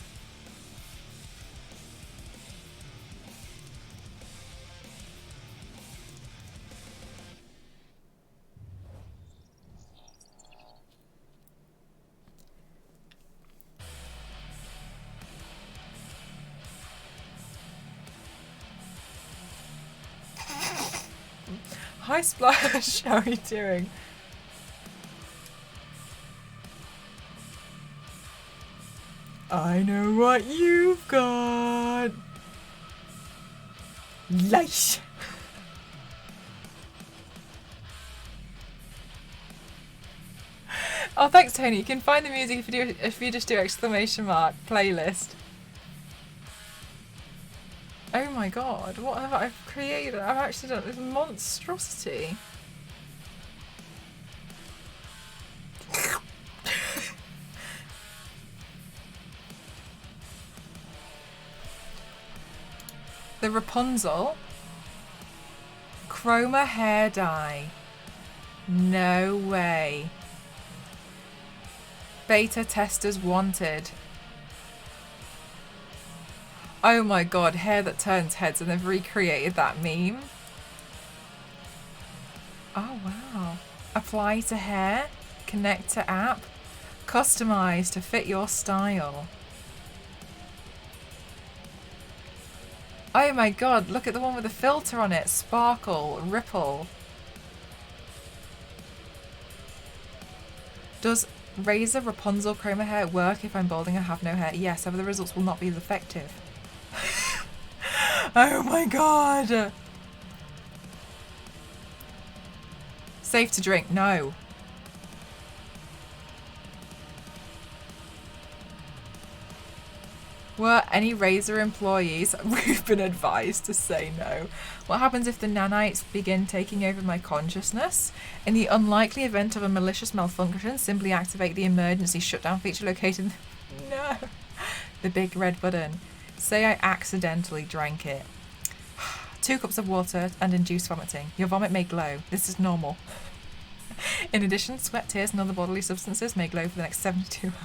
[SPEAKER 1] Hi Splash, how are you doing? I know what you've got. Lice. Oh, thanks, Tony. You can find the music if you just do ! Playlist. Oh my god, what have I created? I've actually done this monstrosity. The Rapunzel Chroma hair dye. No way. Beta testers wanted. Oh my god, hair that turns heads, and they've recreated that meme. Oh wow. Apply to hair, connect to app, customize to fit your style. Oh my god, look at the one with the filter on it. Sparkle, ripple. Does Razor Rapunzel Chroma hair work if I'm balding and have no hair? Yes, however the results will not be as effective. Oh my god! Safe to drink? No. Were any Razor employees? We've been advised to say no. What happens if the nanites begin taking over my consciousness? In the unlikely event of a malicious malfunction, simply activate the emergency shutdown feature located... No. The big red button. Say I accidentally drank it. 2 cups of water and induce vomiting. Your vomit may glow. This is normal. In addition, sweat, tears and other bodily substances may glow for the next 72 hours.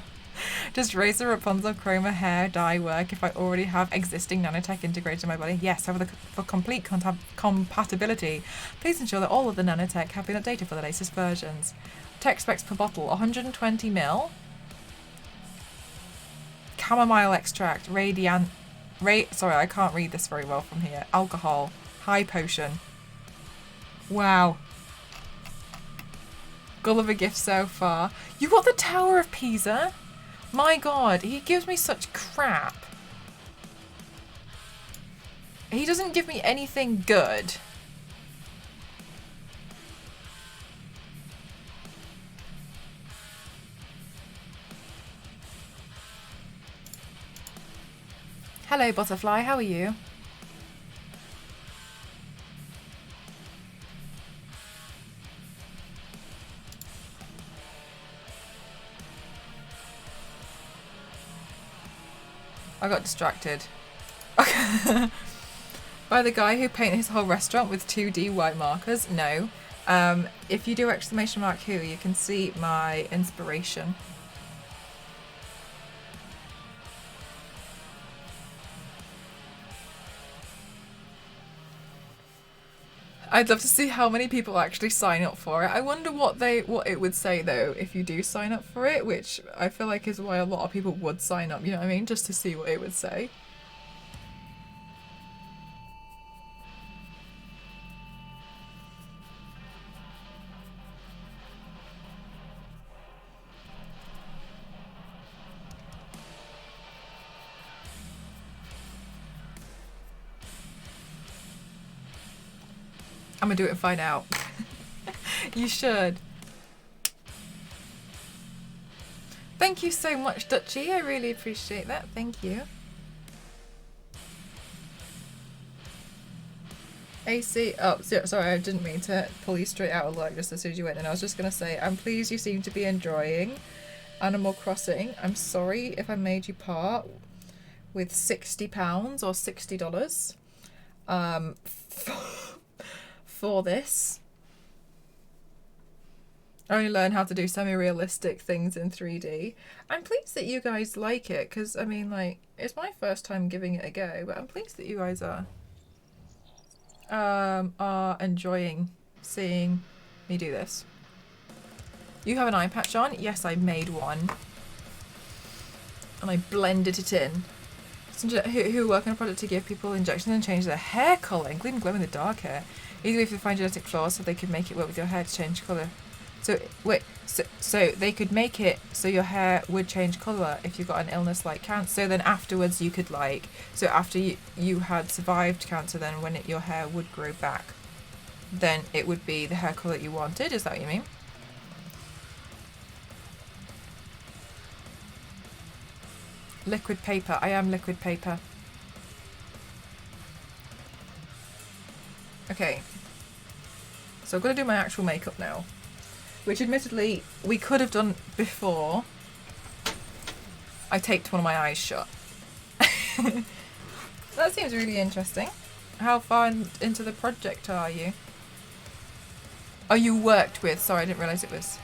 [SPEAKER 1] Does Razor Rapunzel Chroma hair dye work if I already have existing nanotech integrated in my body? Yes, however, for complete compatibility, please ensure that all of the nanotech have been updated for the latest versions. Tech specs per bottle, 120 ml. Chamomile extract, sorry, I can't read this very well from here. Alcohol, high potion. Wow. Gulliver gift so far. You got the Tower of Pisa? My god, he gives me such crap. He doesn't give me anything good. Hello, Butterfly. How are you? I got distracted. By the guy who painted his whole restaurant with 2D white markers? No. If you do exclamation mark who, you can see my inspiration. I'd love to see how many people actually sign up for it. I wonder what it would say though if you do sign up for it, which I feel like is why a lot of people would sign up, you know what I mean? Just to see what it would say. I'm gonna do it and find out. You should. Thank you so much, Dutchy. I really appreciate that. Thank you. AC. Oh, sorry. I didn't mean to pull you straight out of luck just as soon as you went in. I was just gonna say, I'm pleased you seem to be enjoying Animal Crossing. I'm sorry if I made you part with £60 or $60. For this. I only learned how to do semi-realistic things in 3D. I'm pleased that you guys like it, because, I mean, like, it's my first time giving it a go, but I'm pleased that you guys are enjoying seeing me do this. You have an eye patch on? Yes, I made one. And I blended it in. Who work on a project to give people injections and change their hair colour, including glow in the dark hair. Either if they find genetic flaws so they could make it work with your hair to change colour. So wait, so they could make it so your hair would change colour if you got an illness like cancer. So then afterwards you could like, so after you had survived cancer, then when your hair would grow back, then it would be the hair colour you wanted. Is that what you mean? Liquid paper. I am liquid paper. Okay. So I've got to do my actual makeup now. Which admittedly, we could have done before I taped one of my eyes shut. That seems really interesting. How far into the project are you? Oh, you worked with. Sorry, I didn't realise it was.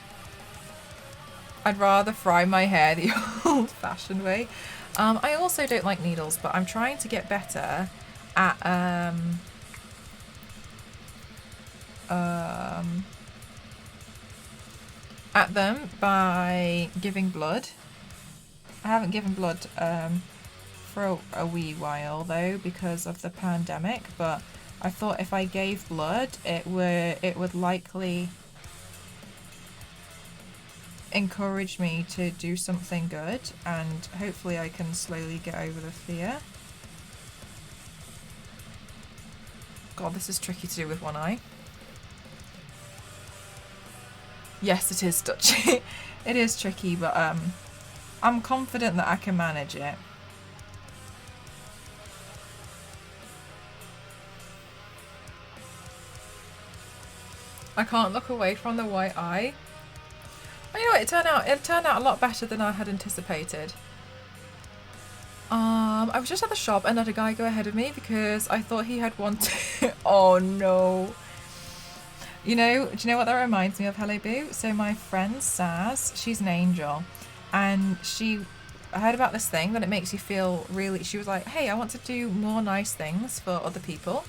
[SPEAKER 1] I'd rather fry my hair the old-fashioned way. I also don't like needles, but I'm trying to get better at them by giving blood. I haven't given blood for a wee while though because of the pandemic, but I thought if I gave blood it would likely encourage me to do something good, and hopefully I can slowly get over the fear. God, this is tricky to do with one eye. Yes, it is, Dutchy. It is tricky, but I'm confident that I can manage it. I can't look away from the white eye. Well, you know what, it turned out a lot better than I had anticipated. I was just at the shop and let a guy go ahead of me because I thought he had one too. Oh no. Do you know what that reminds me of, Hello Boo? So my friend Saz, she's an angel, and I heard about this thing that it makes you feel really, she was like, hey, I want to do more nice things for other people.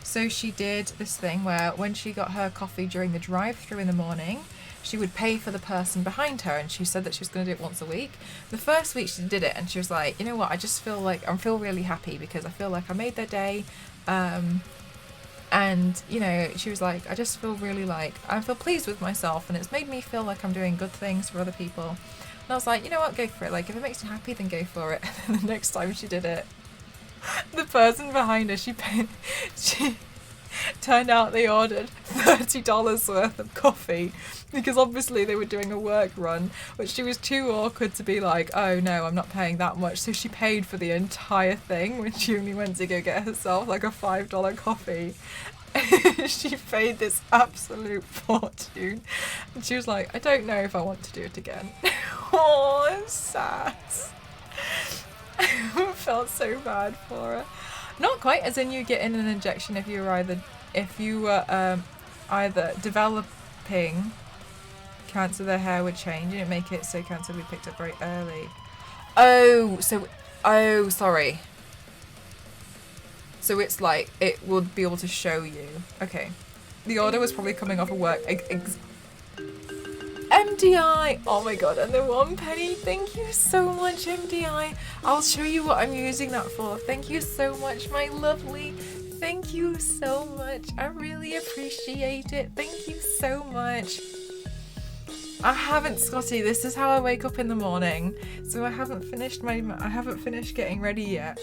[SPEAKER 1] So she did this thing where when she got her coffee during the drive-thru in the morning, she would pay for the person behind her, and she said that she was going to do it once a week. The first week she did it and she was like, you know what, I feel really happy because I feel like I made their day. And, you know, she was like, I just feel really like, I feel pleased with myself and it's made me feel like I'm doing good things for other people. And I was like, you know what, go for it. Like, if it makes you happy, then go for it. And then the next time she did it, the person behind her, she turned out they ordered $30 worth of coffee because obviously they were doing a work run, but she was too awkward to be like, oh no, I'm not paying that much. So she paid for the entire thing when she only went to go get herself like a $5 coffee. She paid this absolute fortune. And she was like, I don't know if I want to do it again. Oh, I'm sad. I felt so bad for her. Not quite, as in you get in an injection if you were either developing cancer, their hair would change and it make it so cancer would be picked up very early. Oh, sorry. So it's like it would be able to show you. Okay. The order was probably coming off of work. MDI! Oh my god, and the 1 penny. Thank you so much, MDI. I'll show you what I'm using that for. Thank you so much, my lovely. Thank you so much. I really appreciate it. Thank you so much. I haven't, Scotty. This is how I wake up in the morning. So I haven't finished getting ready yet.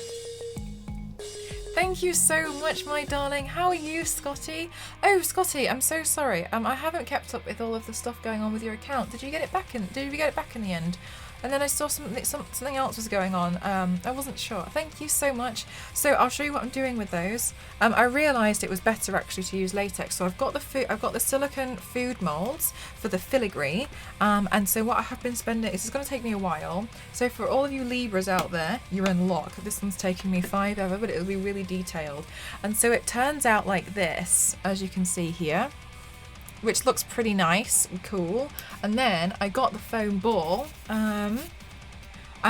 [SPEAKER 1] Thank you so much, my darling. How are you, Scotty? Oh, Scotty, I'm so sorry. I haven't kept up with all of the stuff going on with your account. Did you get it back in the end? And then I saw something else was going on. I wasn't sure. Thank you so much. So I'll show you what I'm doing with those. I realised it was better actually to use latex. So I've got the silicone food moulds for the filigree. And so what I have been spending, this is going to take me a while. So for all of you Libras out there, you're in luck. This one's taken me 5 ever, but it'll be really detailed. And so it turns out like this, as you can see here, which looks pretty nice and cool. And then I got the foam ball, and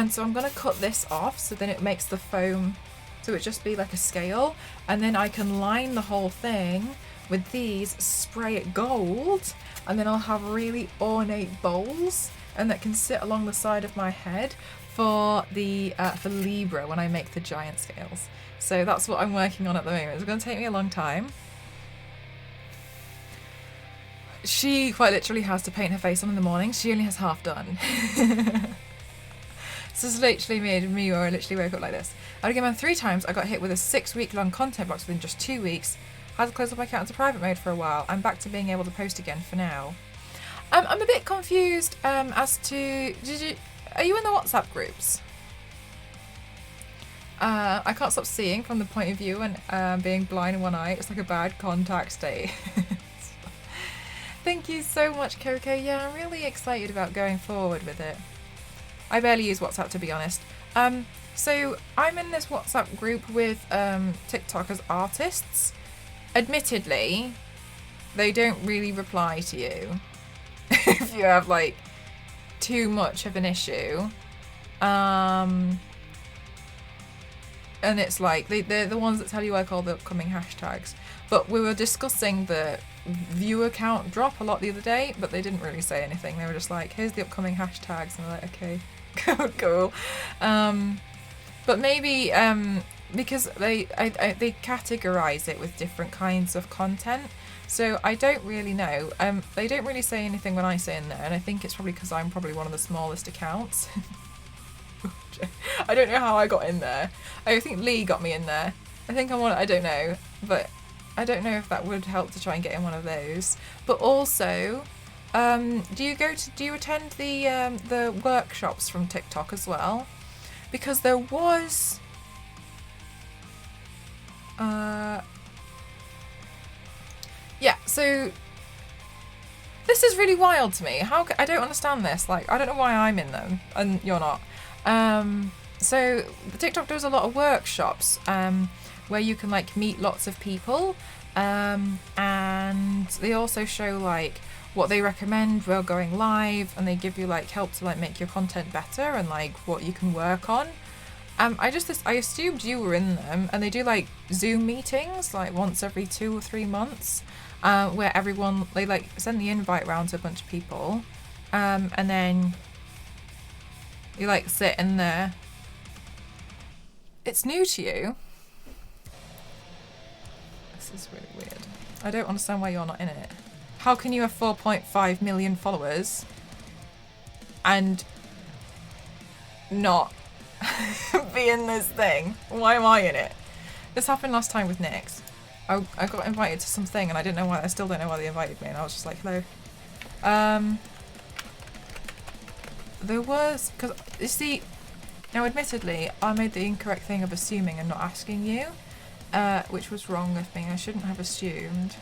[SPEAKER 1] so I'm going to cut this off so then it makes the foam, so it just be like a scale, and then I can line the whole thing with these, spray it gold, and then I'll have really ornate bowls, and that can sit along the side of my head for the for Libra when I make the giant scales. So that's what I'm working on at the moment. It's going to take me a long time. She quite literally has to paint her face on in the morning. She only has half done. So it's literally made me, or I literally woke up like this. Out of Game On 3 times, I got hit with a 6-week-long content box within just 2 weeks. Had to close up my account into private mode for a while. I'm back to being able to post again for now. I'm a bit confused as to... Are you in the WhatsApp groups? I can't stop seeing from the point of view and being blind in one eye. It's like a bad contact state. Thank you so much, Coco. Yeah, I'm really excited about going forward with it. I barely use WhatsApp, to be honest. So I'm in this WhatsApp group with TikTokers artists. Admittedly, they don't really reply to you if you have like too much of an issue. And it's like they're the ones that tell you like all the upcoming hashtags. But we were discussing the viewer count drop a lot the other day, but they didn't really say anything. They were just like, here's the upcoming hashtags, and we're like, okay, cool. But maybe because they categorize it with different kinds of content, so I don't really know. They don't really say anything when I say in there, and I think it's probably because I'm probably one of the smallest accounts. I don't know how I got in there. I think Lee got me in there. I think I'm one. I don't know, but I don't know if that would help to try and get in one of those. But also, do you attend the workshops from TikTok as well? Because there was yeah, so this is really wild to me. I don't understand this. Like, I don't know why I'm in them and you're not. So TikTok does a lot of workshops where you can like meet lots of people, and they also show like what they recommend while going live, and they give you like help to like make your content better and like what you can work on. I assumed you were in them, and they do like Zoom meetings like once every 2 or 3 months, where they like send the invite round to a bunch of people, and then you like sit in there. It's new to you. This is really weird. I don't understand why you're not in it. How can you have 4.5 million followers and not be in this thing? Why am I in it? This happened last time with Nyx. I got invited to something and I didn't know why. I still don't know why they invited me, and I was just like, hello. There was, because you see, now admittedly, I made the incorrect thing of assuming and not asking you, which was wrong of me. I shouldn't have assumed.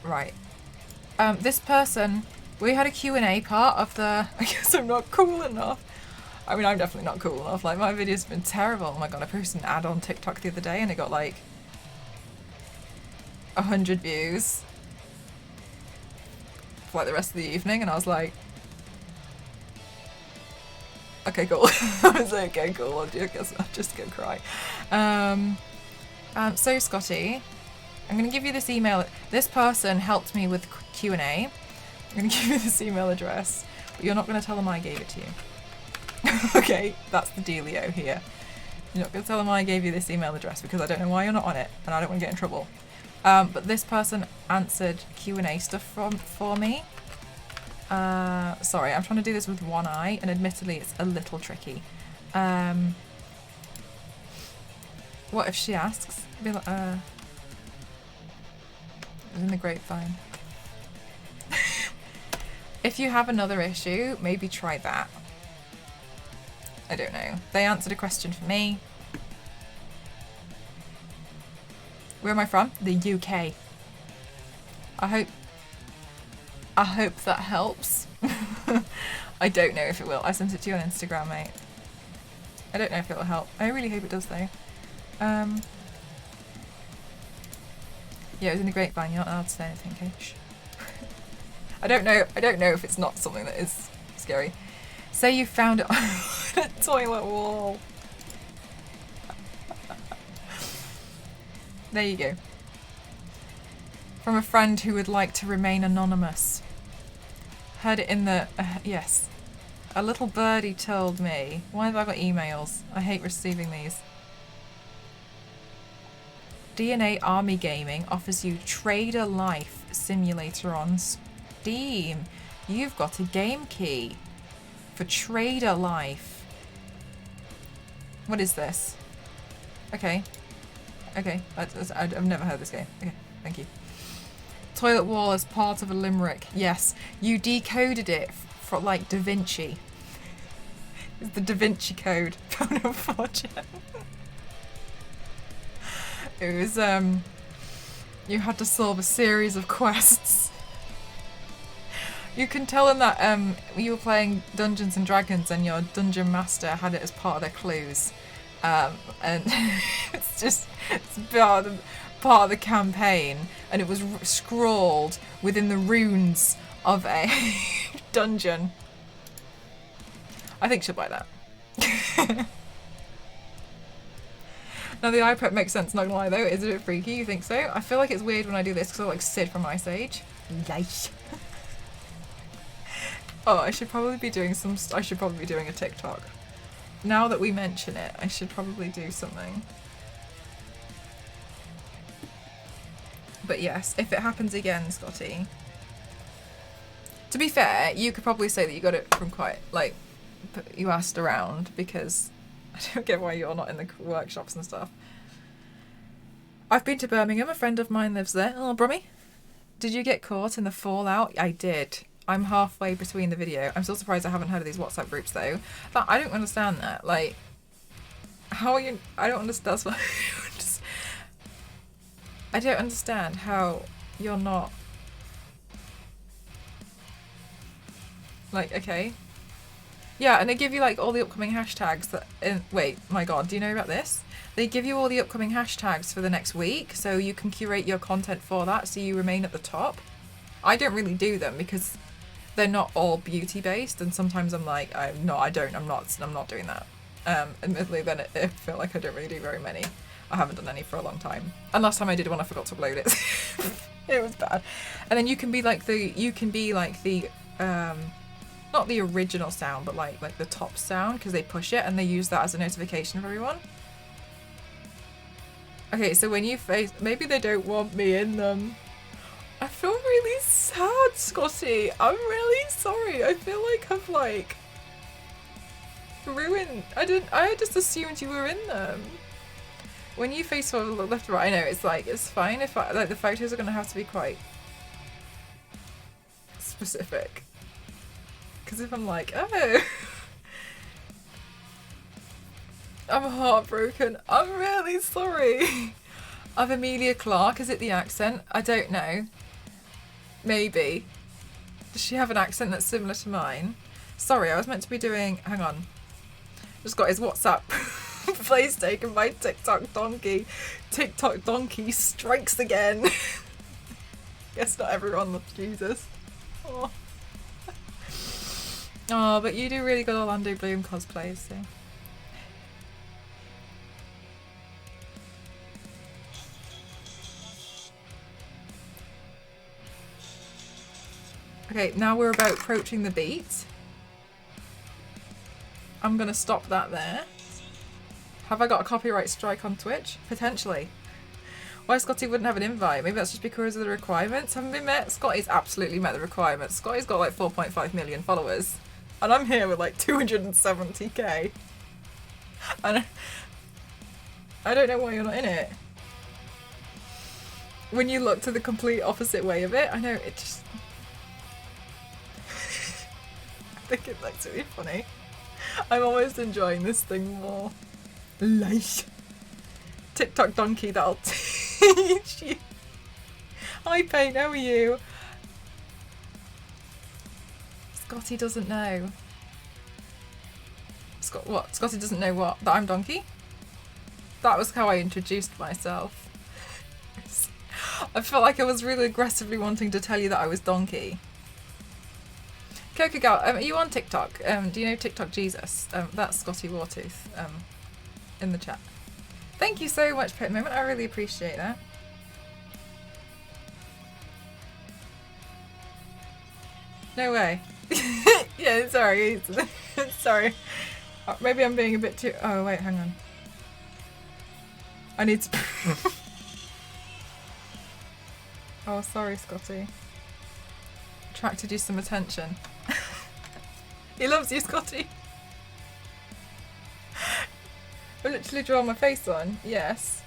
[SPEAKER 1] Right. This person, we had a Q&A part of the, I guess I'm not cool enough. I mean, I'm definitely not cool enough. Like, my video's been terrible. Oh my god, I posted an ad on TikTok the other day and it got like 100 views for like the rest of the evening, and I was like, okay, cool. I was like, okay, cool. I guess I'll just go cry. So Scotty, I'm going to give you this email. This person helped me with Q&A. I'm going to give you this email address, but you're not going to tell them I gave it to you. Okay, that's the dealio here. You're not going to tell them I gave you this email address because I don't know why you're not on it and I don't want to get in trouble. But this person answered Q&A stuff for me. Sorry, I'm trying to do this with one eye, and admittedly it's a little tricky. What if she asks? Be like, it was in the grapevine. If you have another issue, maybe try that. I don't know. They answered a question for me. Where am I from? The UK. I hope that helps. I don't know if it will. I sent it to you on Instagram, mate. I don't know if it will help. I really hope it does though. Yeah, it was in the grapevine. You're not allowed to say anything, okay? Shh. I don't know if it's not something that is scary. Say you found it on a toilet wall. There you go. From a friend who would like to remain anonymous. Heard it in the... yes. A little birdie told me. Why have I got emails? I hate receiving these. DNA Army Gaming offers you Trader Life Simulator on Steam. You've got a game key for Trader Life. What is this? Okay. Okay, I've never heard of this game. Okay, thank you. Toilet wall as part of a limerick. Yes, you decoded it for like Da Vinci. It's the Da Vinci Code found on 4chan. It was you had to solve a series of quests. You can tell them that you were playing Dungeons and Dragons and your dungeon master had it as part of their clues. And it's part of the campaign, and it was scrawled within the runes of a dungeon. I think she'll buy that. Now the eye prep makes sense, not gonna lie though. Is it a bit freaky? You think so? I feel like it's weird when I do this because I like Sid from Ice Age. Yikes. Oh, I should probably be doing a TikTok. Now that we mention it, I should probably do something. But yes, if it happens again, Scotty. To be fair, you could probably say that you got it from quite, like, you asked around, because I don't get why you're not in the workshops and stuff. I've been to Birmingham, a friend of mine lives there. Oh, Brummy. Did you get caught in the fallout? I did. I'm halfway between the video. I'm still surprised I haven't heard of these WhatsApp groups though. But I don't understand that. Like, how are you? I don't understand. That's what I don't understand how you're not. Like, okay. Yeah, and they give you like all the upcoming hashtags that. Wait, my god, do you know about this? They give you all the upcoming hashtags for the next week, so you can curate your content for that, so you remain at the top. I don't really do them because they're not all beauty based, and sometimes I'm like, I'm not doing that. Admittedly, then I feel like I don't really do very many. I haven't done any for a long time. And last time I did one, I forgot to upload it. It was bad. And then you can be like the not the original sound, but like the top sound, because they push it and they use that as a notification for everyone. Okay, so when you maybe they don't want me in them. feel really sad, Scotty. I'm really sorry. I feel like I've like ruined. I just assumed you were in them. When you face forward, left, right, I know it's like it's fine if like the photos are gonna have to be quite specific. Because if I'm like, oh, I'm heartbroken. I'm really sorry. Of Emilia Clarke, is it the accent? I don't know. Maybe. Does she have an accent that's similar to mine? Sorry, I was meant to be doing... Hang on. Just got his WhatsApp place taken by TikTok Donkey. TikTok Donkey strikes again. Guess not everyone loves Jesus. Oh. Oh, but you do really good Orlando Bloom cosplays, so... Okay, now we're about approaching the beat. I'm gonna stop that there. Have I got a copyright strike on Twitch? Potentially. Why Scotty wouldn't have an invite? Maybe that's just because of the requirements haven't been met. Scotty's absolutely met the requirements. Scotty's got like 4.5 million followers. And I'm here with like 270k. And I don't know why you're not in it. When you look to the complete opposite way of it, I know it just... I think it looks really funny. I'm almost enjoying this thing more. Life. TikTok Donkey, that'll teach you. Hi Payne, how are you? Scotty doesn't know. What? Scotty doesn't know what? That I'm Donkey? That was how I introduced myself. I felt like I was really aggressively wanting to tell you that I was Donkey. Coca are you on TikTok? Do you know TikTok Jesus? That's Scotty Wartooth in the chat. Thank you so much, Pit Moment. I really appreciate that. No way. Yeah, sorry. Sorry. Maybe I'm being a bit too... Oh, wait, hang on. I need to... Oh, sorry, Scotty. Attracted you some attention. He loves you, Scotty. I literally draw my face on. Yes.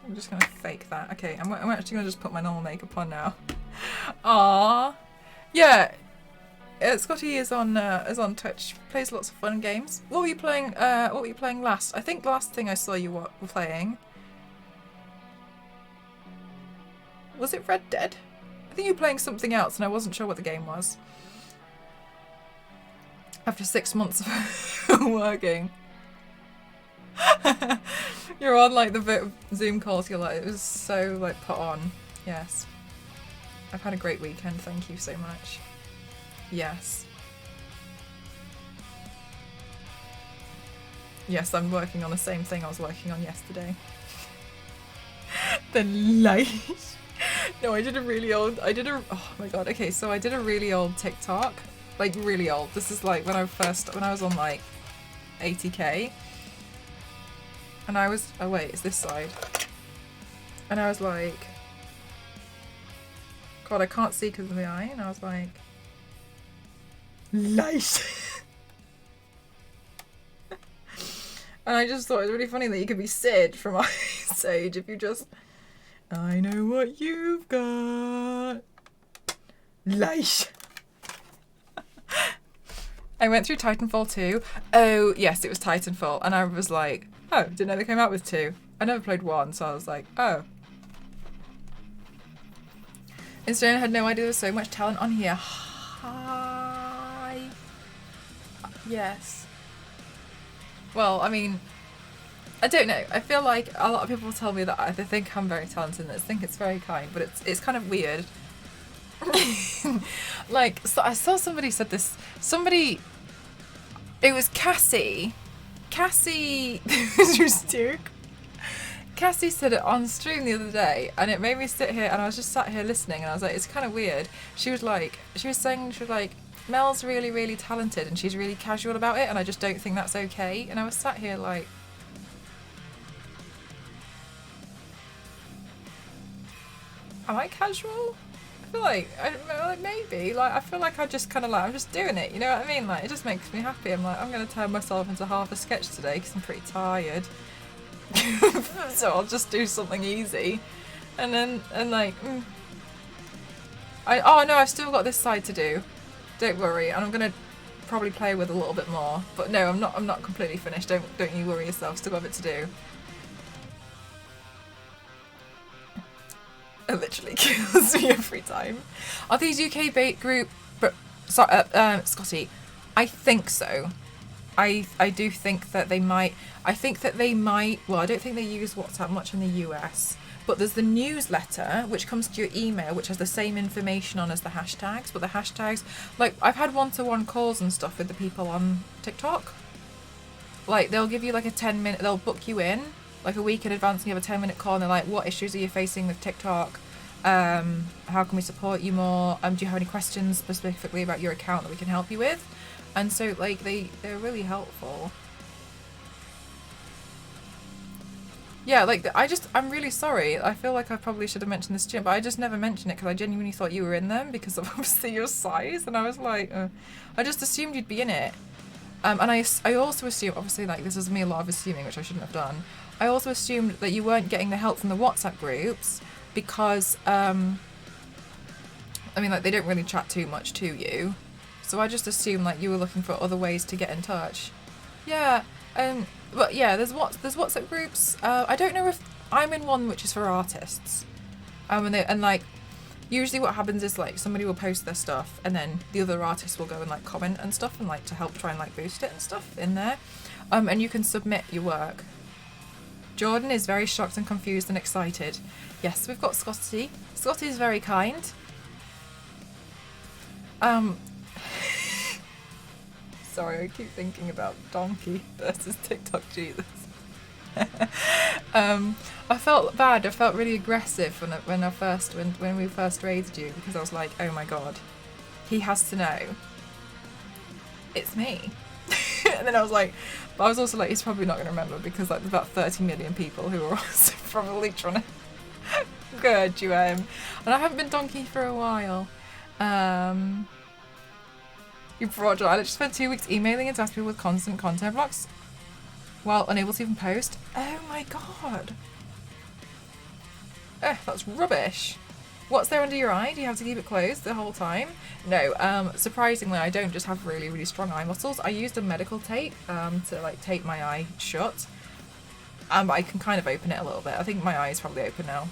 [SPEAKER 1] I'm just gonna fake that. Okay, I'm actually gonna just put my normal makeup on now. Aww. Yeah. Scotty is on Twitch. Plays lots of fun games. What were you playing? What were you playing last? I think the last thing I saw you were playing. Was it Red Dead? I think you were playing something else and I wasn't sure what the game was. After 6 months of working. You're on like the Zoom calls, you're like, it was so like put on. Yes. I've had a great weekend, thank you so much. Yes. Yes, I'm working on the same thing I was working on yesterday. The light. No, I did a really old, oh my god, okay, so I did a really old TikTok, like really old. This is like when I was on like 80k. And I was, oh wait, it's this side. And I was like, God, I can't see because of the eye. And I was like, light. And I just thought it was really funny that you could be Sid from Ice Age if you just, I know what you've got. Light. I went through Titanfall 2. Oh, yes, it was Titanfall. And I was like, oh, didn't know they came out with 2. I never played 1, so I was like, oh. Instagram had no idea there was so much talent on here. Hi. Yes. Well, I mean, I don't know. I feel like a lot of people tell me that they think I'm very talented and I think it's very kind, but it's kind of weird. Like, so I saw somebody said this. It was Cassie. Cassie said it on stream the other day, and it made me sit here, and I was just sat here listening, and I was like, it's kind of weird. She was saying, Mel's really, really talented, and she's really casual about it, and I just don't think that's okay. And I was sat here like, Am I casual? I feel like, I don't know, like maybe. Like, I feel like I just kind of like, I'm just doing it, you know what I mean? Like, it just makes me happy. I'm like, I'm going to turn myself into half a sketch today because I'm pretty tired. So I'll just do something easy. And then, oh no, I've still got this side to do. Don't worry, and I'm going to probably play with a little bit more. But no, I'm not completely finished. Don't you worry yourself, still got a bit to do. It literally kills me every time. Are these UK bait group? Scotty, I think so. I do think that they might. I think that they might. Well, I don't think they use WhatsApp much in the US. But there's the newsletter, which comes to your email, which has the same information on as the hashtags. But the hashtags, like, I've had one-to-one calls and stuff with the people on TikTok. Like, they'll give you like a 10-minute. They'll book you in like a week in advance, and you have a 10-minute call, and they're like, what issues are you facing with TikTok? How can we support you more? Do you have any questions specifically about your account that we can help you with? And so, like, they're really helpful. Yeah, like, I'm really sorry. I feel like I probably should have mentioned this to you, but I just never mentioned it because I genuinely thought you were in them because of obviously your size, and I was like, I just assumed you'd be in it. And I also assumed, obviously, like, this is me a lot of assuming, which I shouldn't have done. I also assumed that you weren't getting the help from the WhatsApp groups because, I mean, like, they don't really chat too much to you. So I just assumed, like, you were looking for other ways to get in touch. Yeah, but yeah, there's WhatsApp groups. I don't know if I'm in one which is for artists. And like, usually what happens is, like, somebody will post their stuff and then the other artists will go and, like, comment and stuff and, like, to help try and, like, boost it and stuff in there. And you can submit your work. Jordan is very shocked and confused and excited. Yes, we've got Scotty. Scotty is very kind. Sorry, I keep thinking about Donkey versus TikTok Jesus. I felt bad. I felt really aggressive when we first raised you because I was like, oh my god, he has to know it's me. And then I was like, but I was also like, he's probably not going to remember because, like, there's about 30 million people who are also probably trying to good you. And I haven't been Donkey for a while. You brought I just spent 2 weeks emailing and asking people with constant content blocks while unable to even post. Oh my god. That's rubbish. What's there under your eye? Do you have to keep it closed the whole time? No, surprisingly, I don't just have really, really strong eye muscles. I used a medical tape to, like, tape my eye shut. But I can kind of open it a little bit. I think my eye is probably open now.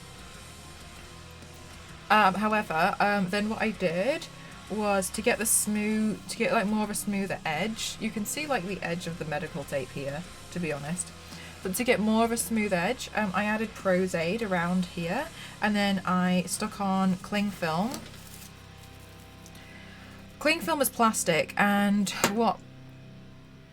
[SPEAKER 1] However, then what I did was to get like more of a smoother edge. You can see, like, the edge of the medical tape here, to be honest. But to get more of a smooth edge, I added Pros-Aid around here, and then I stuck on cling film. Cling film is plastic, and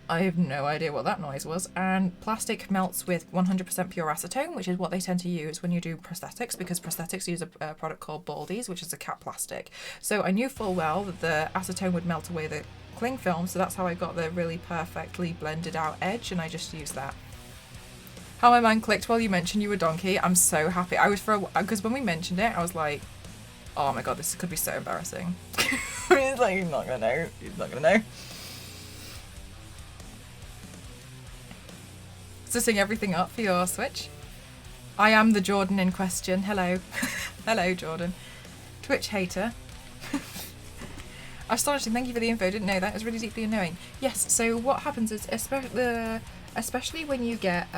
[SPEAKER 1] I have no idea what that noise was. And plastic melts with 100% pure acetone, which is what they tend to use when you do prosthetics, because prosthetics use a product called Baldies, which is a cap plastic. So I knew full well that the acetone would melt away the cling film, so that's how I got the really perfectly blended out edge, and I just used that. How my mind clicked while you mentioned you were Donkey. I'm so happy. I was because when we mentioned it, I was like, oh my god, this could be so embarrassing. He's like, he's not gonna know. He's not gonna know. Setting everything up for your Switch. I am the Jordan in question. Hello. Hello, Jordan. Twitch hater. Astonishing, thank you for the info. Didn't know that. It was really deeply annoying. Yes, so what happens is, especially when you get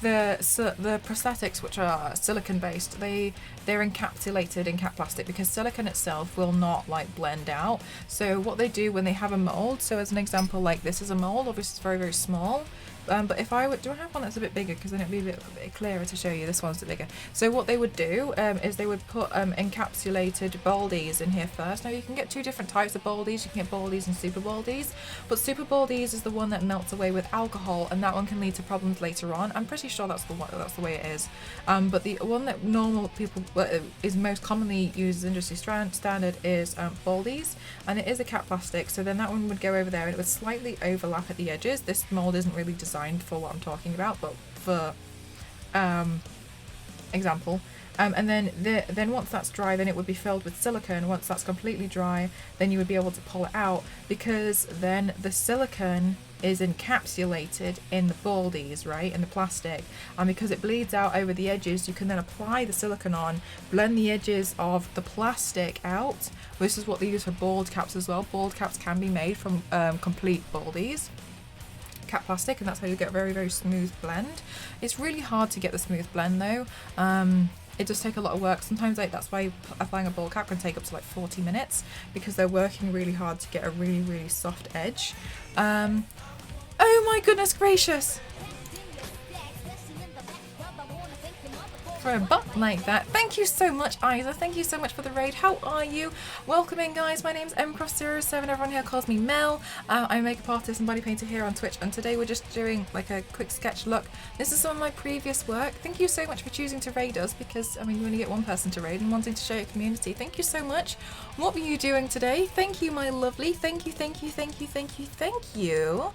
[SPEAKER 1] the prosthetics, which are silicone based, they're encapsulated in cap plastic because silicone itself will not, like, blend out. So what they do when they have a mold, so as an example, like, this is a mold, obviously it's very, very small. But if I would, do I have one that's a bit bigger, because then it'd be a bit clearer to show you. This one's a bit bigger. So what they would do is they would put encapsulated Baldies in here first. Now you can get two different types of Baldies. You can get Baldies and Super Baldies, but Super Baldies is the one that melts away with alcohol, and that one can lead to problems later on. I'm pretty sure that's the way it is. But the one that normal people is most commonly used as industry standard is Baldies, and it is a cap plastic. So then that one would go over there, and it would slightly overlap at the edges. This mold isn't really designed for what I'm talking about, but for example. And then once that's dry, then it would be filled with silicone. Once that's completely dry, then you would be able to pull it out, because then the silicone is encapsulated in the baldies, right, in the plastic, and because it bleeds out over the edges, you can then apply the silicone on, blend the edges of the plastic out. This is what they use for bald caps as well. Bald caps can be made from complete baldies, cap plastic, and that's how you get a very, very smooth blend. It's really hard to get the smooth blend though. It does take a lot of work. Sometimes that's why applying a bald cap can take up to like 40 minutes, because they're working really hard to get a really, really soft edge. Oh my goodness gracious! For a butt like that. Thank you so much, Isa. Thank you so much for the raid. How are you? Welcome in, guys. My name's mcroft07. Everyone here calls me Mel. I'm a makeup artist and body painter here on Twitch, and today we're just doing like a quick sketch look. This is some of my previous work. Thank you so much for choosing to raid us, because I mean, you only get one person to raid, and wanting to show your community. Thank you so much. What were you doing today? Thank you, my lovely. Thank you, thank you, thank you, thank you, thank you.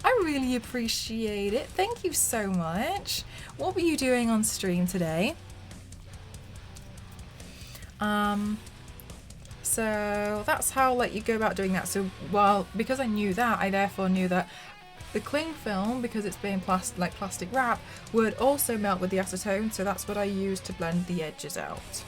[SPEAKER 1] I really appreciate it. Thank you so much. What were you doing on stream today? So that's how like you go about doing that. So well, because I knew that, I therefore knew that the cling film, because it's being plastic wrap, would also melt with the acetone. So that's what I used to blend the edges out.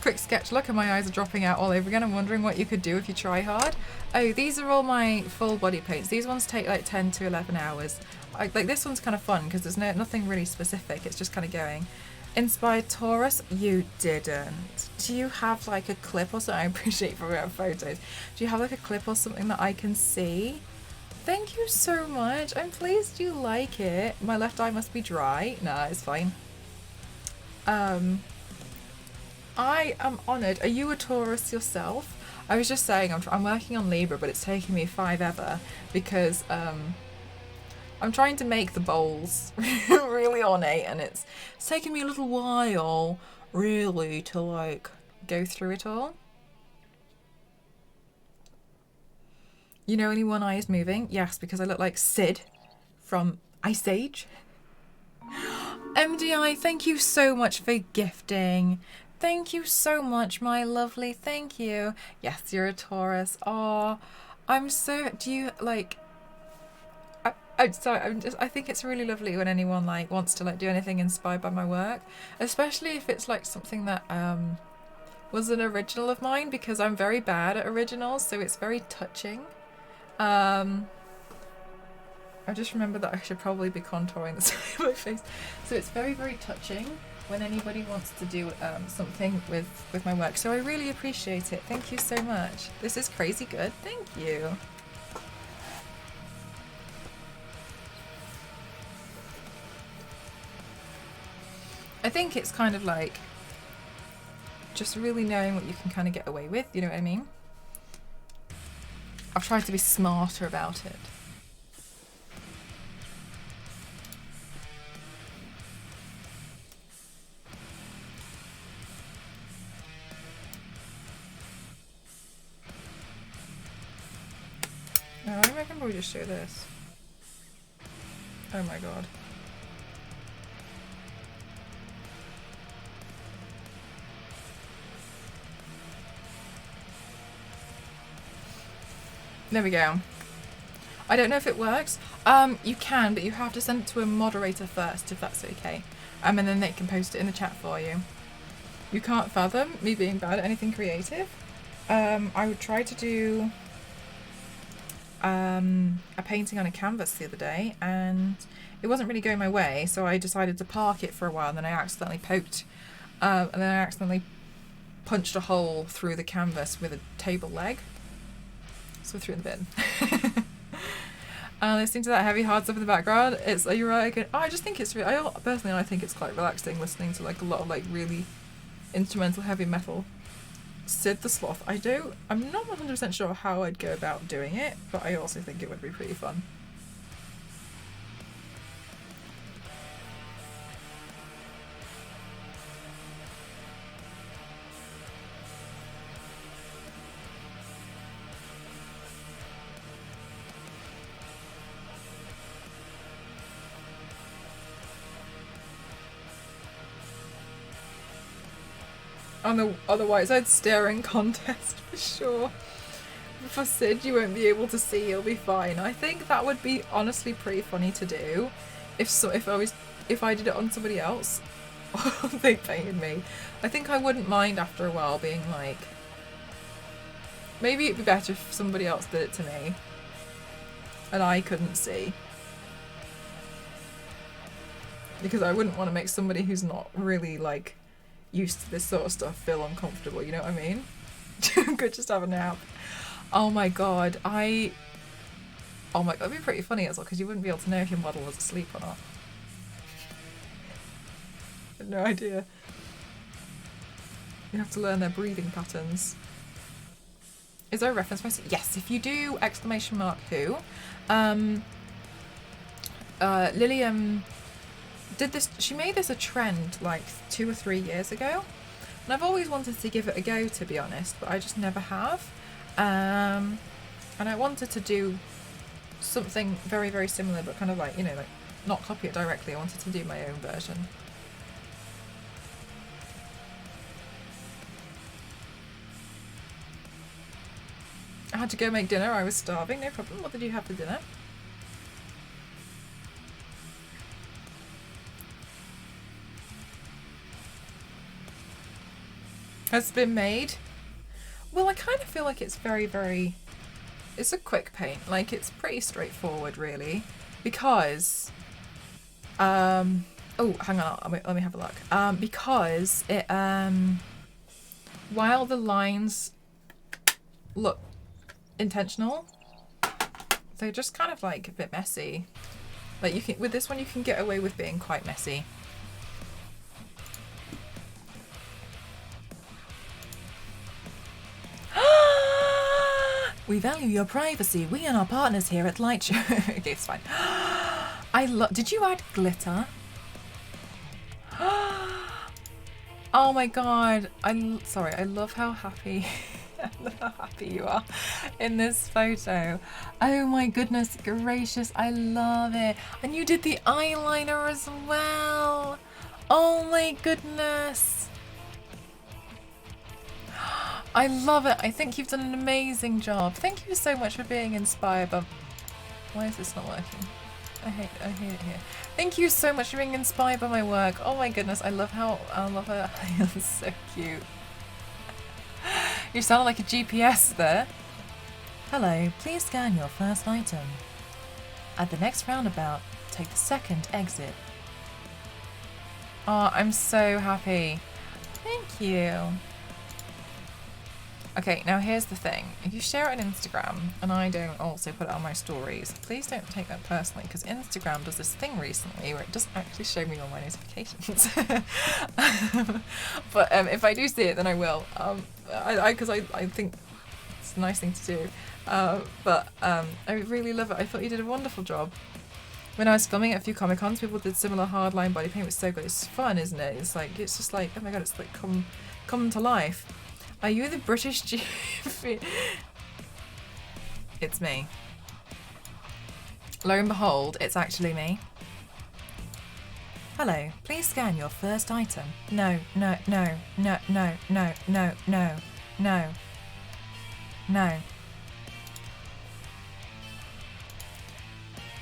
[SPEAKER 1] Quick sketch look, and my eyes are dropping out all over again. I'm wondering what you could do if you try hard. Oh, these are all my full body paints. These ones take like 10 to 11 hours. Like this one's kind of fun because there's nothing really specific. It's just kind of going. Inspired Taurus? You didn't. Do you have like a clip or something? I appreciate for our photos. Do you have like a clip or something that I can see? Thank you so much. I'm pleased you like it. My left eye must be dry. Nah, it's fine. I am honoured. Are you a Taurus yourself? I was just saying I'm working on Libra, but it's taking me forever because I'm trying to make the bowls really ornate, and it's taken me a little while really to like go through it all. You know any one eye is moving? Yes, because I look like Sid from Ice Age. MDI, thank you so much for gifting. Thank you so much, my lovely. Thank you. Yes, you're a Taurus. Oh, I'm so. Do you like? I'm sorry. I think it's really lovely when anyone like wants to like do anything inspired by my work, especially if it's like something that was an original of mine, because I'm very bad at originals, so it's very touching. I just remember that I should probably be contouring the side of my face, so it's very, very touching when anybody wants to do something with my work. So I really appreciate it. Thank you so much. This is crazy good. Thank you. I think it's kind of like just really knowing what you can kind of get away with, you know what I mean? I've tried to be smarter about it. No, I reckon we just show this. Oh my god. There we go. I don't know if it works. You can, but you have to send it to a moderator first, if that's okay. And then they can post it in the chat for you. You can't fathom me being bad at anything creative. I would try to do a painting on a canvas the other day, and it wasn't really going my way, so I decided to park it for a while, and then I accidentally punched a hole through the canvas with a table leg. So I threw it in the bin. Listening to that heavy hard stuff in the background, are you right? I just think it's personally I think it's quite relaxing listening to like a lot of like really instrumental heavy metal. Sid the Sloth. I'm not 100% sure how I'd go about doing it, but I also think it would be pretty fun. Otherwise, I'd staring contest for sure. For Sid, you won't be able to see. You'll be fine. I think that would be honestly pretty funny to do, if I did it on somebody else. They painted me. I think I wouldn't mind after a while being like, maybe it'd be better if somebody else did it to me, and I couldn't see. Because I wouldn't want to make somebody who's not really like used to this sort of stuff feel uncomfortable, you know what I mean? Could just have a nap. Oh my god, oh my god, that'd be pretty funny as well, because you wouldn't be able to know if your model was asleep or not. I had no idea. You have to learn their breathing patterns. Is there a reference for it? Yes, if you do !who, Lily did this, she made this a trend like 2 or 3 years ago, and I've always wanted to give it a go, to be honest, but I just never have. And I wanted to do something very, very similar, but kind of like, you know, like not copy it directly. I wanted to do my own version. I had to go make dinner. I was starving. No problem. What did you have for dinner? Has been made. Well, I kind of feel like it's very, very... It's a quick paint. Like, it's pretty straightforward, really. Because... Oh, hang on. Let me have a look. Because it... While the lines look intentional, they're just kind of, like, a bit messy. Like, you can... With this one, you can get away with being quite messy. We value your privacy. We and our partners here at Lightshow. Okay, it's fine. Did you add glitter? Oh my god. Sorry, I love how happy you are in this photo. Oh my goodness gracious, I love it. And you did the eyeliner as well. Oh my goodness. I love it. I think you've done an amazing job. Thank you so much for being inspired by... Why is this not working? I hate it here. Thank you so much for being inspired by my work. Oh my goodness, I love her. It's so cute. You sound like a GPS there. Hello, please scan your first item. At the next roundabout, take the second exit. Oh, I'm so happy. Thank you. Okay, now here's the thing. If you share it on Instagram, and I don't also put it on my stories, please don't take that personally, because Instagram does this thing recently where it doesn't actually show me all my notifications. But if I do see it, then I will. Because I think it's a nice thing to do. But I really love it. I thought you did a wonderful job. When I was filming at a few Comic-Cons, people did similar hardline body paint. It was so good. It's fun, isn't it? It's just like, oh my god, it's like come to life. Are you the British GP? It's me. Lo and behold, it's actually me. Hello, please scan your first item. No.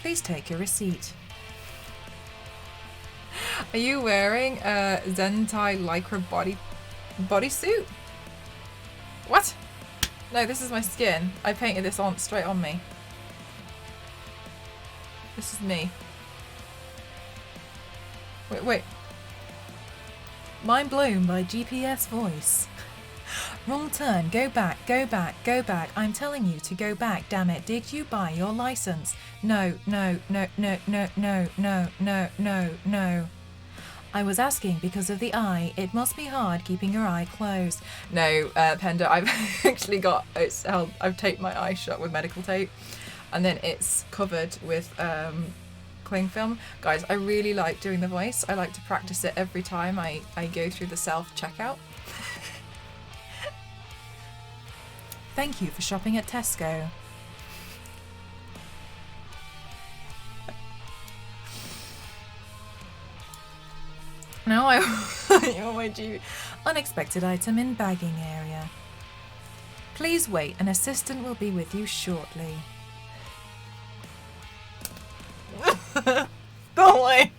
[SPEAKER 1] Please take your receipt. Are you wearing a Zentai Lycra bodysuit? What? No, this is my skin. I painted this on straight on me. This is me. Wait. Mind blown by GPS voice. Wrong turn. Go back. I'm telling you to go back, damn it. Did you buy your license? No. I was asking because of the eye. It must be hard keeping your eye closed. No, Penda, I've actually I've taped my eye shut with medical tape, and then it's covered with cling film. Guys, I really like doing the voice. I like to practice it every time I go through the self-checkout. Thank you for shopping at Tesco. Now I You're my G. Unexpected item in bagging area. Please wait, an assistant will be with you shortly. Don't wait.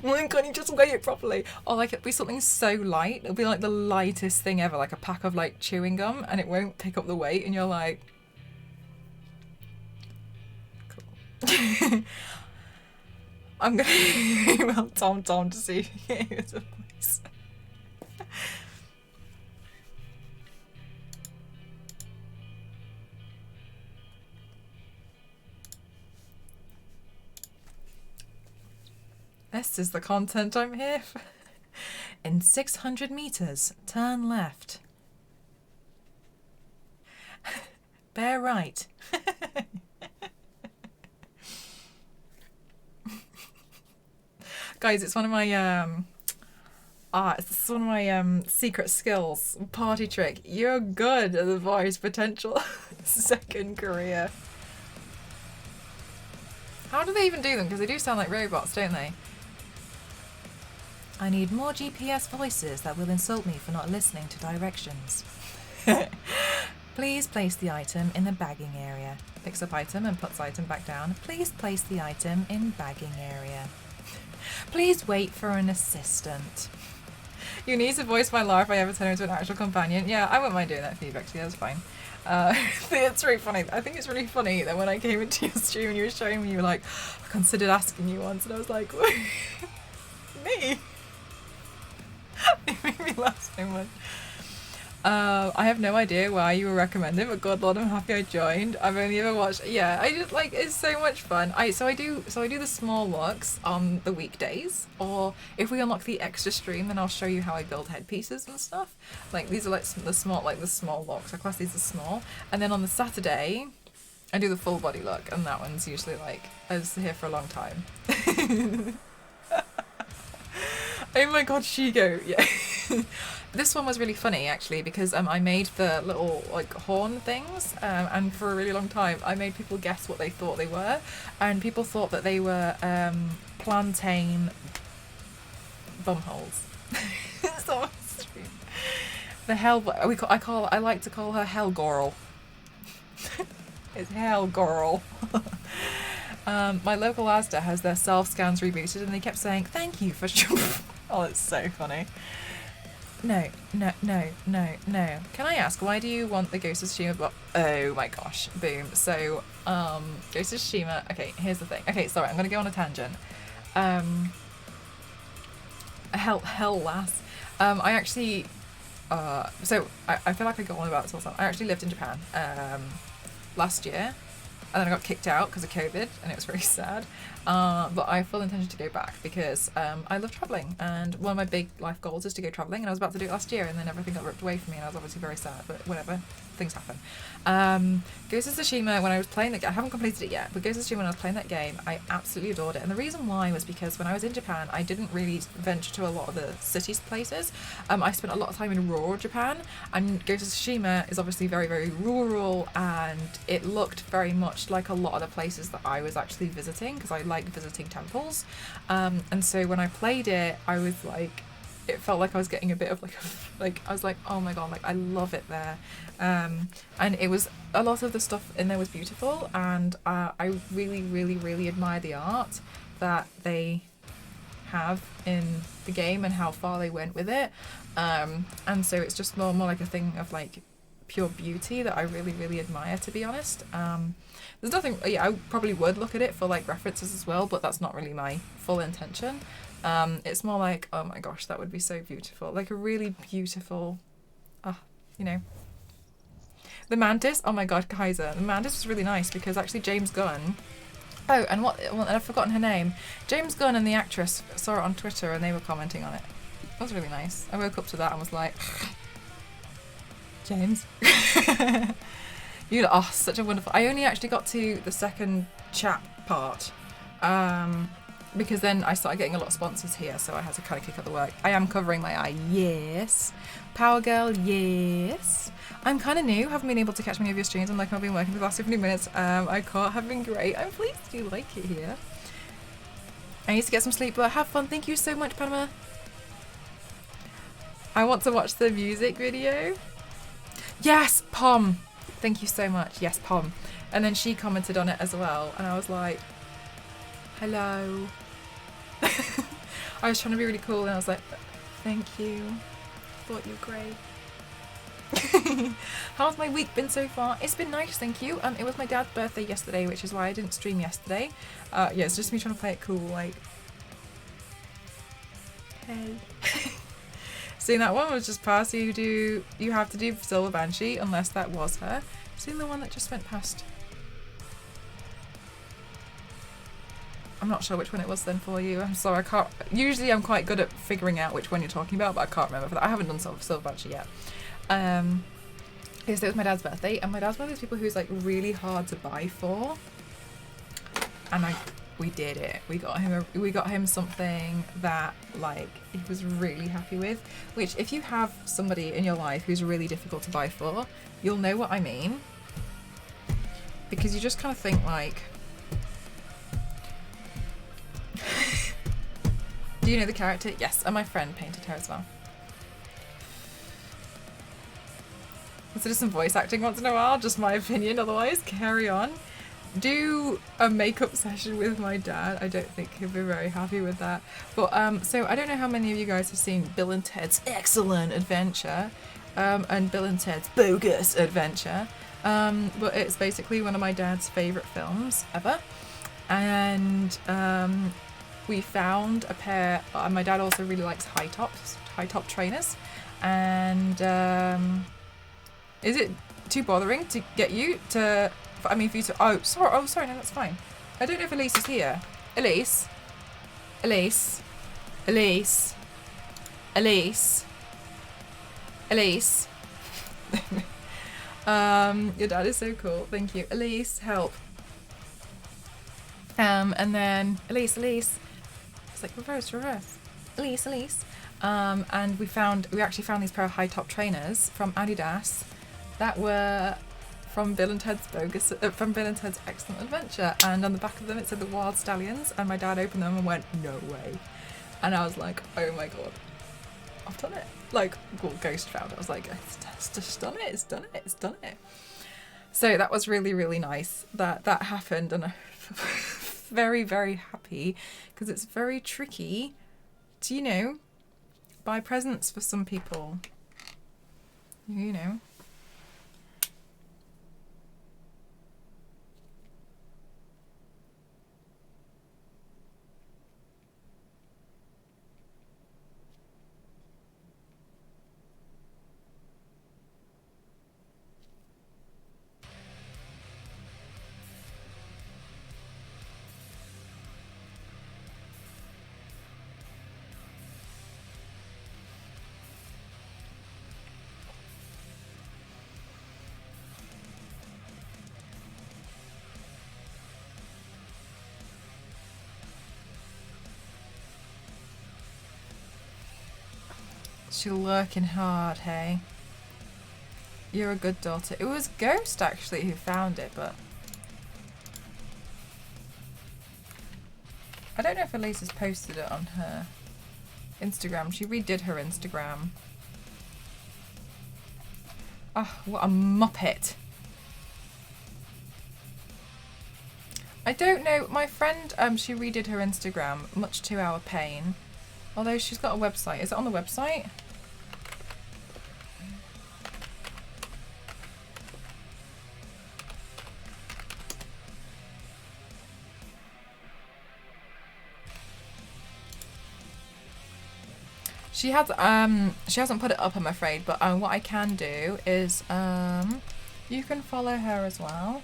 [SPEAKER 1] Why can't you just weigh it properly? Or like it'll be something so light. It'll be like the lightest thing ever, like a pack of like chewing gum, and it won't pick up the weight, and you're like, cool. I'm gonna email Tom to see if he can hear the voice. This is the content I'm here for. In 600 meters, turn left. Bear right. Guys, it's one of my it's one of my secret skills. Party trick. You're good at the voice potential. Second career. How do they even do them? Because they do sound like robots, don't they? I need more GPS voices that will insult me for not listening to directions. Please place the item in the bagging area. Picks up item and puts item back down. Please place the item in bagging area. Please wait for an assistant. You need to voice my laugh if I ever turn into an actual companion. Yeah, I wouldn't mind doing that for you, Bexy, that's fine. It's really funny. I think it's really funny that when I came into your stream and you were showing me, you were like, I considered asking you once, and I was like, me? It made me laugh so much. I have no idea why you were recommended, but God Lord, I'm happy I joined. I've only ever watched. Yeah, I just like it's so much fun. I do the small looks on the weekdays, or if we unlock the extra stream, then I'll show you how I build headpieces and stuff. Like these are like the small looks. I class these as small, and then on the Saturday, I do the full body look, and that one's usually like I was here for a long time. Oh my God, Shigo, yeah. This one was really funny actually because I made the little like horn things and for a really long time I made people guess what they thought they were, and people thought that they were plantain bumholes. So the hell I like to call her Hellgorl. It's Hellgorl. My local Asda has their self-scans rebooted and they kept saying thank you for oh, it's so funny. No. Can I ask, why do you want the Ghost of Tsushima? Oh my gosh, boom. So, Ghost of Tsushima. Okay, here's the thing. Okay, sorry, I'm gonna go on a tangent. Hell lass. I actually, so I feel like I got on about this all the time. I actually lived in Japan, last year. And then I got kicked out because of COVID, and it was very sad. But I have full intention to go back because I love travelling, and one of my big life goals is to go travelling, and I was about to do it last year, and then everything got ripped away from me, and I was obviously very sad, but whatever, things happen. Ghost of Tsushima, when I was playing that game, I haven't completed it yet, but Ghost of Tsushima, when I was playing that game, I absolutely adored it, and the reason why was because when I was in Japan, I didn't really venture to a lot of the cities places. I spent a lot of time in rural Japan, and Ghost of Tsushima is obviously very, very rural, and it looked very much like a lot of the places that I was actually visiting, because I like visiting temples, and so when I played it, I was like, it felt like I was getting a bit of like I was like, oh my God, like I love it there, and it was, a lot of the stuff in there was beautiful, and I really, really, really admire the art that they have in the game and how far they went with it, and so it's just more like a thing of like pure beauty that I really, really admire, to be honest. There's nothing, yeah, I probably would look at it for like references as well, but that's not really my full intention. It's more like, oh my gosh, that would be so beautiful, like a really beautiful, you know. The Mantis, oh my God, Kaiser, the Mantis was really nice because actually James Gunn, oh, and I've forgotten her name, James Gunn and the actress saw it on Twitter and they were commenting on it. It was really nice. I woke up to that and was like, James. Oh, such a wonderful. I only actually got to the second chat part, because then I started getting a lot of sponsors here, so I had to kind of kick up the work. I am covering my eye, yes. Power Girl, yes. I'm kind of new, haven't been able to catch many of your streams. I'm like, I've been working for the last 15 minutes. I can't have been great. I'm pleased you like it here. I need to get some sleep, but have fun. Thank you so much, Panama. I want to watch the music video. Yes, Pom. Thank you so much. Yes, Pom. And then she commented on it as well. And I was like, hello. I was trying to be really cool and I was like, thank you. Thought you were great. How's my week been so far? It's been nice, thank you. It was my dad's birthday yesterday, which is why I didn't stream yesterday. Yeah, it's just me trying to play it cool, like, hey. Seeing that one was just past. You have to do Silver Banshee, unless that was her. Seeing the one that just went past. I'm not sure which one it was then for you. I'm sorry, I can't. Usually I'm quite good at figuring out which one you're talking about, but I can't remember for that. I haven't done Silver Banshee yet. Yes, it was my dad's birthday, and my dad's one of those people who's like really hard to buy for. And we did it. We got him something that like he was really happy with. Which, if you have somebody in your life who's really difficult to buy for, you'll know what I mean. Because you just kind of think like, do you know the character? Yes, and my friend painted her as well. Consider some voice acting once in a while, just my opinion, otherwise carry on. Do a makeup session with my dad. I don't think he'll be very happy with that. But so I don't know how many of you guys have seen Bill and Ted's Excellent Adventure and Bill and Ted's Bogus Adventure. But it's basically one of my dad's favourite films ever. And we found a pair, my dad also really likes high top trainers. And is it too bothering to get you to, I mean for you to, oh sorry, no, that's fine. I don't know if Elise is here. Elise. Your dad is so cool, thank you. Elise, help. And then, Elise. It's like reverse. Elise. And we actually found these pair of high top trainers from Adidas that were from Bill and Ted's Excellent Adventure, and on the back of them it said the Wild Stallions, and my dad opened them and went, no way. And I was like, oh my god, I've done it. Like, well, Ghost found it. I was like, it's just done it, it's done it. So that was really, really nice that happened, and I'm very, very happy, because it's very tricky to, you know, buy presents for some people, you know. She's lurking hard, hey? You're a good daughter. It was Ghost, actually, who found it, but... I don't know if Elise has posted it on her Instagram. She redid her Instagram. Oh, what a muppet. I don't know. My friend, she redid her Instagram, much to our pain. Although she's got a website. Is it on the website? She hasn't put it up, I'm afraid, but what I can do is you can follow her as well.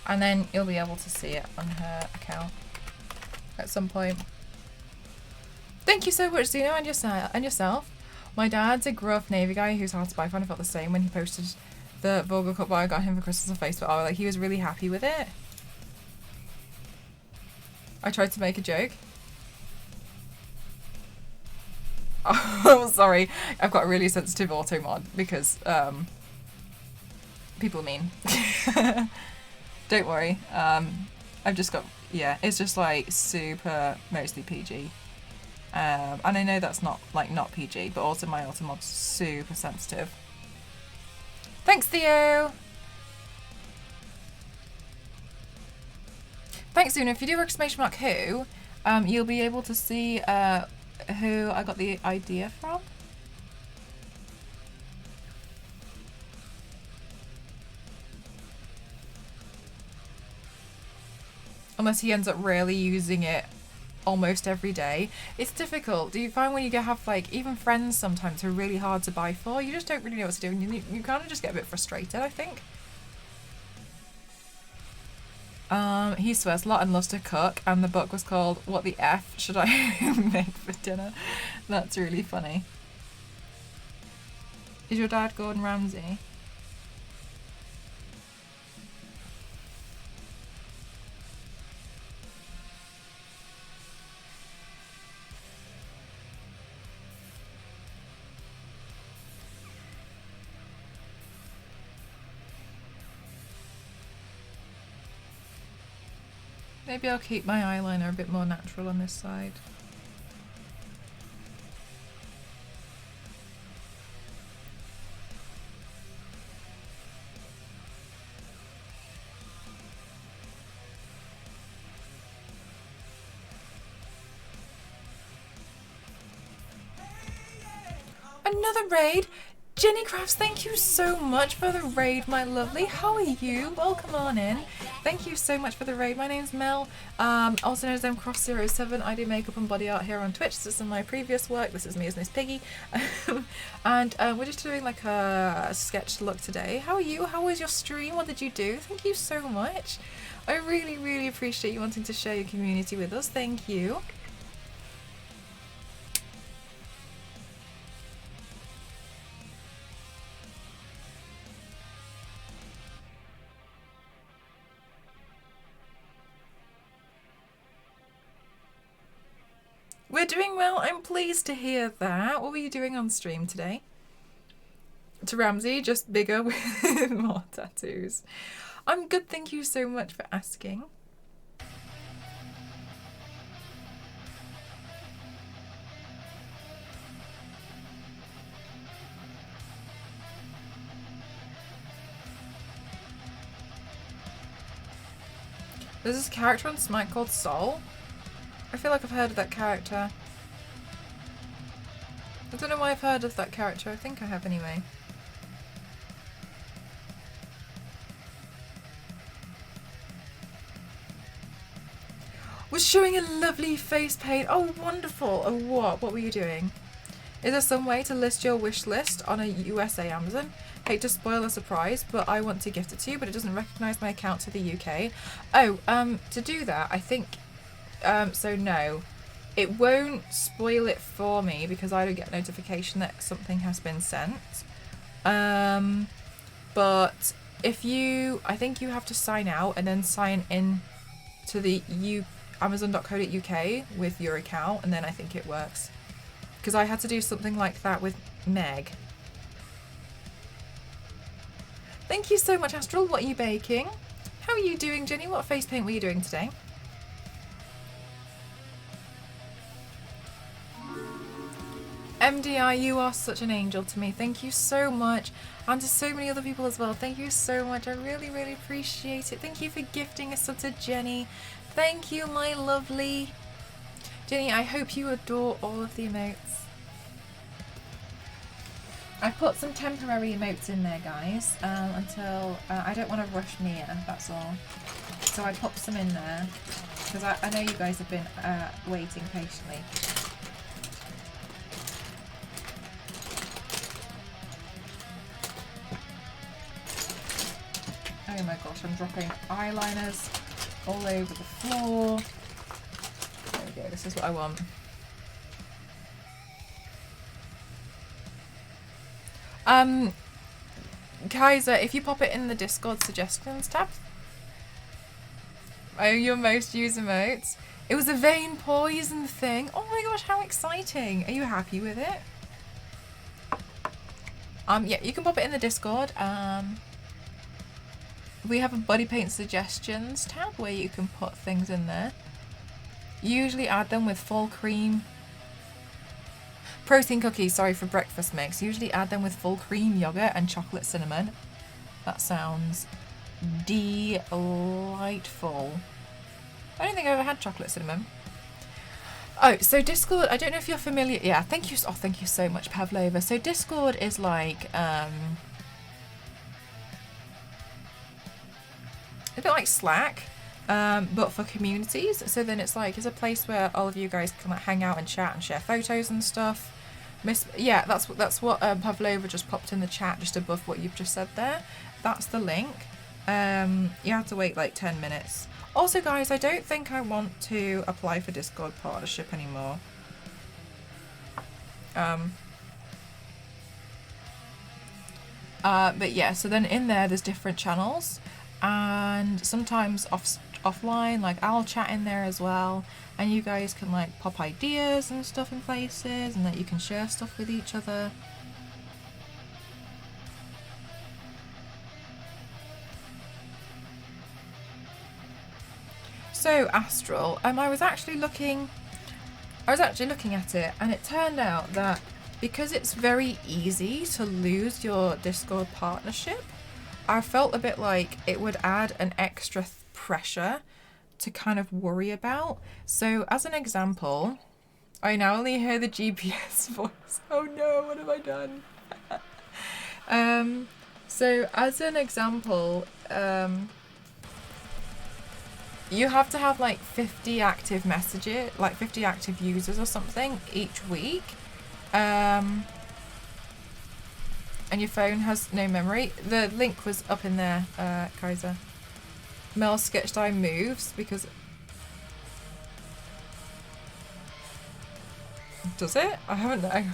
[SPEAKER 1] And then you'll be able to see it on her account at some point. Thank you so much, Zeno, and yourself. My dad's a gruff Navy guy who's hard to buy for, and I felt the same when he posted the Vogel Cup bar I got him for Christmas on Facebook. Oh, like, he was really happy with it. I tried to make a joke. Oh, sorry. I've got a really sensitive auto mod because people are mean. Don't worry. I've just got, yeah, it's just like super mostly PG. And I know that's not PG, but also my Automod's super sensitive. Thanks, Theo. Thanks, Una. If you do exclamation mark who, you'll be able to see who I got the idea from. Unless he ends up really using it almost every day. It's difficult. Do you find when you have like even friends sometimes who are really hard to buy for, you just don't really know what to do, and you kind of just get a bit frustrated, I think. He swears Lawton loves to cook, and the book was called What the F Should I Make for Dinner? That's really funny. Is your dad Gordon Ramsay? Maybe I'll keep my eyeliner a bit more natural on this side. Another raid? Jenny Crafts, thank you so much for the raid, my lovely. How are you? Welcome on in. Thank you so much for the raid. My name's Mel, also known as mcross07. I do makeup and body art here on Twitch. This is my previous work. This is me as Miss Piggy. And we're just doing like a sketch look today. How are you? How was your stream? What did you do? Thank you so much. I really, really appreciate you wanting to share your community with us. Thank you. We're doing well. I'm pleased to hear that. What were you doing on stream today? To Ramsey, just bigger with more tattoos. I'm good, thank you so much for asking. There's this character on Smite called Sol. I feel like I've heard of that character. I don't know why I've heard of that character. I think I have anyway. Was showing a lovely face paint. Oh, wonderful. Oh, what? What were you doing? Is there some way to list your wish list on a USA Amazon? Hate to spoil a surprise, but I want to gift it to you, but it doesn't recognise my account to the UK. Oh, to do that, I think... so no, it won't spoil it for me because I don't get notification that something has been sent. But if you, I think you have to sign out and then sign in to the Amazon.co.uk with your account, and then I think it works. Because I had to do something like that with Meg. Thank you so much, Astral. What are you baking? How are you doing, Jenny? What face paint were you doing today? MDI, you are such an angel to me. Thank you so much. And to so many other people as well. Thank you so much. I really, really appreciate it. Thank you for gifting a sub to Jenny. Thank you, my lovely. Jenny, I hope you adore all of the emotes. I put some temporary emotes in there, guys, until I don't want to rush Mia, that's all. So I popped some in there because I know you guys have been waiting patiently. Oh my gosh, I'm dropping eyeliners all over the floor. There we go, this is what I want. Kaiser, if you pop it in the Discord suggestions tab. Oh, your most used emotes. It was a vein poison thing. Oh my gosh, how exciting. Are you happy with it? Yeah, you can pop it in the Discord. We have a body paint suggestions tab where you can put things in there. Usually add them with full cream Protein cookies, sorry, for breakfast mix. Usually add them with full cream yogurt and chocolate cinnamon. That sounds delightful. I don't think I've ever had chocolate cinnamon. Oh, so Discord, I don't know if you're familiar. Yeah, thank you. Oh, thank you so much, Pavlova. So Discord is like, a bit like Slack, but for communities. So then it's like, it's a place where all of you guys can like hang out and chat and share photos and stuff. Yeah, that's what Pavlova just popped in the chat just above what you've just said there. That's the link. You have to wait like 10 minutes. Also, guys, I don't think I want to apply for Discord partnership anymore. But yeah, so then in there's different channels, and sometimes offline, like I'll chat in there as well, and you guys can like pop ideas and stuff in places, and that you can share stuff with each other. So Astral, I was actually looking at it, and it turned out that because it's very easy to lose your Discord partnership, I felt a bit like it would add an extra pressure to kind of worry about. So as an example, I now only hear the GPS voice. Oh no, what have I done? So as an example, you have to have like 50 active messages, like 50 active users or something each week. And your phone has no memory. The link was up in there, Kaiser. Mel's sketch style moves because... Does it? I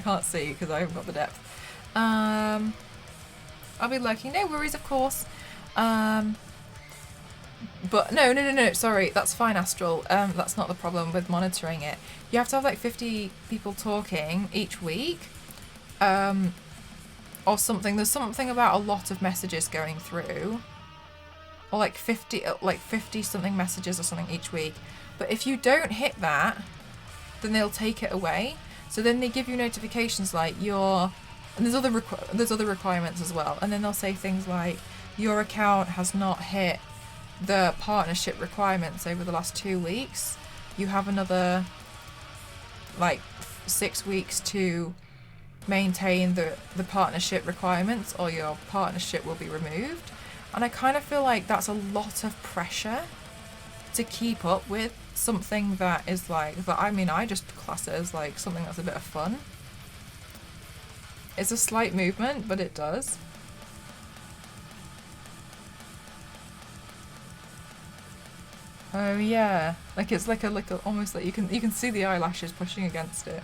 [SPEAKER 1] can't see because I haven't got the depth. I'll be lurking. No worries, of course. But no, sorry, that's fine, Astral. That's not the problem with monitoring it. You have to have like 50 people talking each week, or something. There's something about a lot of messages going through, or like 50 something messages or something each week. But if you don't hit that, then they'll take it away. So then they give you notifications like and there's other requirements as well. And then they'll say things like your account has not hit the partnership requirements over the last 2 weeks. You have another like 6 weeks to maintain the partnership requirements, or your partnership will be removed. And I kind of feel like that's a lot of pressure to keep up with something that is like that. I mean, I just class it as like something that's a bit of fun. It's a slight movement, but it does. Oh yeah, like it's like a almost like you can see the eyelashes pushing against it.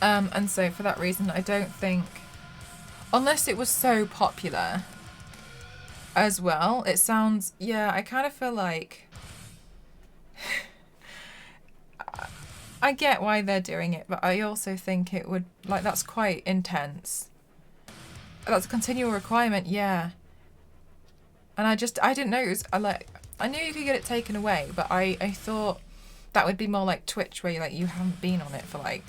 [SPEAKER 1] And so for that reason, I don't think, unless it was so popular as well, it sounds, yeah, I kind of feel like I get why they're doing it, but I also think it would, like, that's quite intense. That's a continual requirement, yeah. And I didn't know it was, I knew you could get it taken away, but I thought that would be more like Twitch, where you haven't been on it for like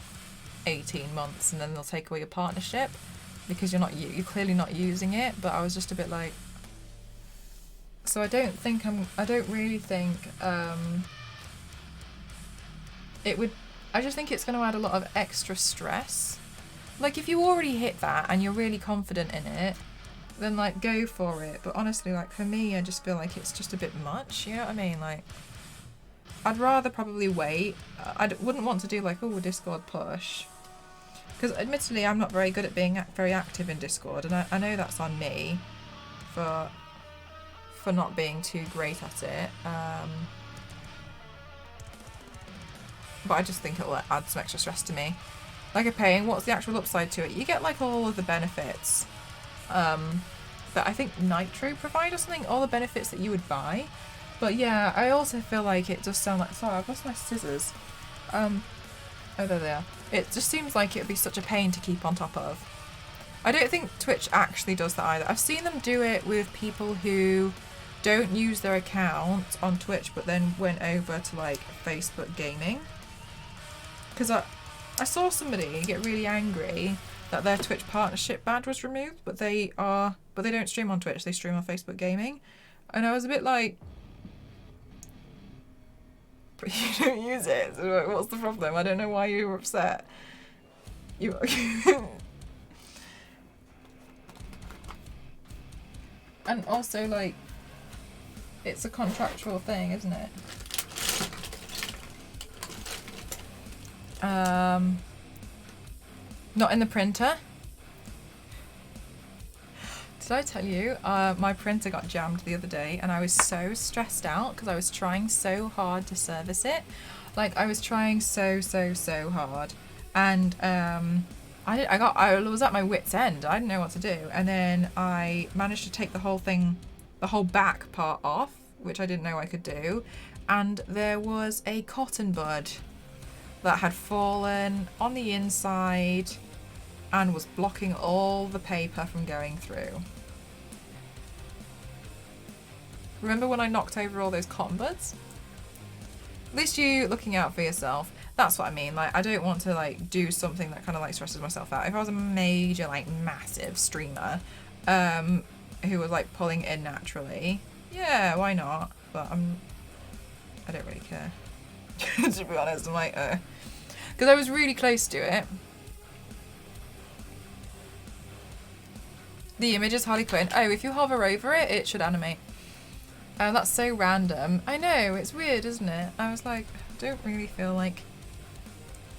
[SPEAKER 1] 18 months and then they'll take away your partnership because you're clearly not using it. But I was just a bit like, so I don't really think it would, I just think it's going to add a lot of extra stress. Like if you already hit that and you're really confident in it, then like go for it. But honestly, like for me, I just feel like it's just a bit much, you know what I mean? Like I'd rather probably wait. I wouldn't want to do like, oh, Discord push, because admittedly I'm not very good at being very active in Discord, and I know that's on me for not being too great at it. But I just think it'll add some extra stress to me. Like a paying, what's the actual upside to it? You get like all of the benefits that I think Nitro provide or something, all the benefits that you would buy. But yeah, I also feel like it does sound like, sorry, I've lost my scissors. Oh, there they are. It just seems like it would be such a pain to keep on top of. I don't think Twitch actually does that either. I've seen them do it with people who don't use their account on Twitch but then went over to like Facebook gaming. Because I saw somebody get really angry that their Twitch partnership badge was removed, but they don't stream on Twitch, they stream on Facebook Gaming. And I was a bit like, but you don't use it, so what's the problem? I don't know why you were upset. You And also, like, it's a contractual thing, isn't it? Not in the printer. Did I tell you, my printer got jammed the other day and I was so stressed out because I was trying so hard to service it. Like, I was trying so hard. And I was at my wit's end. I didn't know what to do. And then I managed to take the whole back part off, which I didn't know I could do. And there was a cotton bud that had fallen on the inside and was blocking all the paper from going through. Remember when I knocked over all those cotton buds? At least you looking out for yourself. That's what I mean. Like, I don't want to like do something that kind of like stresses myself out. If I was a major, like, massive streamer, who was like pulling it in naturally, yeah, why not? But I don't really care. To be honest, I'm like, because I was really close to it. The image is Harley Quinn. Oh, if you hover over it, it should animate. That's so random. I know, it's weird, isn't it? I was like, I don't really feel like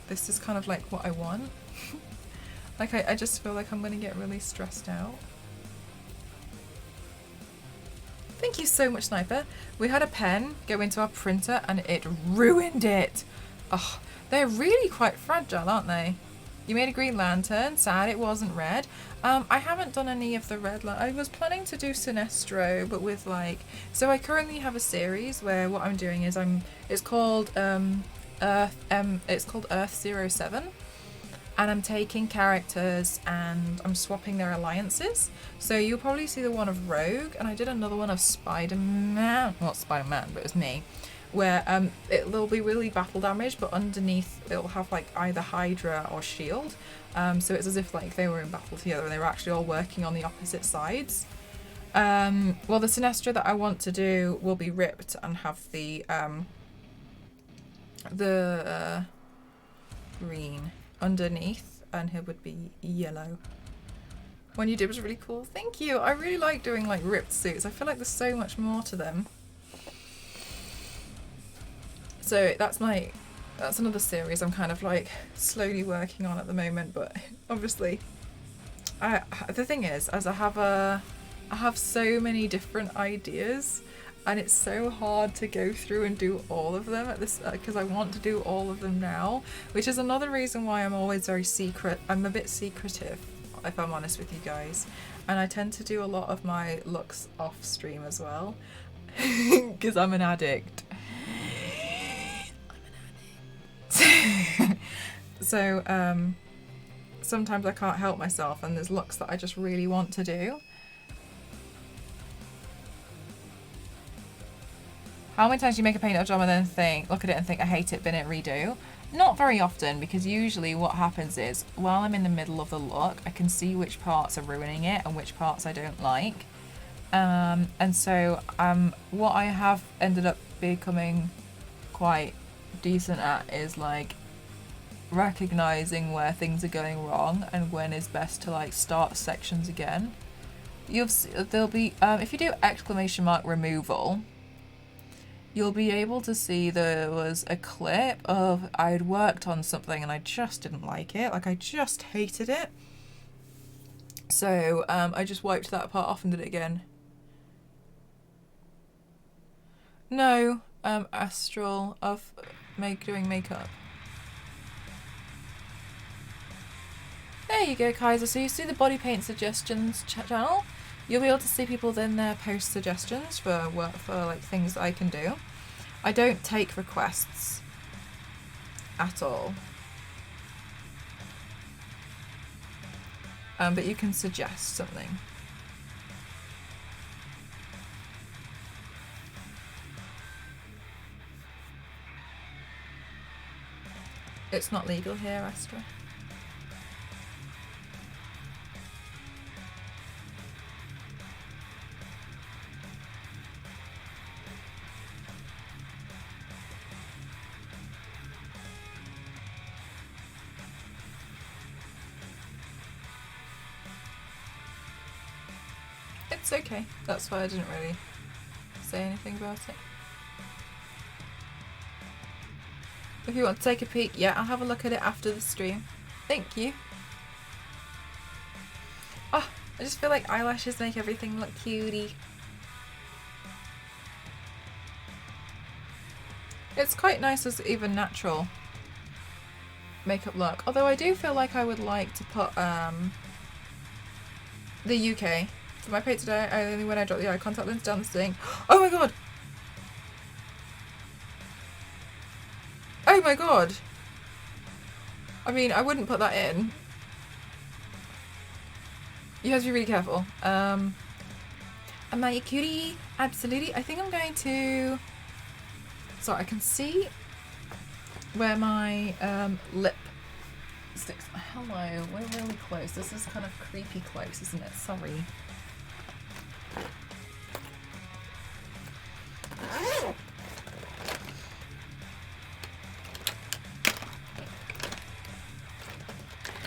[SPEAKER 1] this is kind of like what I want. Like, I just feel like I'm gonna get really stressed out. Thank you so much, Sniper. We had a pen go into our printer and it ruined it. Oh, they're really quite fragile, aren't they? You made a Green Lantern. Sad it wasn't red. I haven't done any of the red. I was planning to do Sinestro, but with like... So I currently have a series where what I'm doing is it's called Earth 07. And I'm taking characters and I'm swapping their alliances. So you'll probably see the one of Rogue, and I did another one of Spider-Man. Well, not Spider-Man, but it was me. Where it'll be really battle damage, but underneath it'll have like either Hydra or Shield. So it's as if like they were in battle together and they were actually all working on the opposite sides. Well, the Sinestro that I want to do will be ripped and have the green underneath, and he would be yellow. One you did was really cool. Thank you. I really like doing like ripped suits. I feel like there's so much more to them. So that's another series I'm kind of like slowly working on at the moment, but obviously the thing is, as I have so many different ideas, and it's so hard to go through and do all of them at this, because I want to do all of them now, which is another reason why I'm always very secret. I'm a bit secretive, if I'm honest with you guys, and I tend to do a lot of my looks off stream as well, because I'm an addict. So sometimes I can't help myself, and there's looks that I just really want to do. How many times do you make a paint job and then look at it and think, I hate it, bin it, redo? Not very often, because usually what happens is, while I'm in the middle of the look, I can see which parts are ruining it and which parts I don't like. And so what I have ended up becoming quite decent at is like recognizing where things are going wrong and when is best to like start sections again. There'll be if you do ! Removal, you'll be able to see there was a clip of I'd worked on something and I just didn't like it, like I just hated it. So I just wiped that part off and did it again. No, Astral of doing makeup. There you go, Kaiser. So you see the body paint suggestions channel. You'll be able to see people then there post suggestions for like things that I can do. I don't take requests at all. But you can suggest something. It's not legal here, Astra. It's okay. That's why I didn't really say anything about it. If you want to take a peek, yeah, I'll have a look at it after the stream. Thank you. Oh, I just feel like eyelashes make everything look cutie. It's quite nice as even natural makeup look. Although I do feel like I would like to put the UK. For my page today, only when I drop the eye contact lens down the sink. Oh my god! Oh my god! I mean, I wouldn't put that in. You have to be really careful. Am I a cutie? Absolutely. I think I'm going to... So I can see where my lip sticks. Hello, we're really close. This is kind of creepy close, isn't it? Sorry.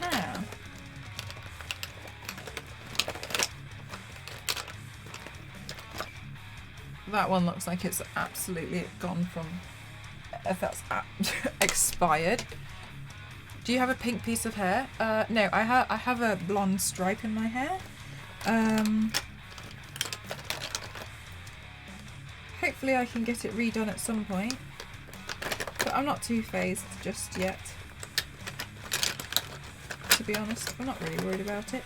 [SPEAKER 1] Huh. That one looks like it's absolutely gone from, if that's expired. Do you have a pink piece of hair? No, I have a blonde stripe in my hair. Hopefully I can get it redone at some point, but I'm not too phased just yet. To be honest, I'm not really worried about it.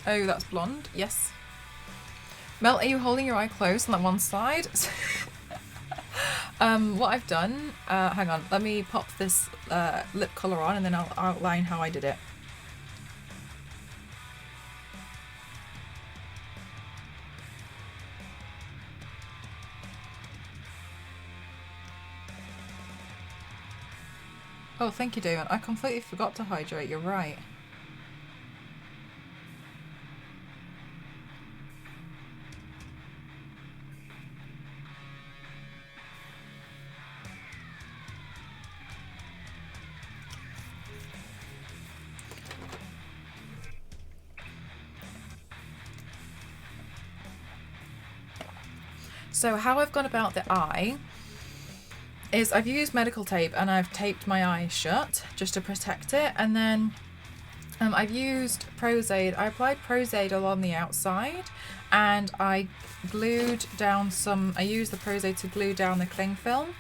[SPEAKER 1] Oh, that's blonde. Yes. Mel, are you holding your eye closed on that one side? What I've done, hang on, let me pop this lip colour on and then I'll outline how I did it. Oh, thank you, David. I completely forgot to hydrate, you're right. So how I've gone about the eye is I've used medical tape and I've taped my eye shut just to protect it, and then I've used Pros-Aid. I applied Pros-Aid along the outside and I glued down I used the Pros-Aid to glue down the cling film,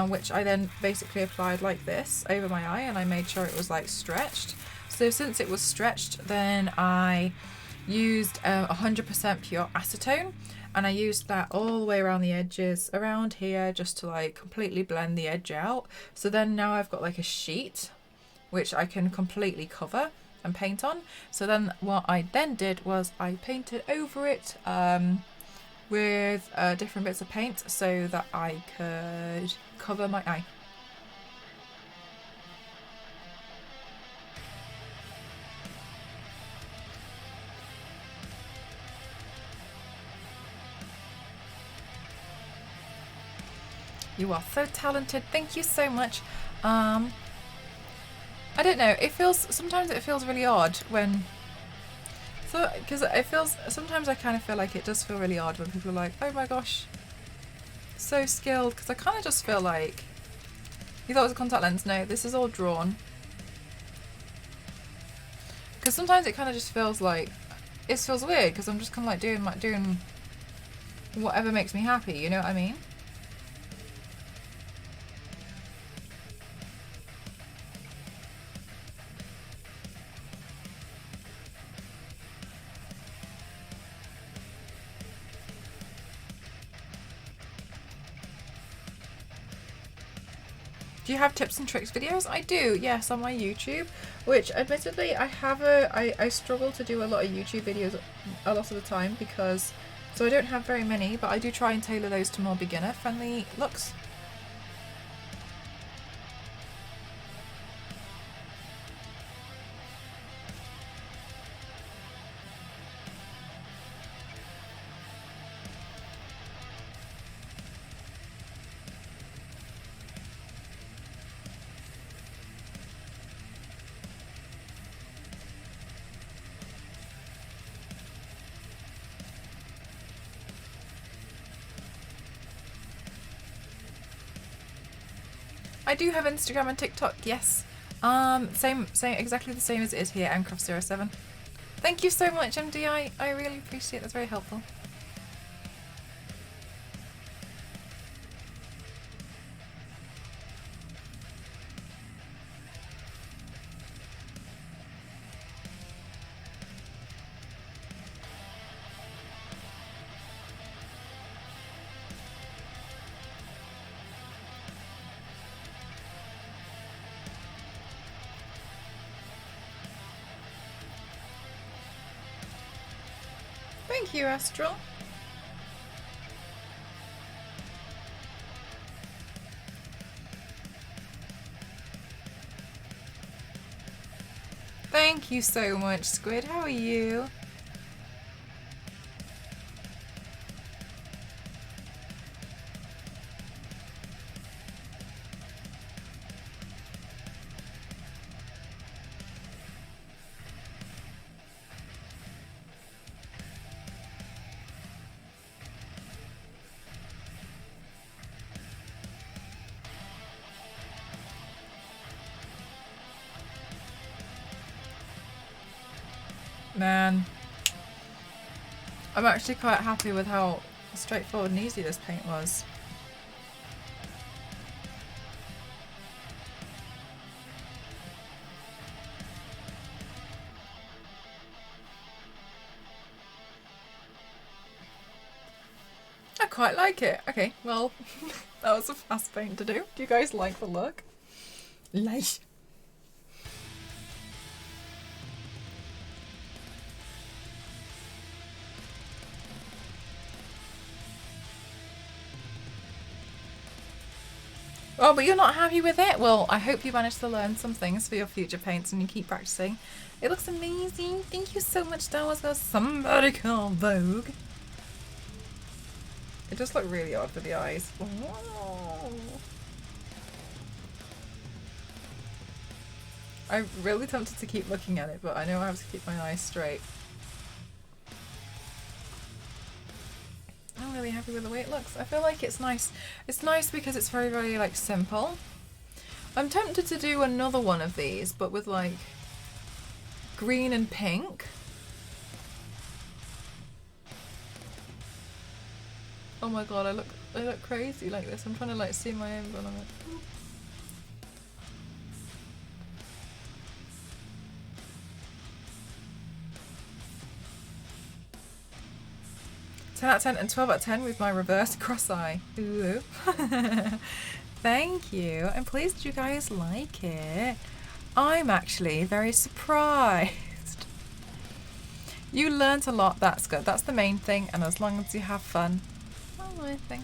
[SPEAKER 1] which I then basically applied like this over my eye, and I made sure it was like stretched. So since it was stretched, then I used 100% pure acetone, and I used that all the way around the edges around here just to like completely blend the edge out. So then now I've got like a sheet which I can completely cover and paint on. So then what I then did was I painted over it with different bits of paint so that I could cover my eye. You are so talented. Thank you so much. I don't know. Sometimes it feels really odd when, because sometimes I kind of feel like it does feel really odd when people are like, oh my gosh, so skilled. Because I kind of just feel like, you thought it was a contact lens? No, this is all drawn. Because sometimes it kind of just feels like, it feels weird because I'm just kind of like doing whatever makes me happy. You know what I mean? Do you have tips and tricks videos? I do, yes, on my YouTube, which admittedly I struggle to do a lot of YouTube videos a lot of the time because So I don't have very many, but I do try and tailor those to more beginner-friendly looks. I do have Instagram and TikTok, yes. Same, exactly the same as it is here, mcroft07. Thank you so much, MD. I really appreciate it. That's very helpful. Thank you, Astral. Thank you so much, Squid. How are you? Man, I'm actually quite happy with how straightforward and easy this paint was. I quite like it. Okay, well, that was a fast paint to do. Do you guys like the look? Like. Oh, but you're not happy with it? Well, I hope you managed to learn some things for your future paints and you keep practicing. It looks amazing. Thank you so much, Star Wars Girl. Somebody call Vogue. It does look really odd with the eyes. Oh. I'm really tempted to keep looking at it, but I know I have to keep my eyes straight. I'm really happy with the way it looks. I feel like it's nice. It's nice because it's very, very like simple. I'm tempted to do another one of these, but with like green and pink. Oh my god, I look crazy like this. I'm trying to like see my own on it. 10 out of 10 and 12 out of 10 with my reverse cross eye. Ooh. Thank you. I'm pleased you guys like it. I'm actually very surprised. You learnt a lot, that's good. That's the main thing, and as long as you have fun. That's the main thing.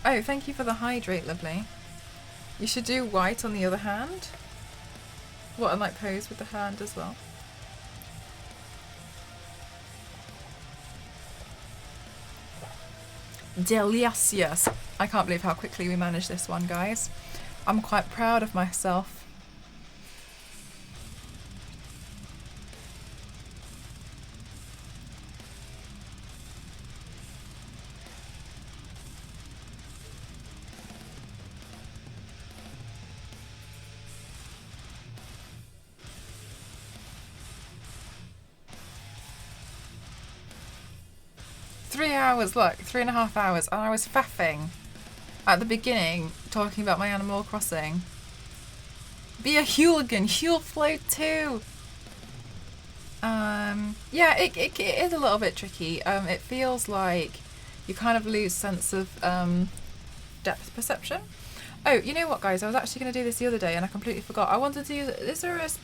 [SPEAKER 1] Oh, thank you for the hydrate, lovely. You should do white on the other hand. What, and like pose with the hand as well. Delicious. I can't believe how quickly we managed this one, guys. I'm quite proud of myself. Hours, look, 3.5 hours, and I was faffing at the beginning talking about my Animal Crossing. Be a hooligan, you'll float too. Yeah, it is a little bit tricky. It feels like you kind of lose sense of depth perception. Oh, you know what, guys? I was actually going to do this the other day and I completely forgot. I wanted to use...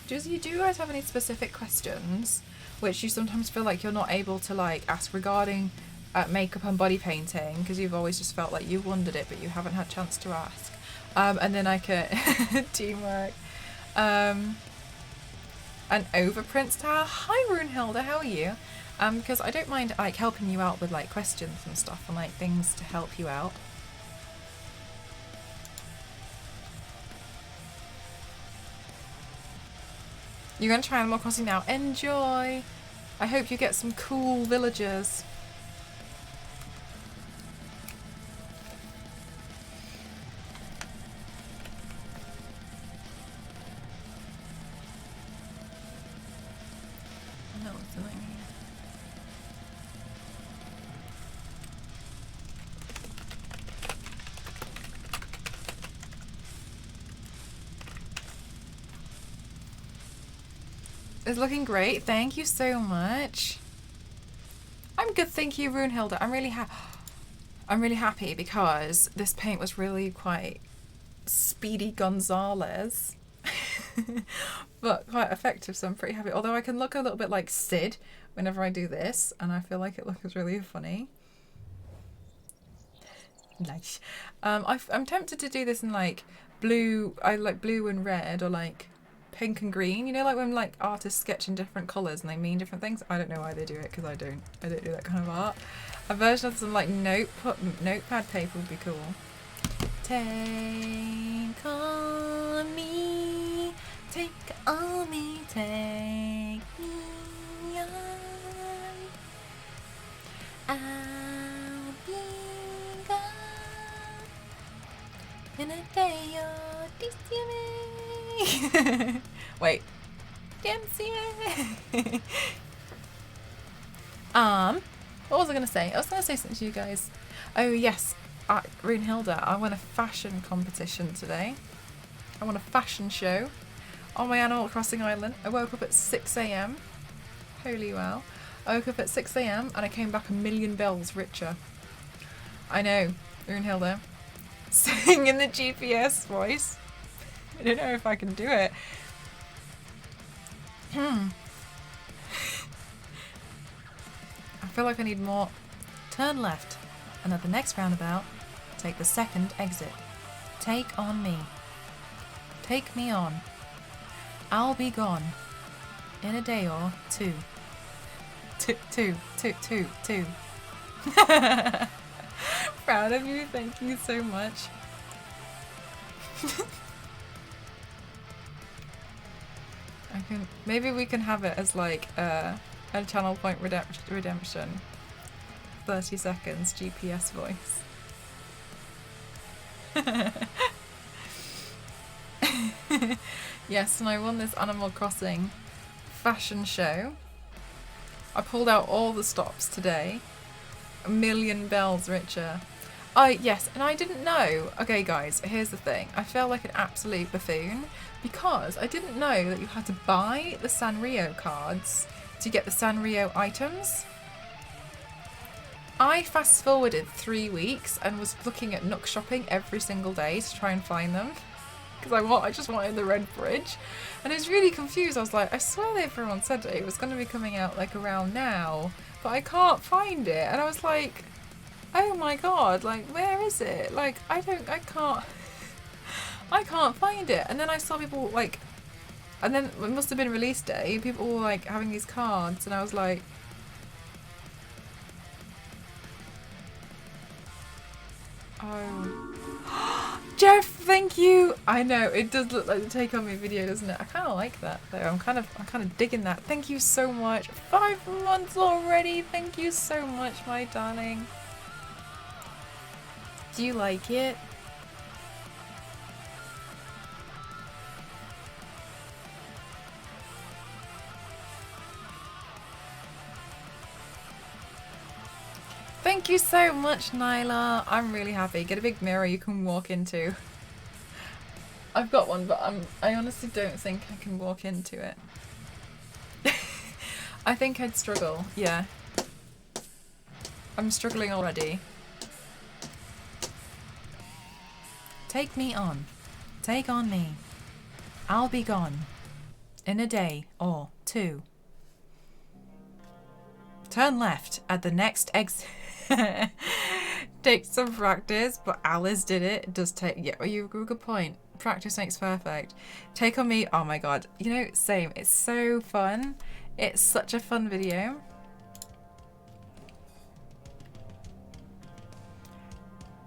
[SPEAKER 1] do you guys have any specific questions which you sometimes feel like you're not able to, like, ask regarding makeup and body painting? Because you've always just felt like you've wondered it, but you haven't had a chance to ask. And then I could... teamwork. An overprint style. Hi, Runehilda. How are you? Because I don't mind, like, helping you out with, like, questions and stuff and, like, things to help you out. You're going to try Animal Crossing now. Enjoy! I hope you get some cool villagers. No, it's annoying. It's looking great. Thank you so much. I'm good, thank you, Runehilda. I'm really happy because this paint was really quite Speedy Gonzalez, but quite effective. So I'm pretty happy. Although I can look a little bit like Sid whenever I do this, and I feel like it looks really funny. Nice. I'm tempted to do this in like blue. I like blue and red, or like pink and green. You know, like when like artists sketch in different colours and they mean different things. I don't know why they do it because I don't do that kind of art. A version of some like notepad paper would be cool. Take on me, take on me, take me on. I'll be gone in a day or DCMA. Wait. DMCA. What was I going to say? I was going to say something to you guys. Oh, yes. Runehilda, I won a fashion competition today. I won a fashion show on my Animal Crossing island. I woke up at 6 AM. Holy wow. I woke up at 6 AM and I came back 1,000,000 bells richer. I know, Runehilda. Sing in the GPS voice. I don't know if I can do it. I feel like I need more. Turn left, and at the next roundabout, take the second exit. Take on me. Take me on. I'll be gone in a day or two. Two. Proud of you. Thank you so much. Maybe we can have it as like a channel point redemption. 30 seconds GPS voice. Yes, and I won this Animal Crossing fashion show. I pulled out all the stops today. 1,000,000 bells richer. Yes, and I didn't know. Okay, guys, here's the thing. I feel like an absolute buffoon because I didn't know that you had to buy the Sanrio cards to get the Sanrio items. I fast forwarded 3 weeks and was looking at Nook shopping every single day to try and find them because I just wanted the red bridge, and I was really confused. I was like, I swear everyone said it was going to be coming out like around now, but I can't find it, and I was like, oh my god, like where is it? Like I can't find it. And then I saw people like, and then it must have been release day, people were like having these cards, and I was like, oh. Jeff, thank you. I know it does look like the Take On Me video, doesn't it? I kind of like that though. I'm kind of digging that. Thank you so much. 5 months already. Thank you so much, my darling. Do you like it? Thank you so much, Nyla. I'm really happy. Get a big mirror you can walk into. I've got one, but I honestly don't think I can walk into it. I think I'd struggle, yeah. I'm struggling already. Take me on. Take on me. I'll be gone. In a day or two. Turn left at the next exit. Takes some practice, but Alice did it. It does take... Yeah, you have a good point. Practice makes perfect. Take on me. Oh my god. You know, same. It's so fun. It's such a fun video.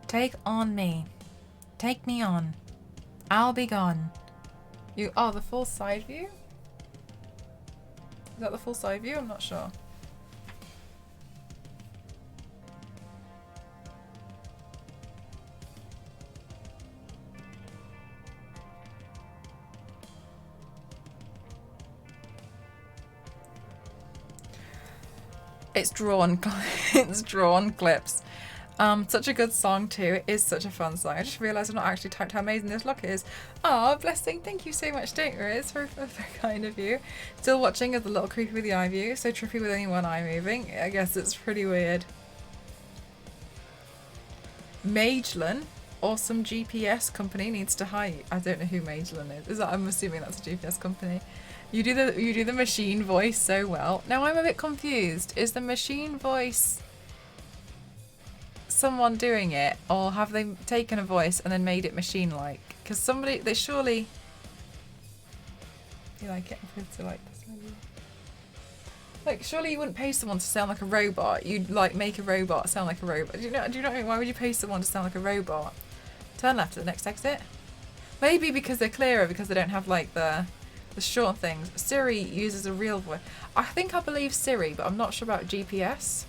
[SPEAKER 1] Take on me. Take me on. I'll be gone. You... Oh, the full side view? Is that the full side view? I'm not sure. It's drawn clips. Such a good song too. It is such a fun song. I just realised I've not actually typed how amazing this look is. Oh, blessing. Thank you so much, Data. It's very kind of you. Still watching as the little creepy with the eye view. So trippy with only one eye moving. I guess it's pretty weird. Magellan, awesome GPS company, needs to hire you. I don't know who Magellan is. I'm assuming that's a GPS company. You do the machine voice so well. Now I'm a bit confused. Is the machine voice someone doing it, or have they taken a voice and then made it machine-like? Because they surely... You like it? To like this maybe. Like, surely you wouldn't pay someone to sound like a robot. You'd like make a robot sound like a robot. Do you know what I mean? Why would you pay someone to sound like a robot? Turn left at the next exit. Maybe because they're clearer, because they don't have like the short things. Siri uses a real voice. I believe Siri, but I'm not sure about GPS.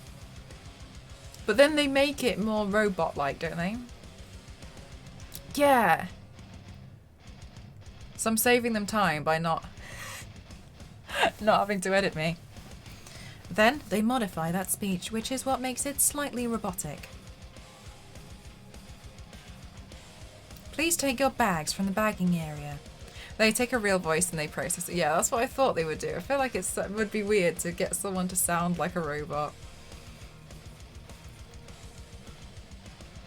[SPEAKER 1] But then they make it more robot-like, don't they? Yeah. So I'm saving them time by not having to edit me. Then they modify that speech, which is what makes it slightly robotic. Please take your bags from the bagging area. They take a real voice and they process it. Yeah, that's what I thought they would do. I feel like it would be weird to get someone to sound like a robot.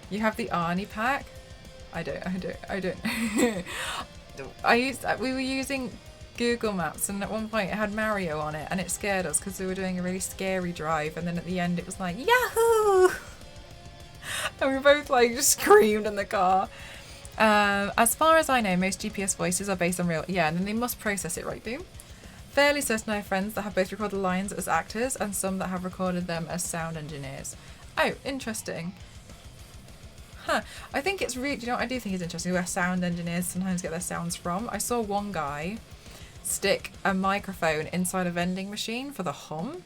[SPEAKER 1] You have the Arnie pack? I don't. We were using Google Maps, and at one point it had Mario on it, and it scared us because we were doing a really scary drive, and then at the end it was like, Yahoo! And we both like just screamed in the car. As far as I know, most GPS voices are based on real... Yeah, and then they must process it, right, Boom? Fairly certain I have friends that have both recorded lines as actors and some that have recorded them as sound engineers. Oh, interesting. Huh. I think it's really... You know what I do think is interesting? Where sound engineers sometimes get their sounds from. I saw one guy stick a microphone inside a vending machine for the hum.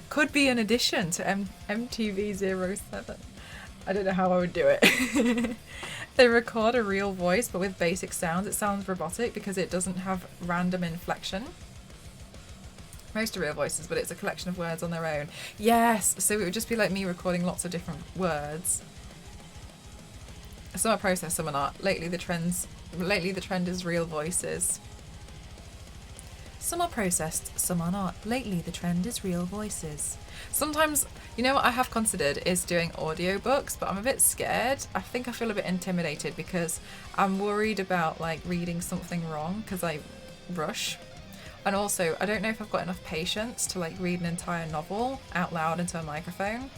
[SPEAKER 1] Could be an addition to MTV 07. I don't know how I would do it. They record a real voice, but with basic sounds. It sounds robotic because it doesn't have random inflection. Most are real voices, but it's a collection of words on their own. Yes, so it would just be like me recording lots of different words. Some are processed, some are not. Lately the trend is real voices. Some are processed, some are not. Lately the trend is real voices. Sometimes, you know what I have considered is doing audiobooks, but I'm a bit scared. I think I feel a bit intimidated because I'm worried about like reading something wrong because I rush. And also, I don't know if I've got enough patience to like read an entire novel out loud into a microphone.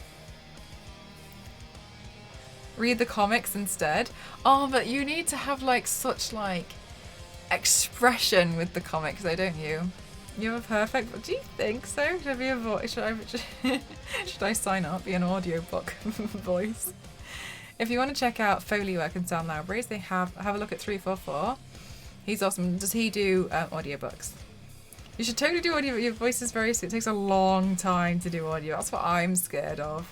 [SPEAKER 1] Read the comics instead. Oh, but you need to have like such like expression with the comics though, don't you? You're perfect. Do you think so? Should I be a voice? Should I sign up? Be an audiobook voice? If you want to check out Foley work and Sound Libraries, they have a look at 344. He's awesome. Does he do audiobooks? You should totally do audio. Your voice is very sweet. It takes a long time to do audio. That's what I'm scared of.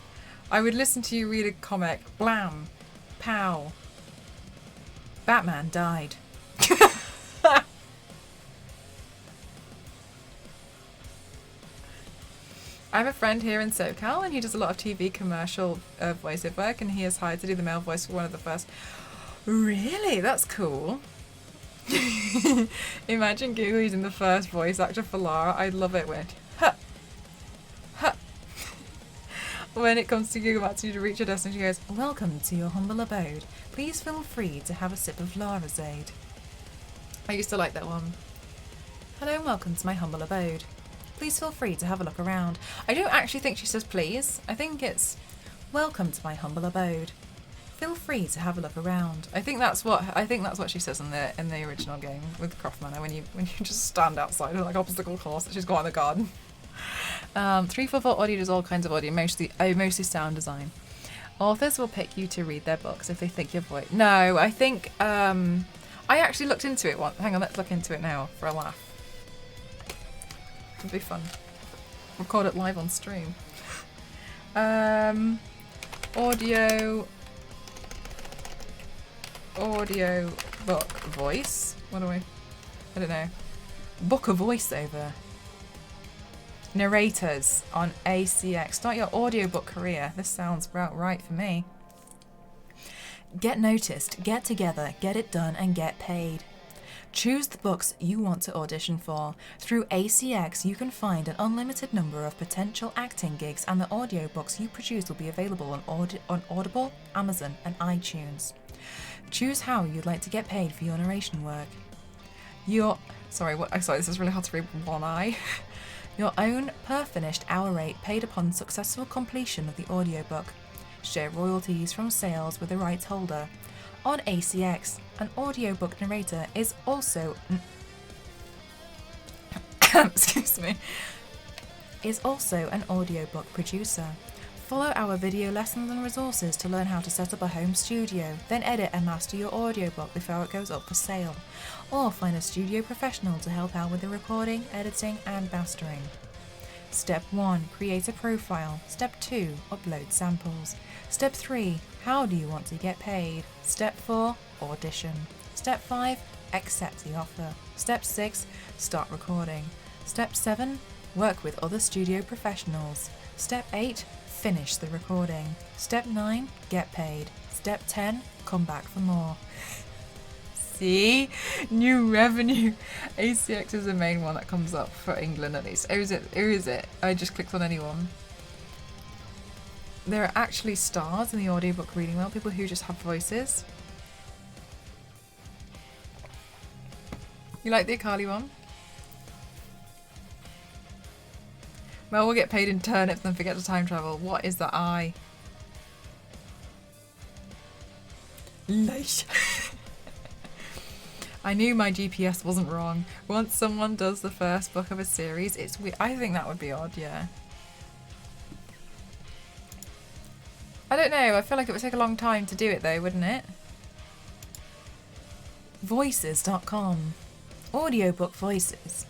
[SPEAKER 1] I would listen to you read a comic. Blam. Pow. Batman died. I have a friend here in SoCal and he does a lot of TV commercial voiceover work, and he is hired to do the male voice for one of the first. Really? That's cool. Imagine Google using the first voice actor for Lara. I'd love it when... Huh. Huh. When it comes to Google Maps, you to reach your destination, she goes, "Welcome to your humble abode. Please feel free to have a sip of Larazade." I used to like that one. "Hello and welcome to my humble abode. Please feel free to have a look around." I don't actually think she says please. I think it's, "Welcome to my humble abode. Feel free to have a look around." I think that's what she says in the original game with Croft Manor when you just stand outside of like obstacle course that she's got in the garden. 344 Audio does all kinds of audio, mostly sound design. Authors will pick you to read their books if they think your voice. No, I think I actually looked into it once. Hang on, let's look into it now for a laugh. It'd be fun. Record it live on stream. Audio book voice. What do I don't know. Book a voiceover. Narrators on ACX. Start your audiobook career. This sounds about right for me. Get noticed, get together, get it done, and get paid. Choose the books you want to audition for. Through ACX, you can find an unlimited number of potential acting gigs, and the audiobooks you produce will be available on Audible, Amazon, and iTunes. Choose how you'd like to get paid for your narration work. Sorry, this is really hard to read with one eye. Your own per-finished hour rate paid upon successful completion of the audiobook. Share royalties from sales with the rights holder. On ACX, an audiobook narrator is also an audiobook producer. Follow our video lessons and resources to learn how to set up a home studio, then edit and master your audiobook before it goes up for sale. Or find a studio professional to help out with the recording, editing, and mastering. Step 1. Create a profile. Step 2. Upload samples. Step 3. How do you want to get paid? Step 4. Audition. Step 5. Accept the offer. Step 6. Start recording. Step 7. Work with other studio professionals. Step 8. Finish the recording. Step 9. Get paid. Step 10. Come back for more. See? New revenue. ACX is the main one that comes up for England at least. Or is it? I just clicked on anyone. There are actually stars in the audiobook reading world, people who just have voices. You like the Akali one? Mel will get paid in turnips and forget to time travel. What is the eye? Nice. I knew my GPS wasn't wrong. Once someone does the first book of a series, it's weird. I think that would be odd, yeah. I don't know, I feel like it would take a long time to do it though, wouldn't it? Voices.com. Audiobook voices.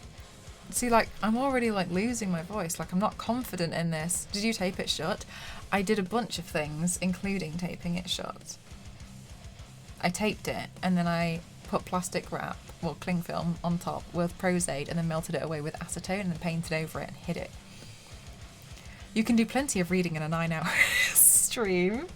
[SPEAKER 1] See, like, I'm already, like, losing my voice. Like, I'm not confident in this. Did you tape it shut? I did a bunch of things, including taping it shut. I taped it, and then I put plastic wrap, well, cling film, on top with Pros-Aid, and then melted it away with acetone, and then painted over it and hid it. You can do plenty of reading in a 9-hour stream.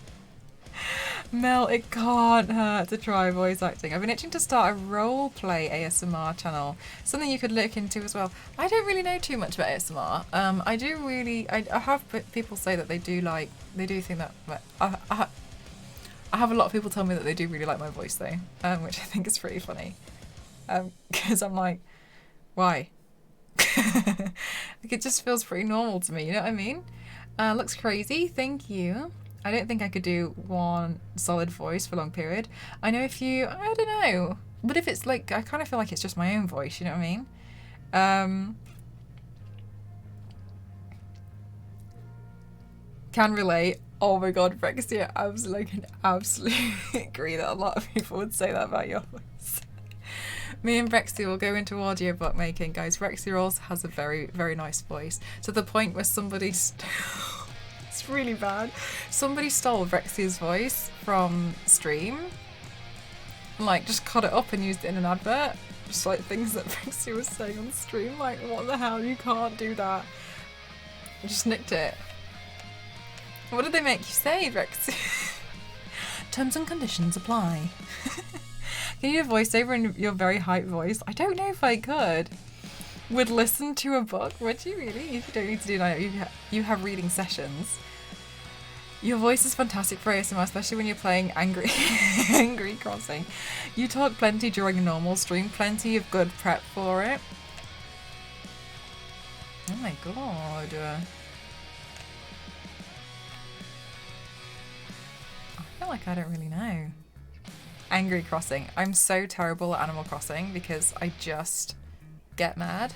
[SPEAKER 1] Mel, it can't hurt to try voice acting. I've been itching to start a roleplay ASMR channel. Something you could look into as well. I don't really know too much about ASMR. I have people say that they do think that, I have a lot of people tell me that they do really like my voice though, which I think is pretty funny. Because I'm like, why? Like, it just feels pretty normal to me, you know what I mean? Looks crazy, thank you. I don't think I could do one solid voice for a long period. I know if you, I don't know. But if it's like, I kind of feel like it's just my own voice, you know what I mean? Can relate. Oh my god, Brexit, I can absolutely agree that a lot of people would say that about your voice. Me and Brexy will go into audiobook making, guys. Brexy also has a very, very nice voice. To the point where somebody... it's really bad. Somebody stole Brexy's voice from stream. Like, just cut it up and used it in an advert. Just like things that Brexy was saying on stream. Like, what the hell? You can't do that. Just nicked it. What did they make you say, Brexy? Terms and conditions apply. Can you do a voiceover in your very high voice? I don't know if I could. Would listen to a book? Would you really? You don't need to do that. You have reading sessions. Your voice is fantastic for ASMR, especially when you're playing Angry Angry Crossing. You talk plenty during a normal stream, plenty of good prep for it. Oh my god. I feel like I don't really know. Angry Crossing. I'm so terrible at Animal Crossing because I just get mad.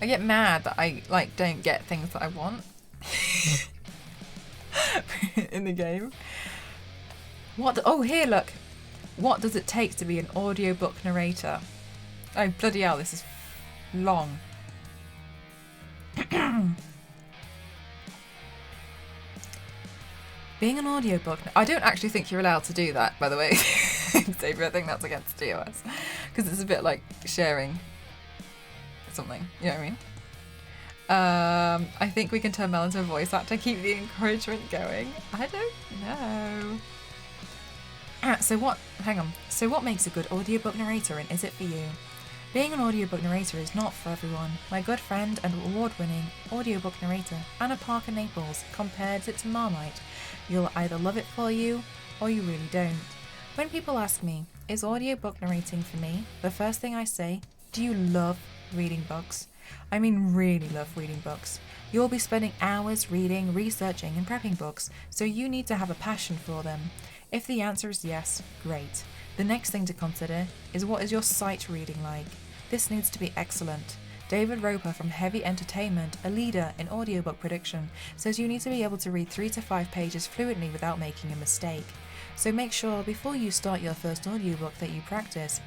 [SPEAKER 1] I get mad that I like don't get things that I want in the game. Oh, here, look. What does it take to be an audiobook narrator? Oh, bloody hell, this is long. Being an audiobook... I don't actually think you're allowed to do that, by the way. Xavier, I think that's against TOS. Because it's a bit like sharing something, you know what I mean? I think we can turn Mel into a voice actor, keep the encouragement going. I don't know. So what makes a good audiobook narrator, and is it for you? Being an audiobook narrator is not for everyone. My good friend and award-winning audiobook narrator, Anna Parker Naples, compared it to Marmite. You'll either love it for you, or you really don't. When people ask me, is audiobook narrating for me? The first thing I say, do you love reading books? I mean really love reading books. You'll be spending hours reading, researching and prepping books, so you need to have a passion for them. If the answer is yes, great. The next thing to consider is, what is your sight reading like? This needs to be excellent. David Roper from Heavy Entertainment, a leader in audiobook production, says you need to be able to read 3 to 5 pages fluently without making a mistake. So make sure before you start your first audiobook that you practice,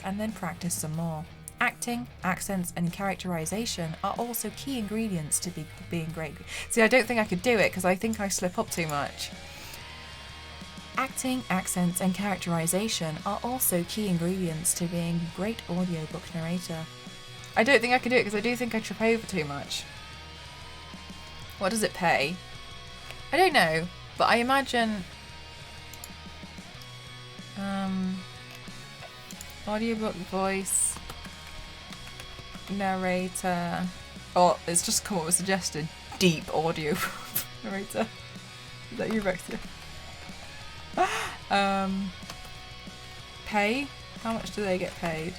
[SPEAKER 1] and then practice some more. Acting, accents and characterization are also key ingredients to being great. See, I don't think I could do it because I think I slip up too much. Acting, accents and characterization are also key ingredients to being a great audiobook narrator. I don't think I could do it because I do think I trip over too much. What does it pay? I don't know, but I imagine audiobook voice narrator. Oh, it's just come up with suggested deep audio narrator. Is that you, Rexia? Pay? How much do they get paid?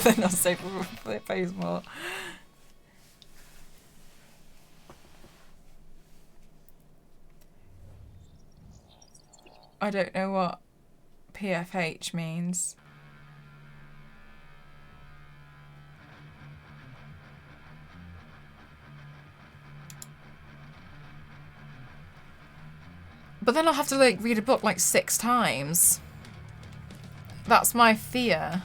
[SPEAKER 1] They're not safe, it pays more. I don't know what PFH means. But then I'll have to like read a book like 6 times. That's my fear.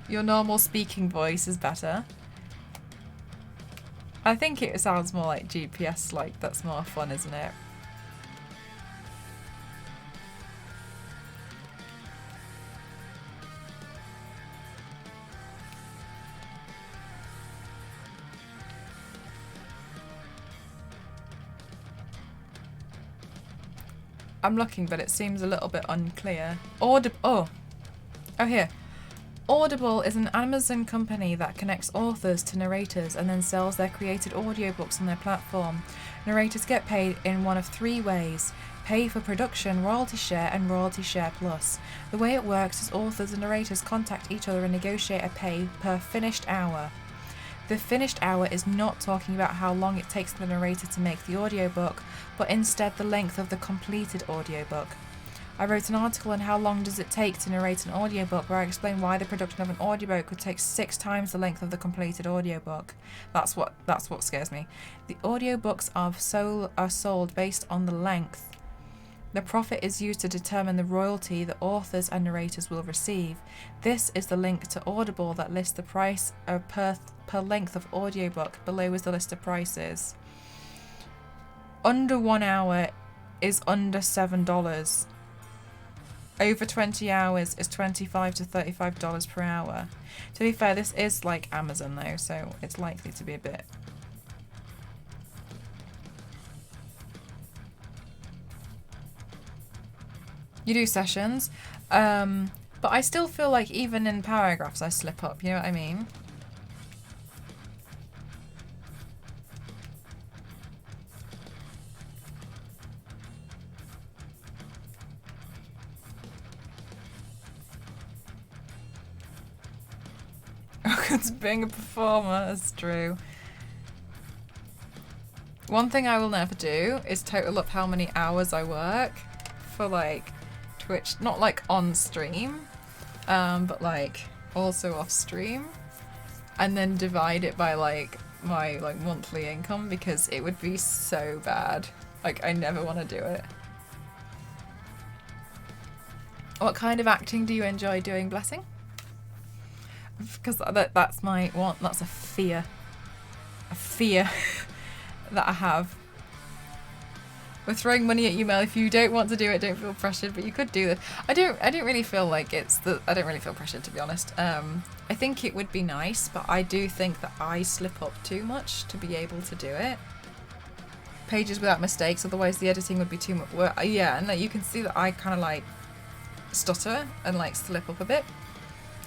[SPEAKER 1] Your normal speaking voice is better. I think it sounds more like GPS, like that's more fun, isn't it? I'm looking, but it seems a little bit unclear. Oh, here. Audible is an Amazon company that connects authors to narrators and then sells their created audiobooks on their platform. Narrators get paid in one of 3 ways: pay for production, royalty share, and royalty share plus. The way it works is authors and narrators contact each other and negotiate a pay per finished hour. The finished hour is not talking about how long it takes the narrator to make the audiobook, but instead the length of the completed audiobook. I wrote an article on how long does it take to narrate an audiobook, where I explain why the production of an audiobook could take 6 times the length of the completed audiobook. That's what scares me. The audiobooks are sold based on the length. The profit is used to determine the royalty the authors and narrators will receive. This is the link to Audible that lists the price per length of audiobook. Below is the list of prices. Under 1 hour is under $7. Over 20 hours is $25 to $35 per hour. To be fair, this is like Amazon though, so it's likely to be a bit... You do sessions, but I still feel like even in paragraphs I slip up, you know what I mean? welcome to being a performer. That's true. One thing I will never do is total up how many hours I work for like Twitch, not like on stream, but like also off stream, and then divide it by like my like monthly income, because it would be so bad. Like I never want to do it. What kind of acting do you enjoy doing, Blessing? Because that's my one. That's a fear that I have. We're throwing money at you, Mel. If you don't want to do it, don't feel pressured. But you could do this. I don't really feel like I don't really feel pressured, to be honest. I think it would be nice, but I do think that I slip up too much to be able to do it. Pages without mistakes, otherwise the editing would be too much work. Yeah, and like, you can see that I kind of like stutter and like slip up a bit.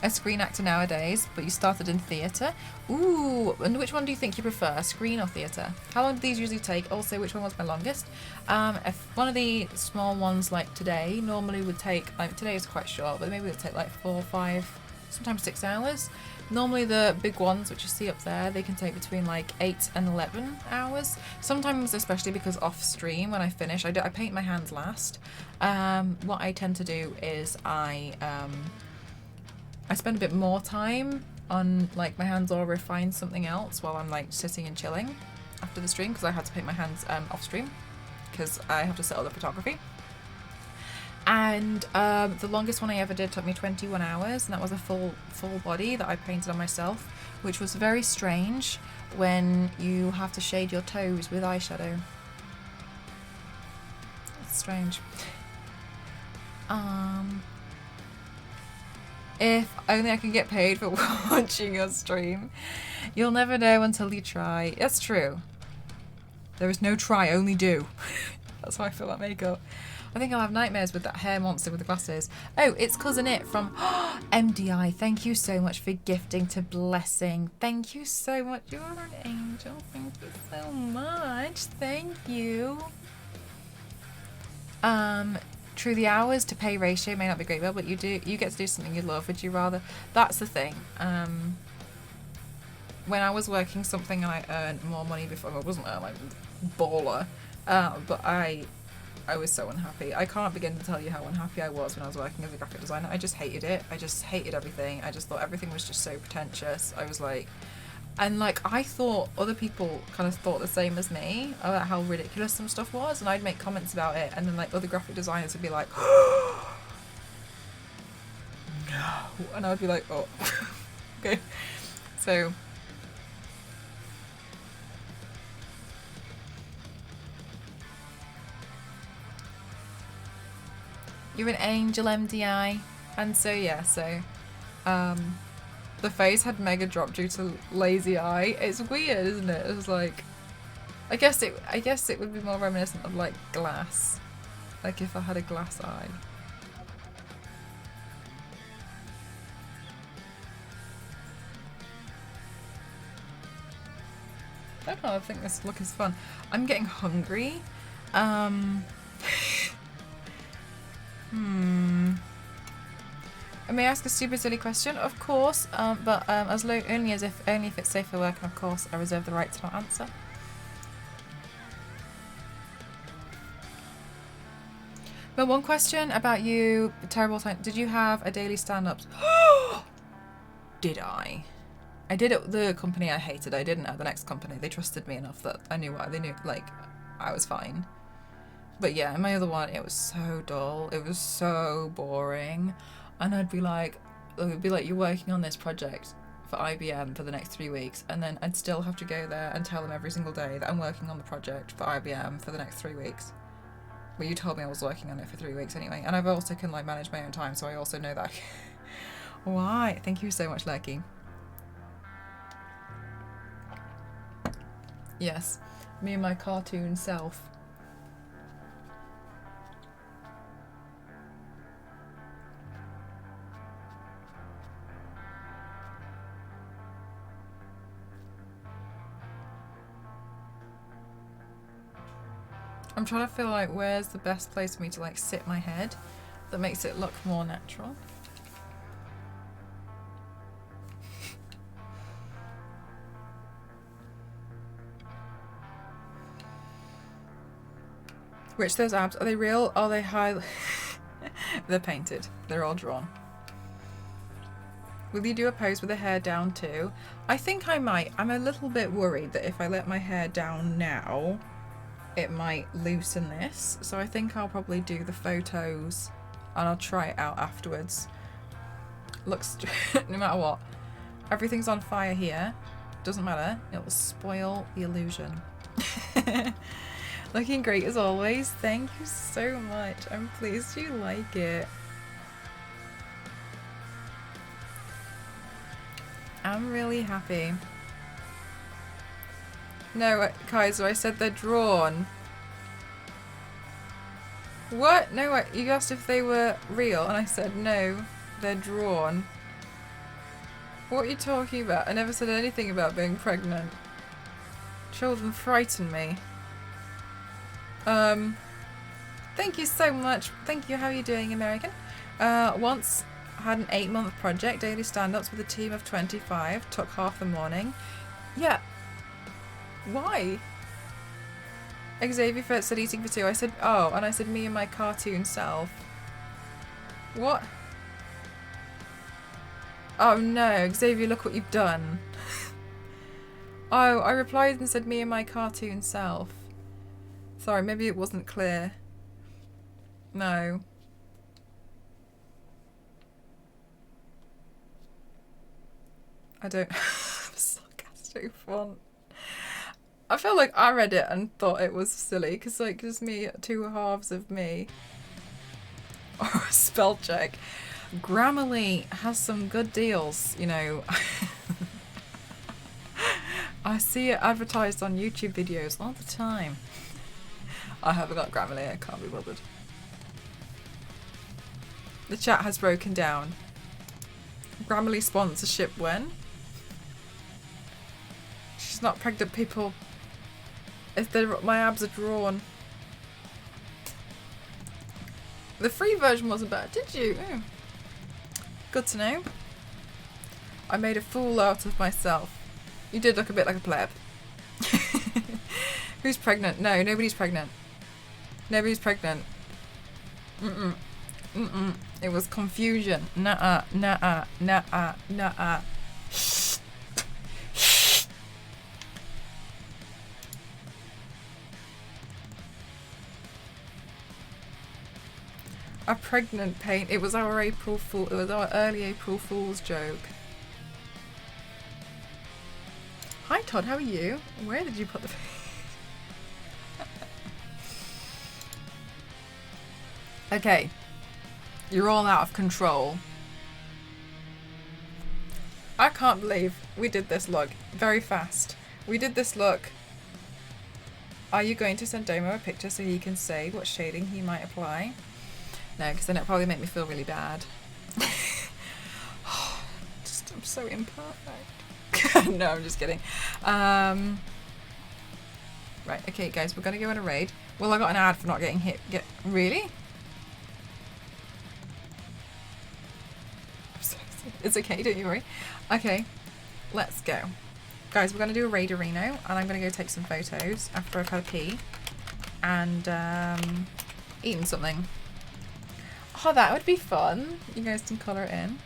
[SPEAKER 1] A screen actor nowadays, but you started in theatre. Ooh, and which one do you think you prefer, screen or theatre? How long do these usually take? Also, which one was my longest? If one of the small ones like today normally would take, like today is quite short, but maybe it would take like 4 or 5, sometimes 6 hours. Normally the big ones, which you see up there, they can take between like 8 and 11 hours. Sometimes, especially because off stream, when I finish, I paint my hands last. What I tend to do is I spend a bit more time on like my hands, or refine something else while I'm like sitting and chilling after the stream, because I had to paint my hands off stream because I have to set all the photography. And the longest one I ever did took me 21 hours, and that was a full body that I painted on myself, which was very strange when you have to shade your toes with eyeshadow. It's strange. If only I could get paid for watching your stream. You'll never know until you try. That's true. There is no try, only do. That's how I feel about makeup. I think I'll have nightmares with that hair monster with the glasses. Oh, it's Cousin It from MDI. Thank you so much for gifting to Blessing. Thank you so much. You're an angel. Thank you so much. Thank you. True, the hours to pay ratio may not be great, but you get to do something you love. Would you rather? That's the thing. When I was working something and I earned more money before, I wasn't like baller, but I was so unhappy. I can't begin to tell you how unhappy I was when I was working as a graphic designer. I just hated it. I just hated everything. I just thought everything was just so pretentious. I was like, and like I thought other people kind of thought the same as me about how ridiculous some stuff was, and I'd make comments about it, and then like other graphic designers would be like, no, and I would be like, oh, okay. So you're an angel, MDI. And so yeah, so the face had mega dropped due to lazy eye. It's weird, isn't it? It was like, I guess it would be more reminiscent of like glass, like if I had a glass eye. I don't know, I think this look is fun. I'm getting hungry. I may ask a super silly question, of course, but only if it's safe for work, and of course I reserve the right to not answer. But one question about you, terrible time. Did you have a daily stand-ups? Did I? I did at the company I hated. I didn't at the next company. They trusted me enough that I knew what they knew. Like, I was fine. But yeah, in my other one, it was so dull. It was so boring. And it would be like, you're working on this project for IBM for the next 3 weeks, and then I'd still have to go there and tell them every single day that I'm working on the project for IBM for the next 3 weeks. Well, you told me I was working on it for 3 weeks anyway, and I've also can like manage my own time, so I also know that. Why? Thank you so much, Lurky. Yes, me and my cartoon self. I'm trying to feel like where's the best place for me to like sit my head that makes it look more natural. Which those abs, are they real? Are they high? They're painted. They're all drawn. Will you do a pose with the hair down too? I think I might. I'm a little bit worried that if I let my hair down now, it might loosen this. So I think I'll probably do the photos and I'll try it out afterwards. Looks, no matter what. Everything's on fire here. Doesn't matter. It will spoil the illusion. Looking great as always. Thank you so much. I'm pleased you like it. I'm really happy. No, Kaiser, I said they're drawn. What? No, you asked if they were real, and I said no, they're drawn. What are you talking about? I never said anything about being pregnant. Children frighten me. Thank you so much. Thank you. How are you doing, American? Once had an 8-month project, daily stand-ups with a team of 25. Took half the morning. Yeah. Why? Xavier first said eating for 2. I said, oh, and I said me and my cartoon self. What? Oh no, Xavier, look what you've done. Oh, I replied and said me and my cartoon self. Sorry, maybe it wasn't clear. No. I don't have a sarcastic font. I felt like I read it and thought it was silly because like just me, 2 halves of me. Or a spell check. Grammarly has some good deals, you know. I see it advertised on YouTube videos all the time. I haven't got Grammarly, I can't be bothered. The chat has broken down. Grammarly sponsorship when? She's not pregnant, people. If my abs are drawn. The free version wasn't bad, did you? Oh. Good to know. I made a fool out of myself. You did look a bit like a pleb. Who's pregnant? No, nobody's pregnant. Nobody's pregnant. Mm-mm. Mm-mm. It was confusion. Nuh-uh, nuh-uh, nuh-uh, nuh-uh. A pregnant paint. It was our April Fool. It was our early April Fool's joke. Hi Todd, how are you? Where did you put the? Okay, you're all out of control. I can't believe we did this look very fast. We did this look. Are you going to send Domo a picture so he can say what shading he might apply? No, because then it'll probably make me feel really bad. I'm so imperfect. No, I'm just kidding. Right, okay, guys, we're gonna go on a raid. Well, I got an ad for not getting hit. Really? It's okay, don't you worry. Okay, let's go. Guys, we're gonna do a raid arena, and I'm gonna go take some photos after I've had a pee and eaten something. Oh, that would be fun. You guys can colour it in.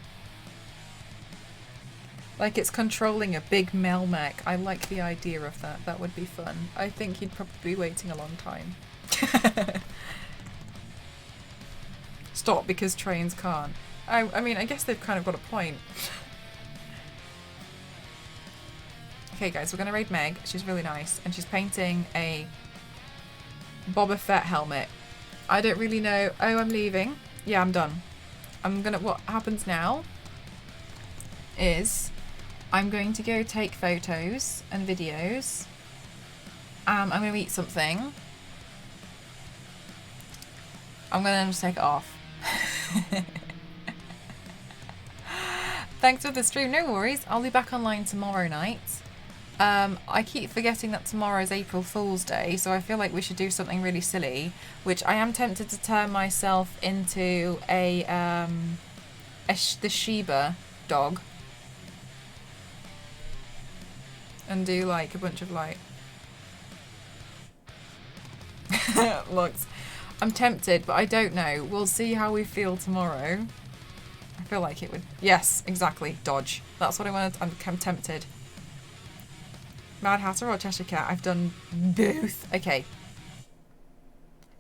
[SPEAKER 1] Like it's controlling a big Melmech. I like the idea of that. That would be fun. I think you'd probably be waiting a long time. Stop because trains can't. I mean, I guess they've kind of got a point. Okay, guys, we're going to raid Meg. She's really nice. And she's painting a Boba Fett helmet. I don't really know. Oh, I'm leaving. Yeah, I'm done. What happens now is I'm going to go take photos and videos. I'm going to eat something. I'm going to just take it off. Thanks for the stream. No worries. I'll be back online tomorrow night. I keep forgetting that tomorrow is April Fool's Day, so I feel like we should do something really silly, which I am tempted to turn myself into the Shiba dog and do like a bunch of like looks. I'm tempted, but I don't know. We'll see how we feel tomorrow. I feel like it would... Yes, exactly. Dodge. That's what I wanted. I'm tempted. Mad Hatter or Cheshire Cat? I've done both. Okay.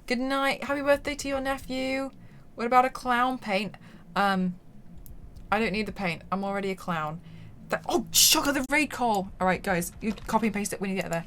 [SPEAKER 1] Good night. Happy birthday to your nephew. What about a clown paint? I don't need the paint. I'm already a clown. Oh, sugar, the raid call. All right, guys. You copy and paste it when you get there.